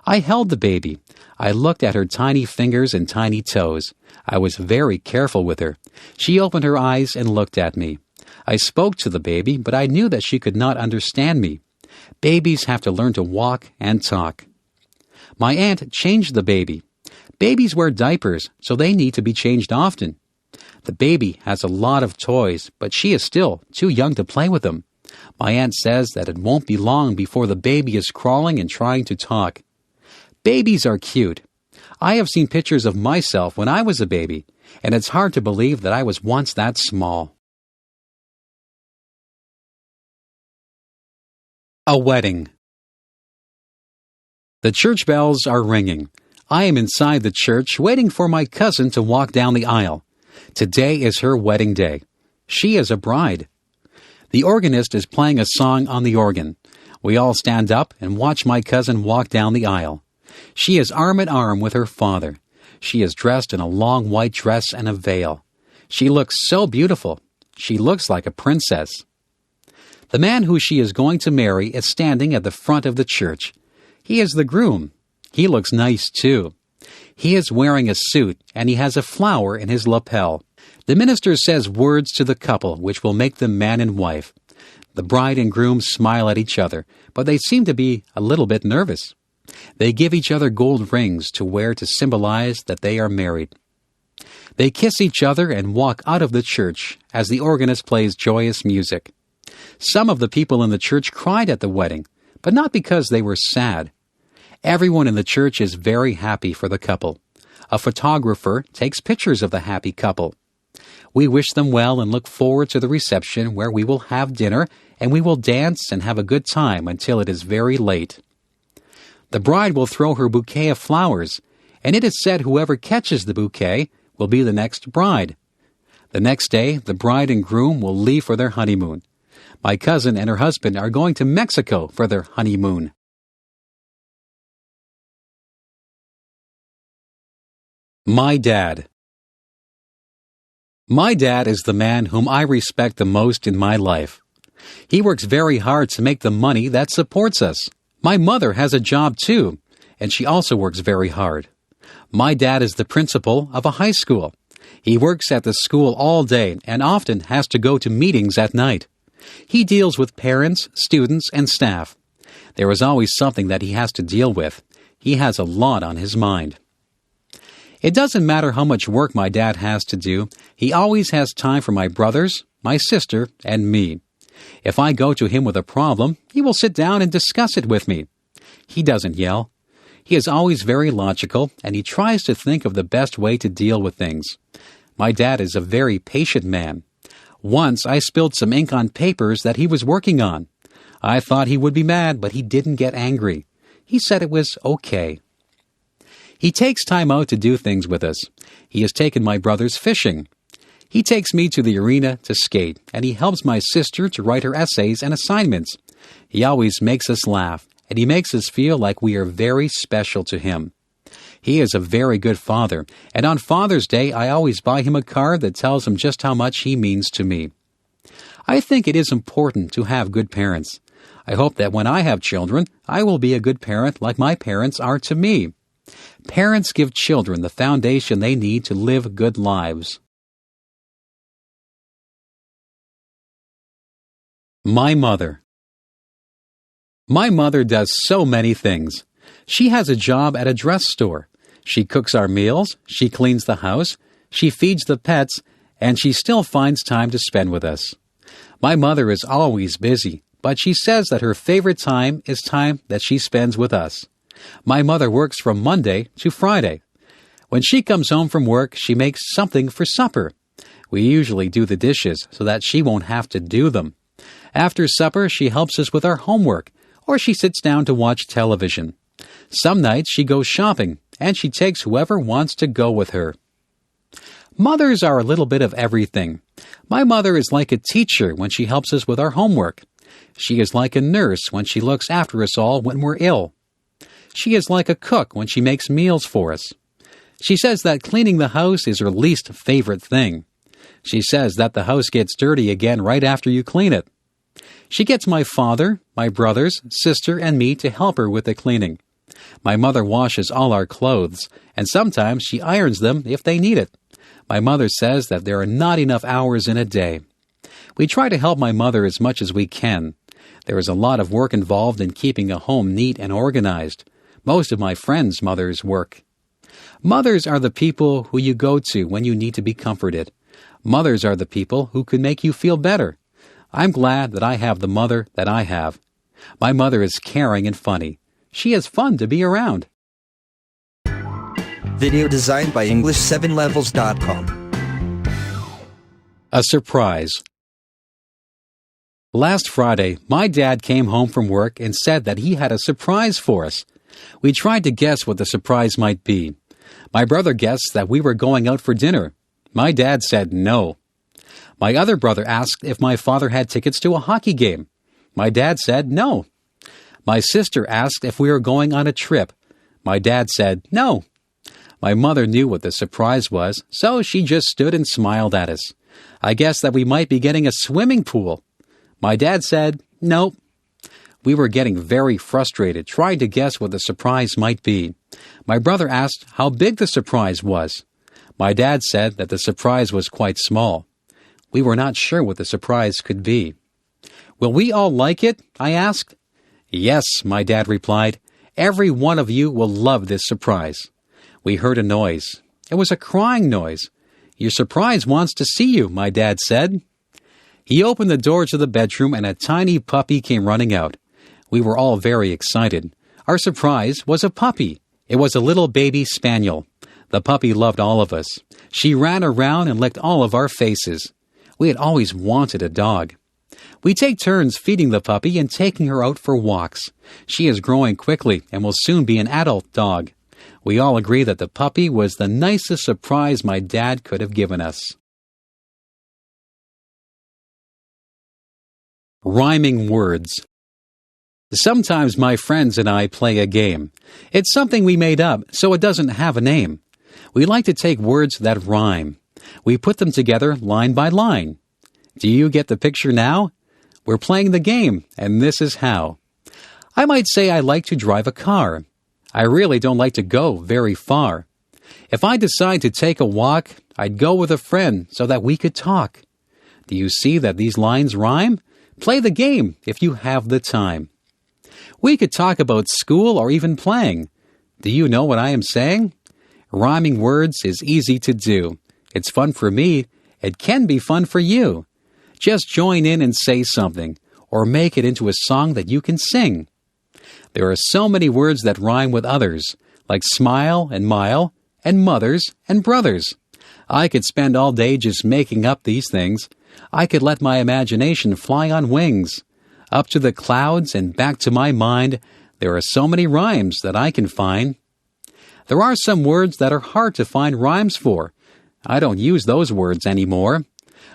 I held the baby. I looked at her tiny fingers and tiny toes. I was very careful with her. She opened her eyes and looked at me. I spoke to the baby, but I knew that she could not understand me. Babies have to learn to walk and talk. My aunt changed the baby. Babies wear diapers, so they need to be changed often. The baby has a lot of toys, but she is still too young to play with them. My aunt says that it won't be long before the baby is crawling and trying to talk. Babies are cute. I have seen pictures of myself when I was a baby, and it's hard to believe that I was once that small. A wedding. The church bells are ringing. I am inside the church waiting for my cousin to walk down the aisle. Today is her wedding day. She is a bride. The organist is playing a song on the organ. We all stand up and watch my cousin walk down the aisle. She is arm in arm with her father. She is dressed in a long white dress and a veil. She looks so beautiful. She looks like a princess. The man who she is going to marry is standing at the front of the church. He is the groom. He looks nice, too. He is wearing a suit, and he has a flower in his lapel. The minister says words to the couple which will make them man and wife. The bride and groom smile at each other, but they seem to be a little bit nervous. They give each other gold rings to wear to symbolize that they are married. They kiss each other and walk out of the church as the organist plays joyous music. Some of the people in the church cried at the wedding, but not because they were sad. Everyone in the church is very happy for the couple. A photographer takes pictures of the happy couple. We wish them well and look forward to the reception where we will have dinner and we will dance and have a good time until it is very late. The bride will throw her bouquet of flowers. and it is said whoever catches the bouquet will be the next bride. The next day, the bride and groom will leave for their honeymoon. My cousin and her husband are going to Mexico for their honeymoon. My dad. My dad is the man whom I respect the most in my life. He works very hard to make the money that supports us. My mother has a job too, and she also works very hard. My dad is the principal of a high school. He works at the school all day and often has to go to meetings at night. He deals with parents, students, and staff. There is always something that he has to deal with. He has a lot on his mind. It doesn't matter how much work my dad has to do, he always has time for my brothers, my sister, and me. If I go to him with a problem, he will sit down and discuss it with me. He doesn't yell. He is always very logical, and he tries to think of the best way to deal with things. My dad is a very patient man. Once I spilled some ink on papers that he was working on. I thought he would be mad, but he didn't get angry. He said it was okay. He takes time out to do things with us. He has taken my brothers fishing. He takes me to the arena to skate, and he helps my sister to write her essays and assignments. He always makes us laugh, and he makes us feel like we are very special to him. He is a very good father, and on Father's Day I always buy him a card that tells him just how much he means to me. I think it is important to have good parents. I hope that when I have children, I will be a good parent like my parents are to me. Parents give children the foundation they need to live good lives. My mother. My mother does so many things. She has a job at a dress store. She cooks our meals, she cleans the house, she feeds the pets, and she still finds time to spend with us. My mother is always busy, but she says that her favorite time is time that she spends with us. My mother works from Monday to Friday. When she comes home from work, she makes something for supper. We usually do the dishes so that she won't have to do them. After supper, she helps us with our homework, or she sits down to watch television. Some nights she goes shopping, and she takes whoever wants to go with her. Mothers are a little bit of everything. My mother is like a teacher when she helps us with our homework. She is like a nurse when she looks after us all when we're ill. She is like a cook when she makes meals for us. She says that cleaning the house is her least favorite thing. She says that the house gets dirty again right after you clean it. She gets my father, my brothers, sister, and me to help her with the cleaning. My mother washes all our clothes, and sometimes she irons them if they need it. My mother says that there are not enough hours in a day. We try to help my mother as much as we can. There is a lot of work involved in keeping a home neat and organized. Most of my friends' mothers work. Mothers are the people who you go to when you need to be comforted. Mothers are the people who can make you feel better. I'm glad that I have the mother that I have. My mother is caring and funny. She is fun to be around. Video designed by English7levels.com. A surprise. Last Friday, my dad came home from work and said that he had a surprise for us. We tried to guess what the surprise might be. My brother guessed that we were going out for dinner. My dad said no. My other brother asked if my father had tickets to a hockey game. My dad said no. My sister asked if we were going on a trip. My dad said no. My mother knew what the surprise was, so she just stood and smiled at us. I guessed that we might be getting a swimming pool. My dad said no. We were getting very frustrated, trying to guess what the surprise might be. My brother asked how big the surprise was. My dad said that the surprise was quite small. We were not sure what the surprise could be. Will we all like it? I asked. Yes, my dad replied. Every one of you will love this surprise. We heard a noise. It was a crying noise. Your surprise wants to see you, my dad said. He opened the door to the bedroom and a tiny puppy came running out. We were all very excited. Our surprise was a puppy. It was a little baby spaniel. The puppy loved all of us. She ran around and licked all of our faces. We had always wanted a dog. We take turns feeding the puppy and taking her out for walks. She is growing quickly and will soon be an adult dog. We all agree that the puppy was the nicest surprise my dad could have given us. Rhyming words. Sometimes my friends and I play a game. It's something we made up, so it doesn't have a name. We like to take words that rhyme. We put them together line by line. Do you get the picture now? We're playing the game, and this is how. I might say I like to drive a car. I really don't like to go very far. If I decide to take a walk, I'd go with a friend so that we could talk. Do you see that these lines rhyme? Play the game if you have the time. We could talk about school or even playing. Do you know what I am saying? Rhyming words is easy to do. It's fun for me. It can be fun for you. Just join in and say something, or make it into a song that you can sing. There are so many words that rhyme with others, like smile and mile, and mothers and brothers. I could spend all day just making up these things. I could let my imagination fly on wings. Up to the clouds and back to my mind, there are so many rhymes that I can find. There are some words that are hard to find rhymes for. I don't use those words anymore.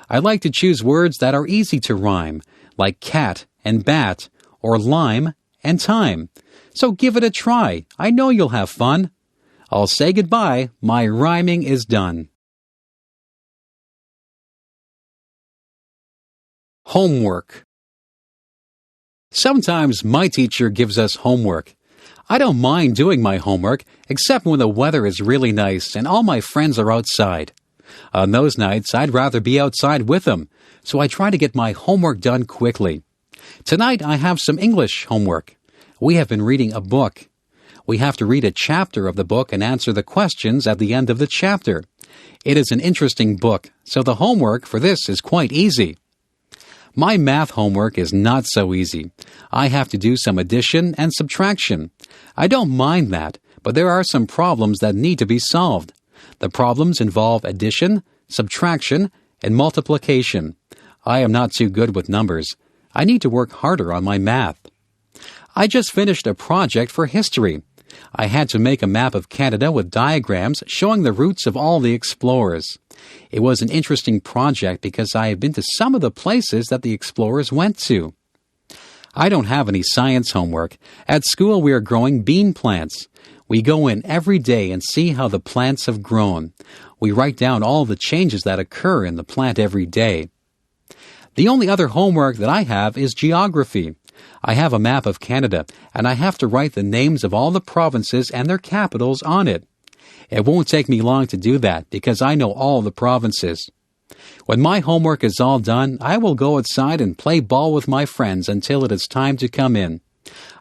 I like to choose words that are easy to rhyme, like cat and bat, or lime and time. So give it a try. I know you'll have fun. I'll say goodbye. My rhyming is done. Homework. Sometimes my teacher gives us homework. I don't mind doing my homework, except when the weather is really nice and all my friends are outside. On those nights, I'd rather be outside with them, so I try to get my homework done quickly. Tonight, I have some English homework. We have been reading a book. We have to read a chapter of the book and answer the questions at the end of the chapter. It is an interesting book, so the homework for this is quite easy. My math homework is not so easy. I have to do some addition and subtraction. I don't mind that, but there are some problems that need to be solved. The problems involve addition, subtraction, and multiplication. I am not too good with numbers. I need to work harder on my math. I just finished a project for history. I had to make a map of Canada with diagrams showing the routes of all the explorers. It was an interesting project because I have been to some of the places that the explorers went to. I don't have any science homework. At school, we are growing bean plants. We go in every day and see how the plants have grown. We write down all the changes that occur in the plant every day. The only other homework that I have is geography. I have a map of Canada, and I have to write the names of all the provinces and their capitals on it. It won't take me long to do that because I know all the provinces. When my homework is all done, I will go outside and play ball with my friends until it is time to come in.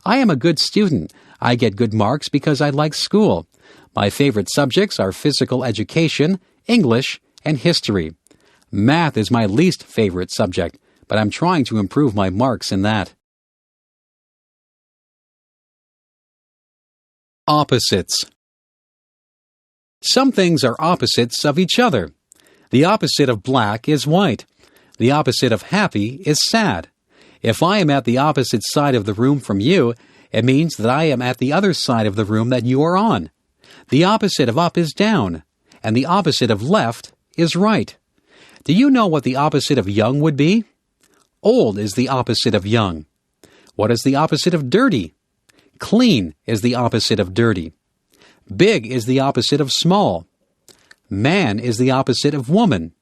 I am a good student. I get good marks because I like school. My favorite subjects are physical education, English, and history. Math is my least favorite subject, but I'm trying to improve my marks in that. Opposites. Some things are opposites of each other. The opposite of black is white. The opposite of happy is sad. If I am at the opposite side of the room from you, it means that I am at the other side of the room that you are on. The opposite of up is down, and the opposite of left is right. Do you know what the opposite of young would be? Old is the opposite of young. What is the opposite of dirty? Clean is the opposite of dirty. Big is the opposite of small. Man is the opposite of woman.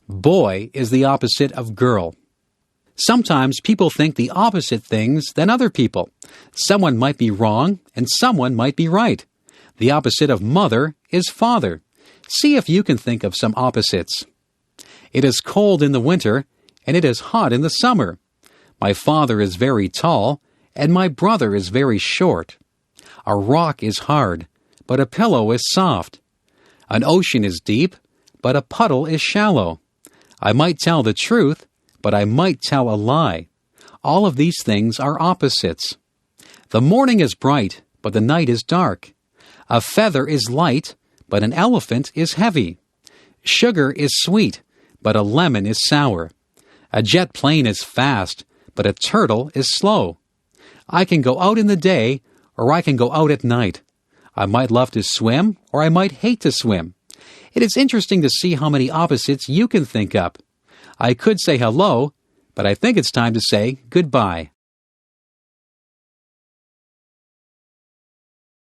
Boy is the opposite of girl. Sometimes people think the opposite things than other people. Someone might be wrong and someone might be right. The opposite of mother is father. See if you can think of some opposites. It is cold in the winter and it is hot in the summer. My father is very tall and my brother is very short. A rock is hard, but a pillow is soft. An ocean is deep, but a puddle is shallow. I might tell the truth, but I might tell a lie. All of these things are opposites. The morning is bright, but the night is dark. A feather is light, but an elephant is heavy. Sugar is sweet, but a lemon is sour. A jet plane is fast, but a turtle is slow. I can go out in the day, or I can go out at night. I might love to swim, or I might hate to swim. It is interesting to see how many opposites you can think up. I could say hello, but I think it's time to say goodbye.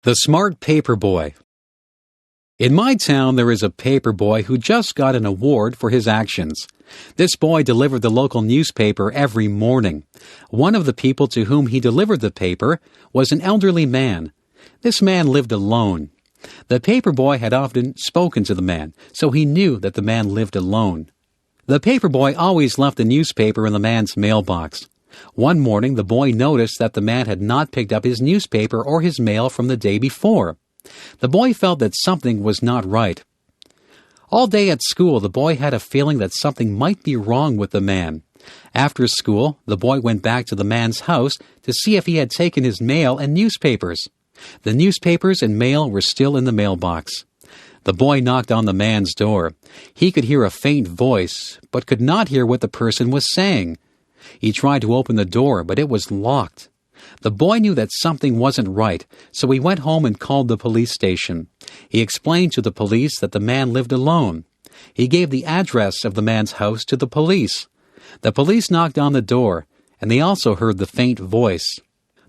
The Smart Paper Boy. In my town, there is a paper boy who just got an award for his actions. This boy delivered the local newspaper every morning. One of the people to whom he delivered the paper was an elderly man. This man lived alone. The paper boy had often spoken to the man, so he knew that the man lived alone. The paper boy always left the newspaper in the man's mailbox. One morning, the boy noticed that the man had not picked up his newspaper or his mail from the day before. The boy felt that something was not right. All day at school, the boy had a feeling that something might be wrong with the man. After school, the boy went back to the man's house to see if he had taken his mail and newspapers. The newspapers and mail were still in the mailbox. The boy knocked on the man's door. He could hear a faint voice, but could not hear what the person was saying. He tried to open the door, but it was locked. The boy knew that something wasn't right, so he went home and called the police station. He explained to the police that the man lived alone. He gave the address of the man's house to the police. The police knocked on the door, and they also heard the faint voice.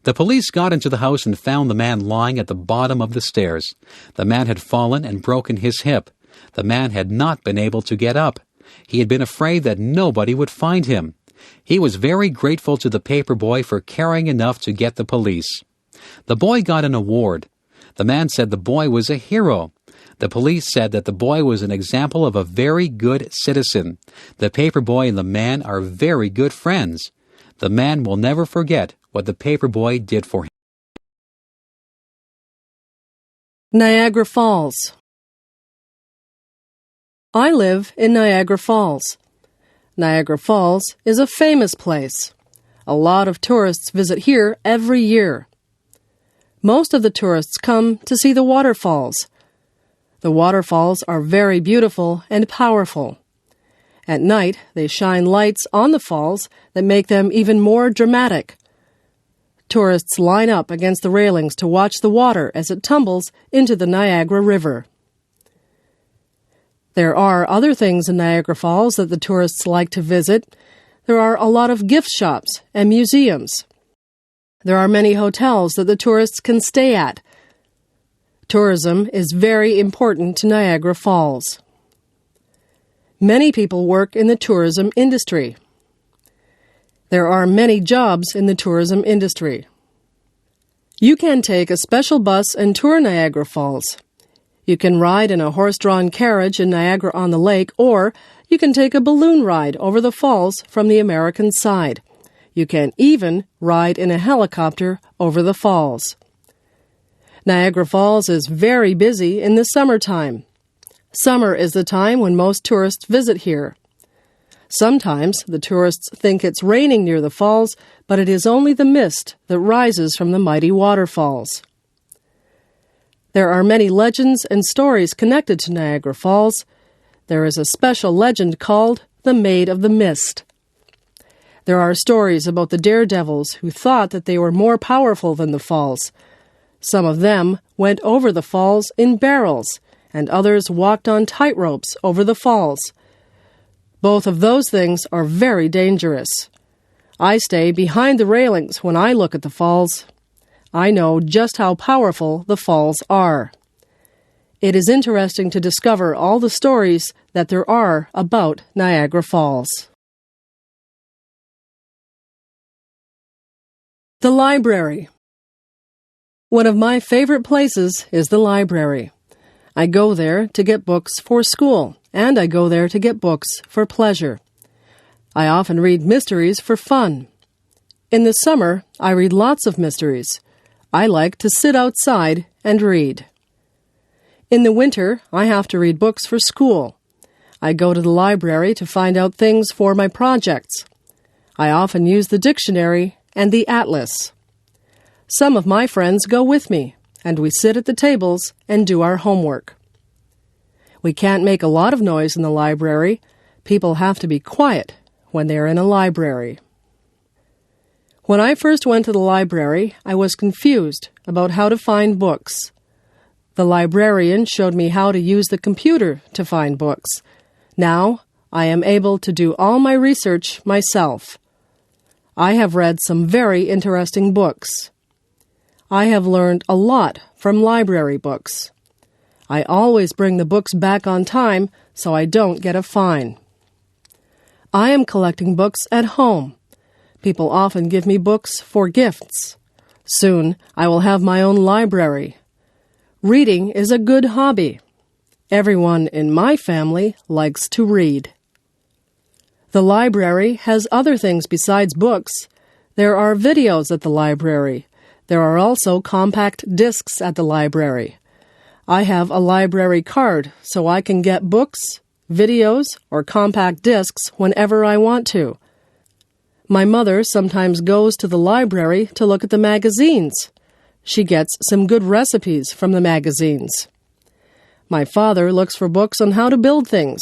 The police got into the house and found the man lying at the bottom of the stairs. The man had fallen and broken his hip. The man had not been able to get up. He had been afraid that nobody would find him. He was very grateful to the paper boy for caring enough to get the police. The boy got an award. The man said the boy was a hero. The police said that the boy was an example of a very good citizen. The paper boy and the man are very good friends. The man will never forget what the paper boy did for him. Niagara Falls. I live in Niagara Falls. Niagara Falls is a famous place. A lot of tourists visit here every year. Most of the tourists come to see the waterfalls. The waterfalls are very beautiful and powerful. At night, they shine lights on the falls that make them even more dramatic. Tourists line up against the railings to watch the water as it tumbles into the Niagara River. There are other things in Niagara Falls that the tourists like to visit. There are a lot of gift shops and museums. There are many hotels that the tourists can stay at. Tourism is very important to Niagara Falls. Many people work in the tourism industry. There are many jobs in the tourism industry. You can take a special bus and tour Niagara Falls. You can ride in a horse-drawn carriage in Niagara-on-the-Lake, or you can take a balloon ride over the falls from the American side. You can even ride in a helicopter over the falls. Niagara Falls is very busy in the summertime. Summer is the time when most tourists visit here. Sometimes the tourists think it's raining near the falls, but it is only the mist that rises from the mighty waterfalls. There are many legends and stories connected to Niagara Falls. There is a special legend called the Maid of the Mist. There are stories about the daredevils who thought that they were more powerful than the falls. Some of them went over the falls in barrels, and others walked on tightropes over the falls. Both of those things are very dangerous. I stay behind the railings when I look at the falls. I know just how powerful the falls are. It is interesting to discover all the stories that there are about Niagara Falls. The library. One of my favorite places is the library. I go there to get books for school, and I go there to get books for pleasure. I often read mysteries for fun. In the summer, I read lots of mysteries. I like to sit outside and read. In the winter, I have to read books for school. I go to the library to find out things for my projects. I often use the dictionary and the atlas. Some of my friends go with me, and we sit at the tables and do our homework. We can't make a lot of noise in the library. People have to be quiet when they're in a library. When I first went to the library, I was confused about how to find books. The librarian showed me how to use the computer to find books. Now, I am able to do all my research myself. I have read some very interesting books. I have learned a lot from library books. I always bring the books back on time so I don't get a fine. I am collecting books at home. People often give me books for gifts. Soon, I will have my own library. Reading is a good hobby. Everyone in my family likes to read. The library has other things besides books. There are videos at the library. There are also compact discs at the library. I have a library card so I can get books, videos, or compact discs whenever I want to. My mother sometimes goes to the library to look at the magazines. She gets some good recipes from the magazines. My father looks for books on how to build things.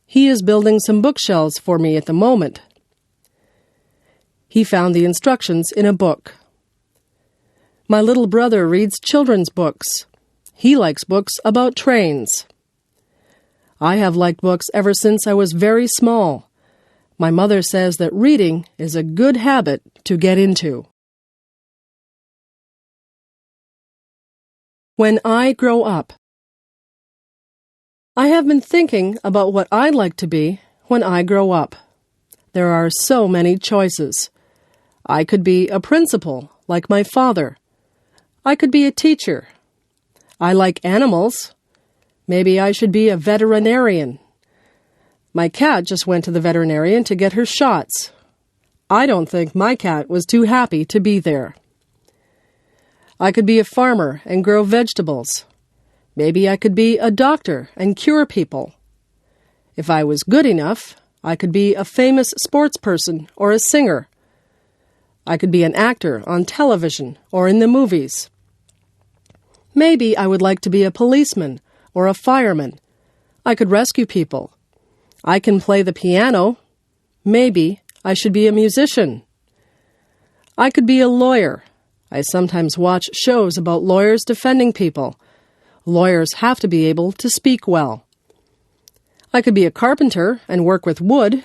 He is building some bookshelves for me at the moment. He found the instructions in a book. My little brother reads children's books. He likes books about trains. I have liked books ever since I was very small. My mother says that reading is a good habit to get into. When I grow up. I have been thinking about what I'd like to be when I grow up. There are so many choices. I could be a principal, like my father. I could be a teacher. I like animals. Maybe I should be a veterinarian. My cat just went to the veterinarian to get her shots. I don't think my cat was too happy to be there. I could be a farmer and grow vegetables. Maybe I could be a doctor and cure people. If I was good enough, I could be a famous sports person or a singer. I could be an actor on television or in the movies. Maybe I would like to be a policeman or a fireman. I could rescue people. I can play the piano. Maybe I should be a musician. I could be a lawyer. I sometimes watch shows about lawyers defending people. Lawyers have to be able to speak well. I could be a carpenter and work with wood,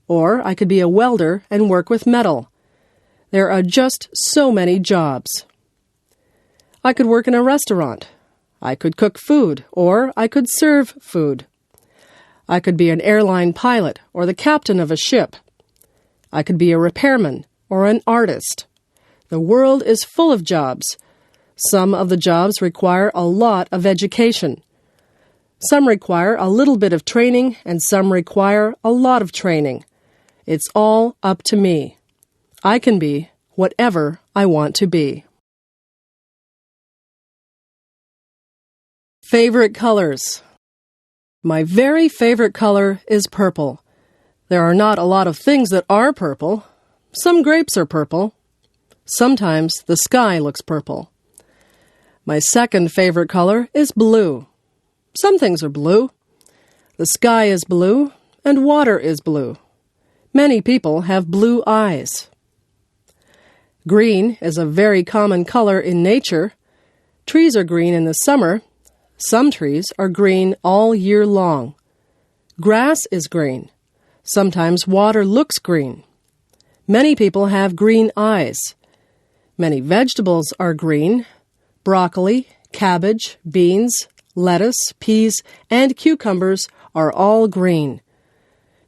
or I could be a welder and work with metal. There are just so many jobs. I could work in a restaurant. I could cook food, or I could serve food. I could be an airline pilot or the captain of a ship. I could be a repairman or an artist. The world is full of jobs. Some of the jobs require a lot of education. Some require a little bit of training, and some require a lot of training. It's all up to me. I can be whatever I want to be. Favorite colors. My very favorite color is purple. There are not a lot of things that are purple. Some grapes are purple. Sometimes the sky looks purple. My second favorite color is blue. Some things are blue. The sky is blue, and water is blue. Many people have blue eyes. Green is a very common color in nature. Trees are green in the summer. Some trees are green all year long. Grass is green. Sometimes water looks green. Many people have green eyes. Many vegetables are green. Broccoli, cabbage, beans, lettuce, peas, and cucumbers are all green.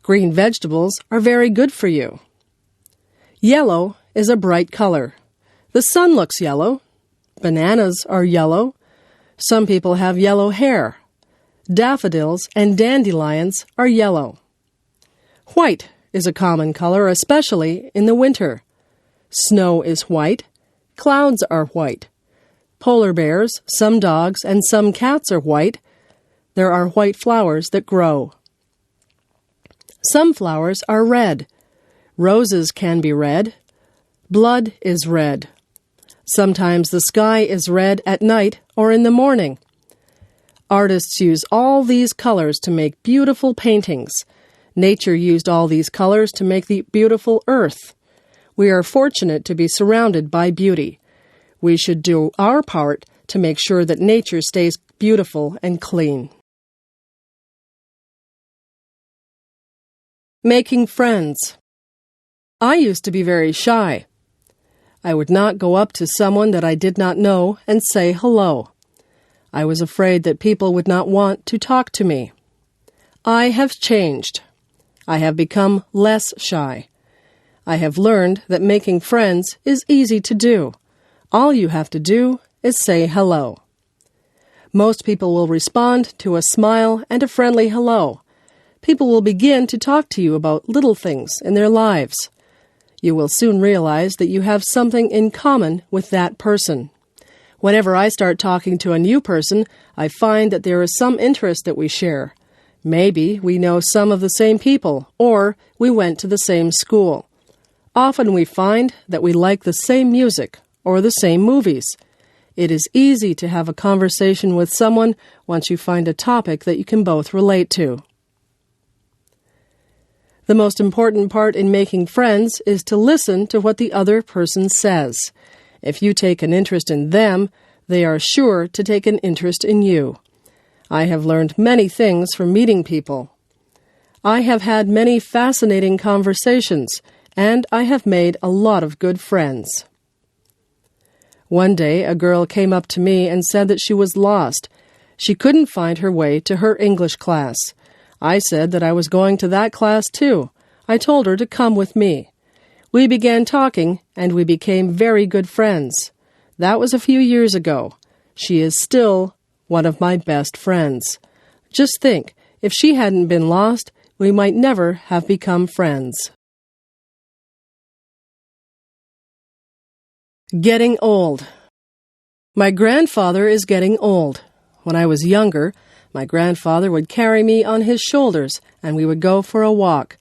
Green vegetables are very good for you. Yellow is a bright color. The sun looks yellow. Bananas are yellow. Some people have yellow hair. Daffodils and dandelions are yellow. White is a common color, especially in the winter. Snow is white. Clouds are white. Polar bears, some dogs, and some cats are white. There are white flowers that grow. Some flowers are red. Roses can be red. Blood is red. Sometimes the sky is red at night or in the morning. Artists use all these colors to make beautiful paintings. Nature used all these colors to make the beautiful earth. We are fortunate to be surrounded by beauty. We should do our part to make sure that nature stays beautiful and clean. Making friends. I used to be very shy. I would not go up to someone that I did not know and say hello. I was afraid that people would not want to talk to me. I have changed. I have become less shy. I have learned that making friends is easy to do. All you have to do is say hello. Most people will respond to a smile and a friendly hello. People will begin to talk to you about little things in their lives. You will soon realize that you have something in common with that person. Whenever I start talking to a new person, I find that there is some interest that we share. Maybe we know some of the same people, or we went to the same school. Often we find that we like the same music or the same movies. It is easy to have a conversation with someone once you find a topic that you can both relate to. The most important part in making friends is to listen to what the other person says. If you take an interest in them, they are sure to take an interest in you. I have learned many things from meeting people. I have had many fascinating conversations, and I have made a lot of good friends. One day, a girl came up to me and said that she was lost. She couldn't find her way to her English class. I said that I was going to that class too. I told her to come with me. We began talking, and we became very good friends. That was a few years ago. She is still one of my best friends. Just think, if she hadn't been lost, we might never have become friends. Getting old. My grandfather is getting old. When I was younger, my grandfather would carry me on his shoulders, and we would go for a walk.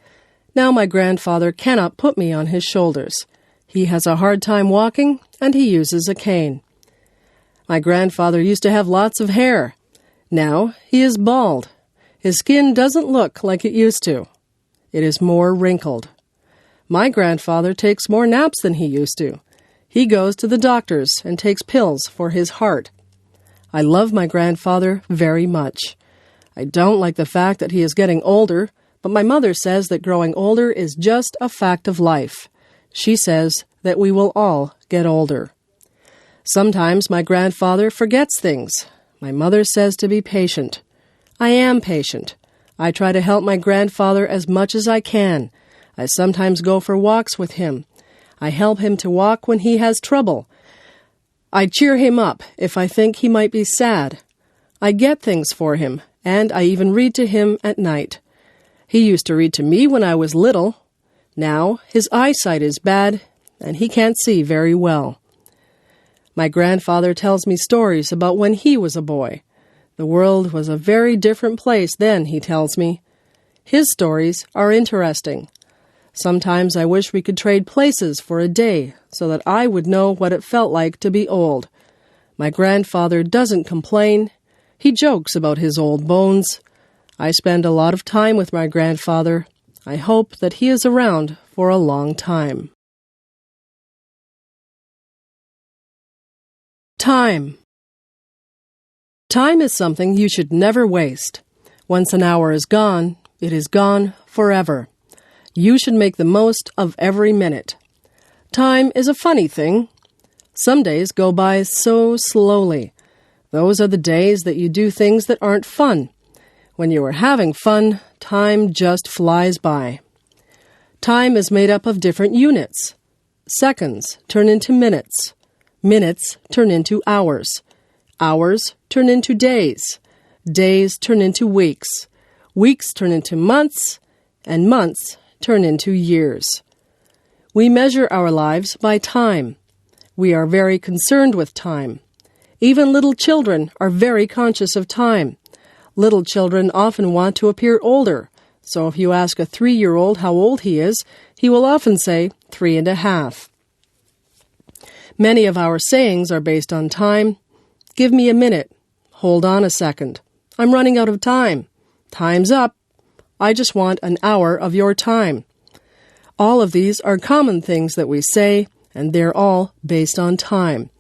Now my grandfather cannot put me on his shoulders. He has a hard time walking, and he uses a cane. My grandfather used to have lots of hair. Now he is bald. His skin doesn't look like it used to. It is more wrinkled. My grandfather takes more naps than he used to. He goes to the doctors and takes pills for his heart. I love my grandfather very much. I don't like the fact that he is getting older, but my mother says that growing older is just a fact of life. She says that we will all get older. Sometimes my grandfather forgets things. My mother says to be patient. I am patient. I try to help my grandfather as much as I can. I sometimes go for walks with him. I help him to walk when he has trouble. I cheer him up if I think he might be sad. I get things for him, and I even read to him at night. He used to read to me when I was little. Now his eyesight is bad, and he can't see very well. My grandfather tells me stories about when he was a boy. The world was a very different place then, he tells me. His stories are interesting. Sometimes I wish we could trade places for a day so that I would know what it felt like to be old. My grandfather doesn't complain. He jokes about his old bones. I spend a lot of time with my grandfather. I hope that he is around for a long time. Time. Time is something you should never waste. Once an hour is gone, it is gone forever. You should make the most of every minute. Time is a funny thing. Some days go by so slowly. Those are the days that you do things that aren't fun. When you are having fun, time just flies by. Time is made up of different units. Seconds turn into minutes. Minutes turn into hours. Hours turn into days. Days turn into weeks. Weeks turn into months. And months turn into years. We measure our lives by time. We are very concerned with time. Even little children are very conscious of time. Little children often want to appear older, so if you ask a 3-year-old how old he is, he will often say 3.5. Many of our sayings are based on time. Give me a minute. Hold on a second. I'm running out of time. Time's up. I just want an hour of your time. All of these are common things that we say, and they're all based on time.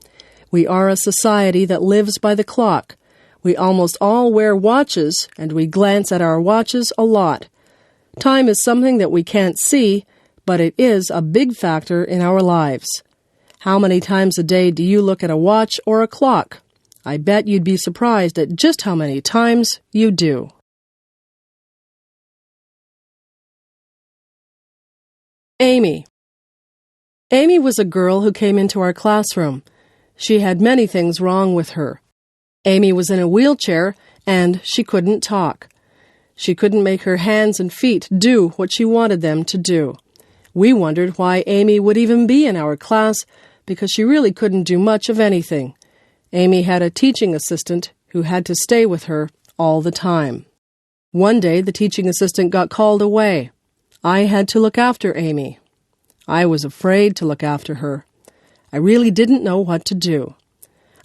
We are a society that lives by the clock. We almost all wear watches, and we glance at our watches a lot. Time is something that we can't see, but it is a big factor in our lives. How many times a day do you look at a watch or a clock? I bet you'd be surprised at just how many times you do. Amy. Amy was a girl who came into our classroom. She had many things wrong with her. Amy was in a wheelchair, and she couldn't talk. She couldn't make her hands and feet do what she wanted them to do. We wondered why Amy would even be in our class, because she really couldn't do much of anything. Amy had a teaching assistant who had to stay with her all the time. One day, the teaching assistant got called away. I had to look after Amy. I was afraid to look after her. I really didn't know what to do.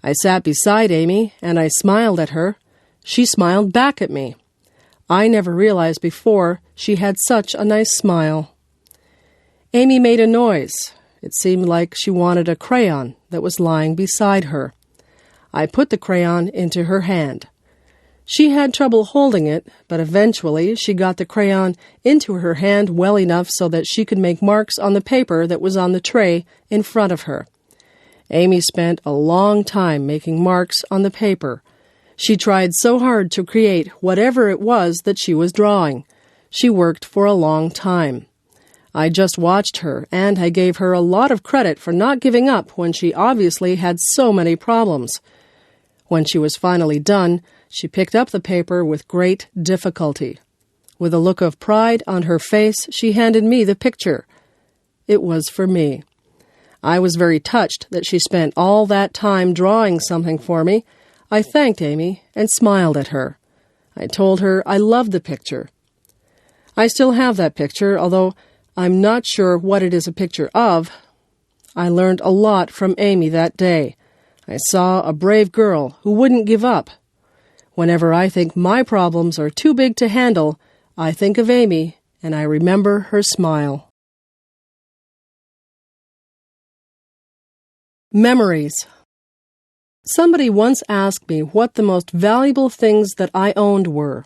I sat beside Amy, and I smiled at her. She smiled back at me. I never realized before she had such a nice smile. Amy made a noise. It seemed like she wanted a crayon that was lying beside her. I put the crayon into her hand. She had trouble holding it, but eventually she got the crayon into her hand well enough so that she could make marks on the paper that was on the tray in front of her. Amy spent a long time making marks on the paper. She tried so hard to create whatever it was that she was drawing. She worked for a long time. I just watched her, and I gave her a lot of credit for not giving up when she obviously had so many problems. When she was finally done, she picked up the paper with great difficulty. With a look of pride on her face, she handed me the picture. It was for me. I was very touched that she spent all that time drawing something for me. I thanked Amy and smiled at her. I told her I loved the picture. I still have that picture, although I'm not sure what it is a picture of. I learned a lot from Amy that day. I saw a brave girl who wouldn't give up. Whenever I think my problems are too big to handle, I think of Amy and I remember her smile. Memories. Somebody once asked me what the most valuable things that I owned were.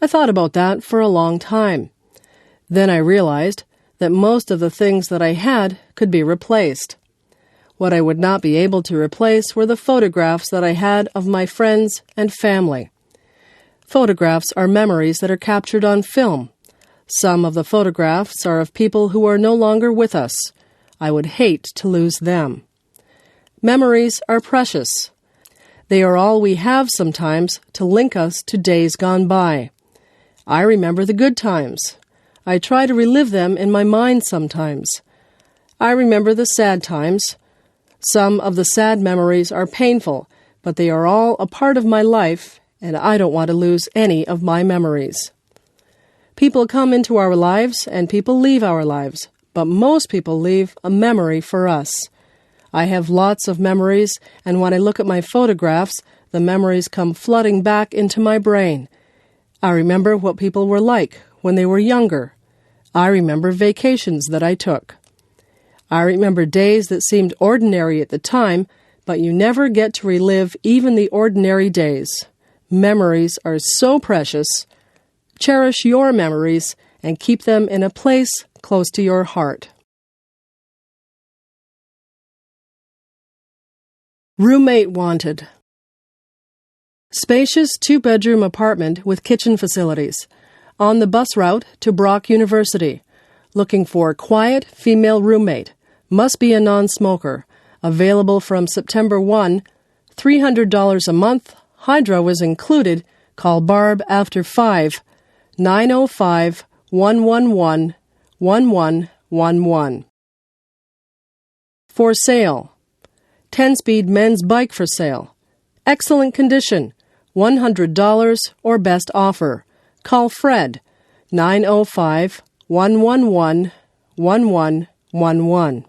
I thought about that for a long time. Then I realized that most of the things that I had could be replaced. What I would not be able to replace were the photographs that I had of my friends and family. Photographs are memories that are captured on film. Some of the photographs are of people who are no longer with us. I would hate to lose them. Memories are precious. They are all we have sometimes to link us to days gone by. I remember the good times. I try to relive them in my mind sometimes. I remember the sad times. Some of the sad memories are painful, but they are all a part of my life, and I don't want to lose any of my memories. People come into our lives, and people leave our lives, but most people leave a memory for us. I have lots of memories, and when I look at my photographs, the memories come flooding back into my brain. I remember what people were like when they were younger. I remember vacations that I took. I remember days that seemed ordinary at the time, but you never get to relive even the ordinary days. Memories are so precious. Cherish your memories and keep them in a place close to your heart. Roommate wanted. Spacious 2-bedroom apartment with kitchen facilities. On the bus route to Brock University. Looking for quiet female roommate. Must be a non-smoker. Available from September 1. $300 a month. Hydro is included. Call Barb after 5. 905-111-1111. For sale. 10-speed men's bike for sale. Excellent condition. $100 or best offer. Call Fred. 905-111-1111.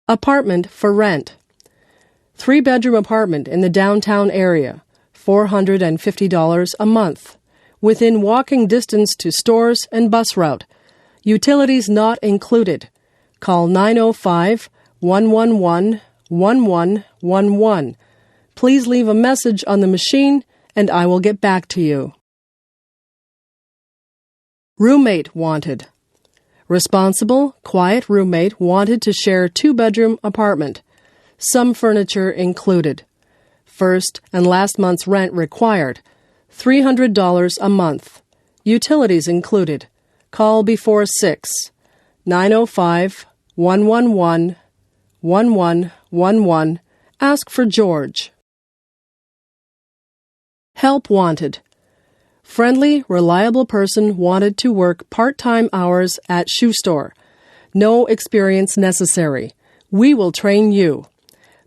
Apartment for rent. 3-bedroom apartment in the downtown area. $450 a month. Within walking distance to stores and bus route. Utilities not included. Call 905-111-1111. 1111. Please leave a message on the machine and I will get back to you. Roommate wanted. Responsible, quiet roommate wanted to share 2-bedroom apartment. Some furniture included. First and last month's rent required. $300 a month. Utilities included. Call before 6. 905-111-1111. Ask for George. Help wanted. Friendly, reliable person wanted to work part-time hours at shoe store. No experience necessary. We will train you.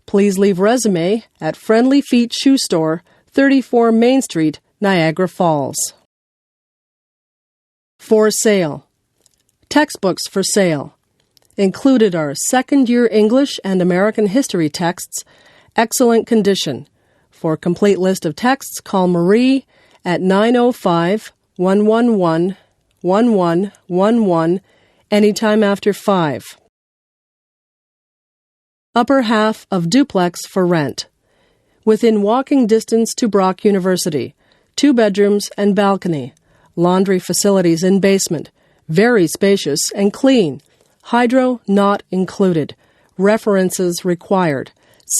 Please leave resume at Friendly Feet Shoe Store, 34 Main Street, Niagara Falls. For sale. Textbooks for sale. Included are second-year English and American history texts, excellent condition. For a complete list of texts, call Marie at 905-111-1111 anytime after 5. Upper half of duplex for rent. Within walking distance to Brock University. 2 bedrooms and balcony. Laundry facilities in basement. Very spacious and clean. Hydro not included. References required.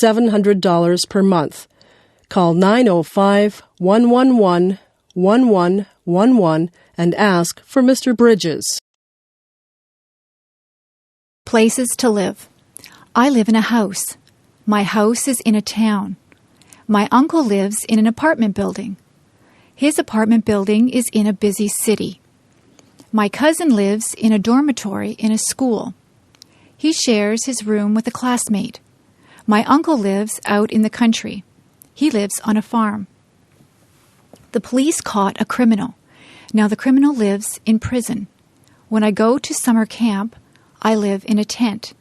$700 per month. Call 905-111-1111 and ask for Mr. Bridges. Places to live. I live in a house. My house is in a town. My uncle lives in an apartment building. His apartment building is in a busy city. My cousin lives in a dormitory in a school. He shares his room with a classmate. My uncle lives out in the country. He lives on a farm. The police caught a criminal. Now the criminal lives in prison. When I go to summer camp, I live in a tent.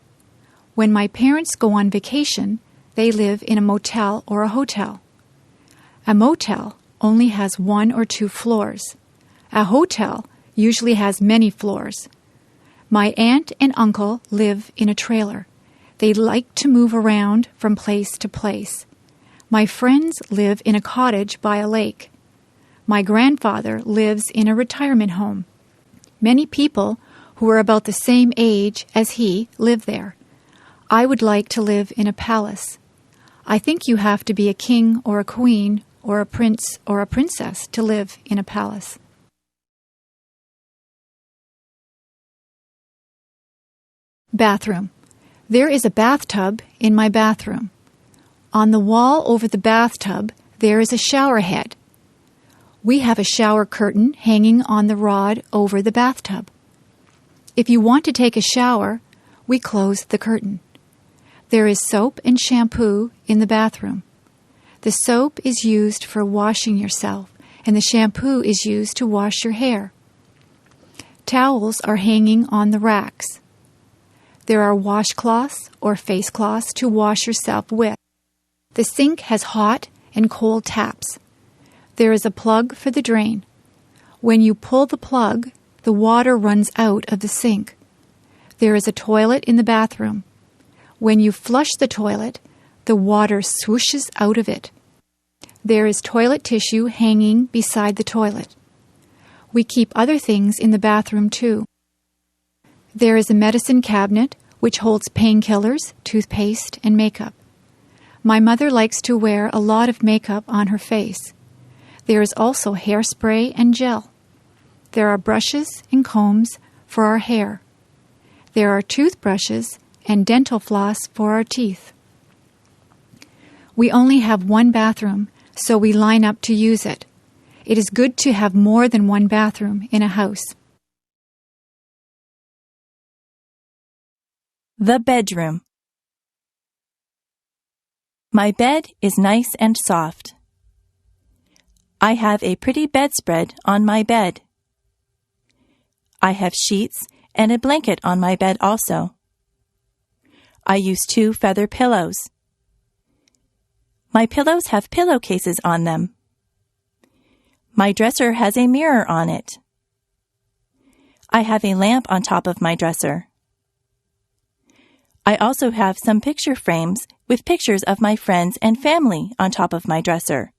When my parents go on vacation, they live in a motel or a hotel. A motel only has 1 or 2 floors. A hotel usually has many floors. My aunt and uncle live in a trailer. They like to move around from place to place. My friends live in a cottage by a lake. My grandfather lives in a retirement home. Many people who are about the same age as he live there. I would like to live in a palace. I think you have to be a king or a queen or a prince or a princess to live in a palace. Bathroom. There is a bathtub in my bathroom. On the wall over the bathtub, there is a shower head. We have a shower curtain hanging on the rod over the bathtub. If you want to take a shower, we close the curtain. There is soap and shampoo in the bathroom. The soap is used for washing yourself, and the shampoo is used to wash your hair. Towels are hanging on the racks. There are washcloths or face cloths to wash yourself with. The sink has hot and cold taps. There is a plug for the drain. When you pull the plug, the water runs out of the sink. There is a toilet in the bathroom. When you flush the toilet, the water swooshes out of it. There is toilet tissue hanging beside the toilet. We keep other things in the bathroom too. There is a medicine cabinet which holds painkillers, toothpaste, and makeup. My mother likes to wear a lot of makeup on her face. There is also hairspray and gel. There are brushes and combs for our hair. There are toothbrushes and dental floss for our teeth. We only have 1 bathroom, so we line up to use it. It is good to have more than 1 bathroom in a house. The bedroom. My bed is nice and soft. I have a pretty bedspread on my bed. I have sheets and a blanket on my bed also. I use 2 feather pillows. My pillows have pillowcases on them. My dresser has a mirror on it. I have a lamp on top of my dresser. I also have some picture frames with pictures of my friends and family on top of my dresser.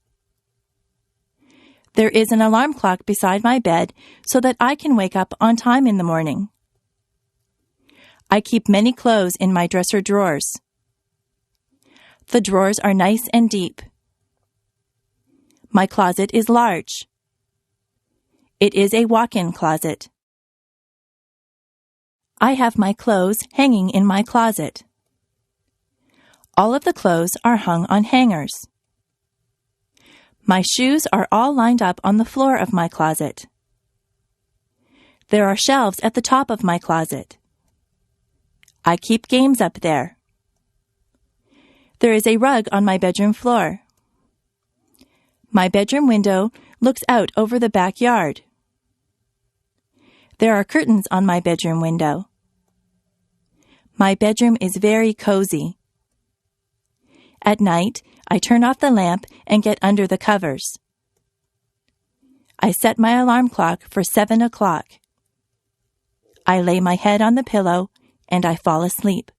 There is an alarm clock beside my bed so that I can wake up on time in the morning. I keep many clothes in my dresser drawers. The drawers are nice and deep. My closet is large. It is a walk-in closet. I have my clothes hanging in my closet. All of the clothes are hung on hangers. My shoes are all lined up on the floor of my closet. There are shelves at the top of my closet. I keep games up there. There is a rug on my bedroom floor. My bedroom window looks out over the backyard. There are curtains on my bedroom window. My bedroom is very cozy. At night, I turn off the lamp and get under the covers. I set my alarm clock for 7 o'clock. I lay my head on the pillow and I fall asleep.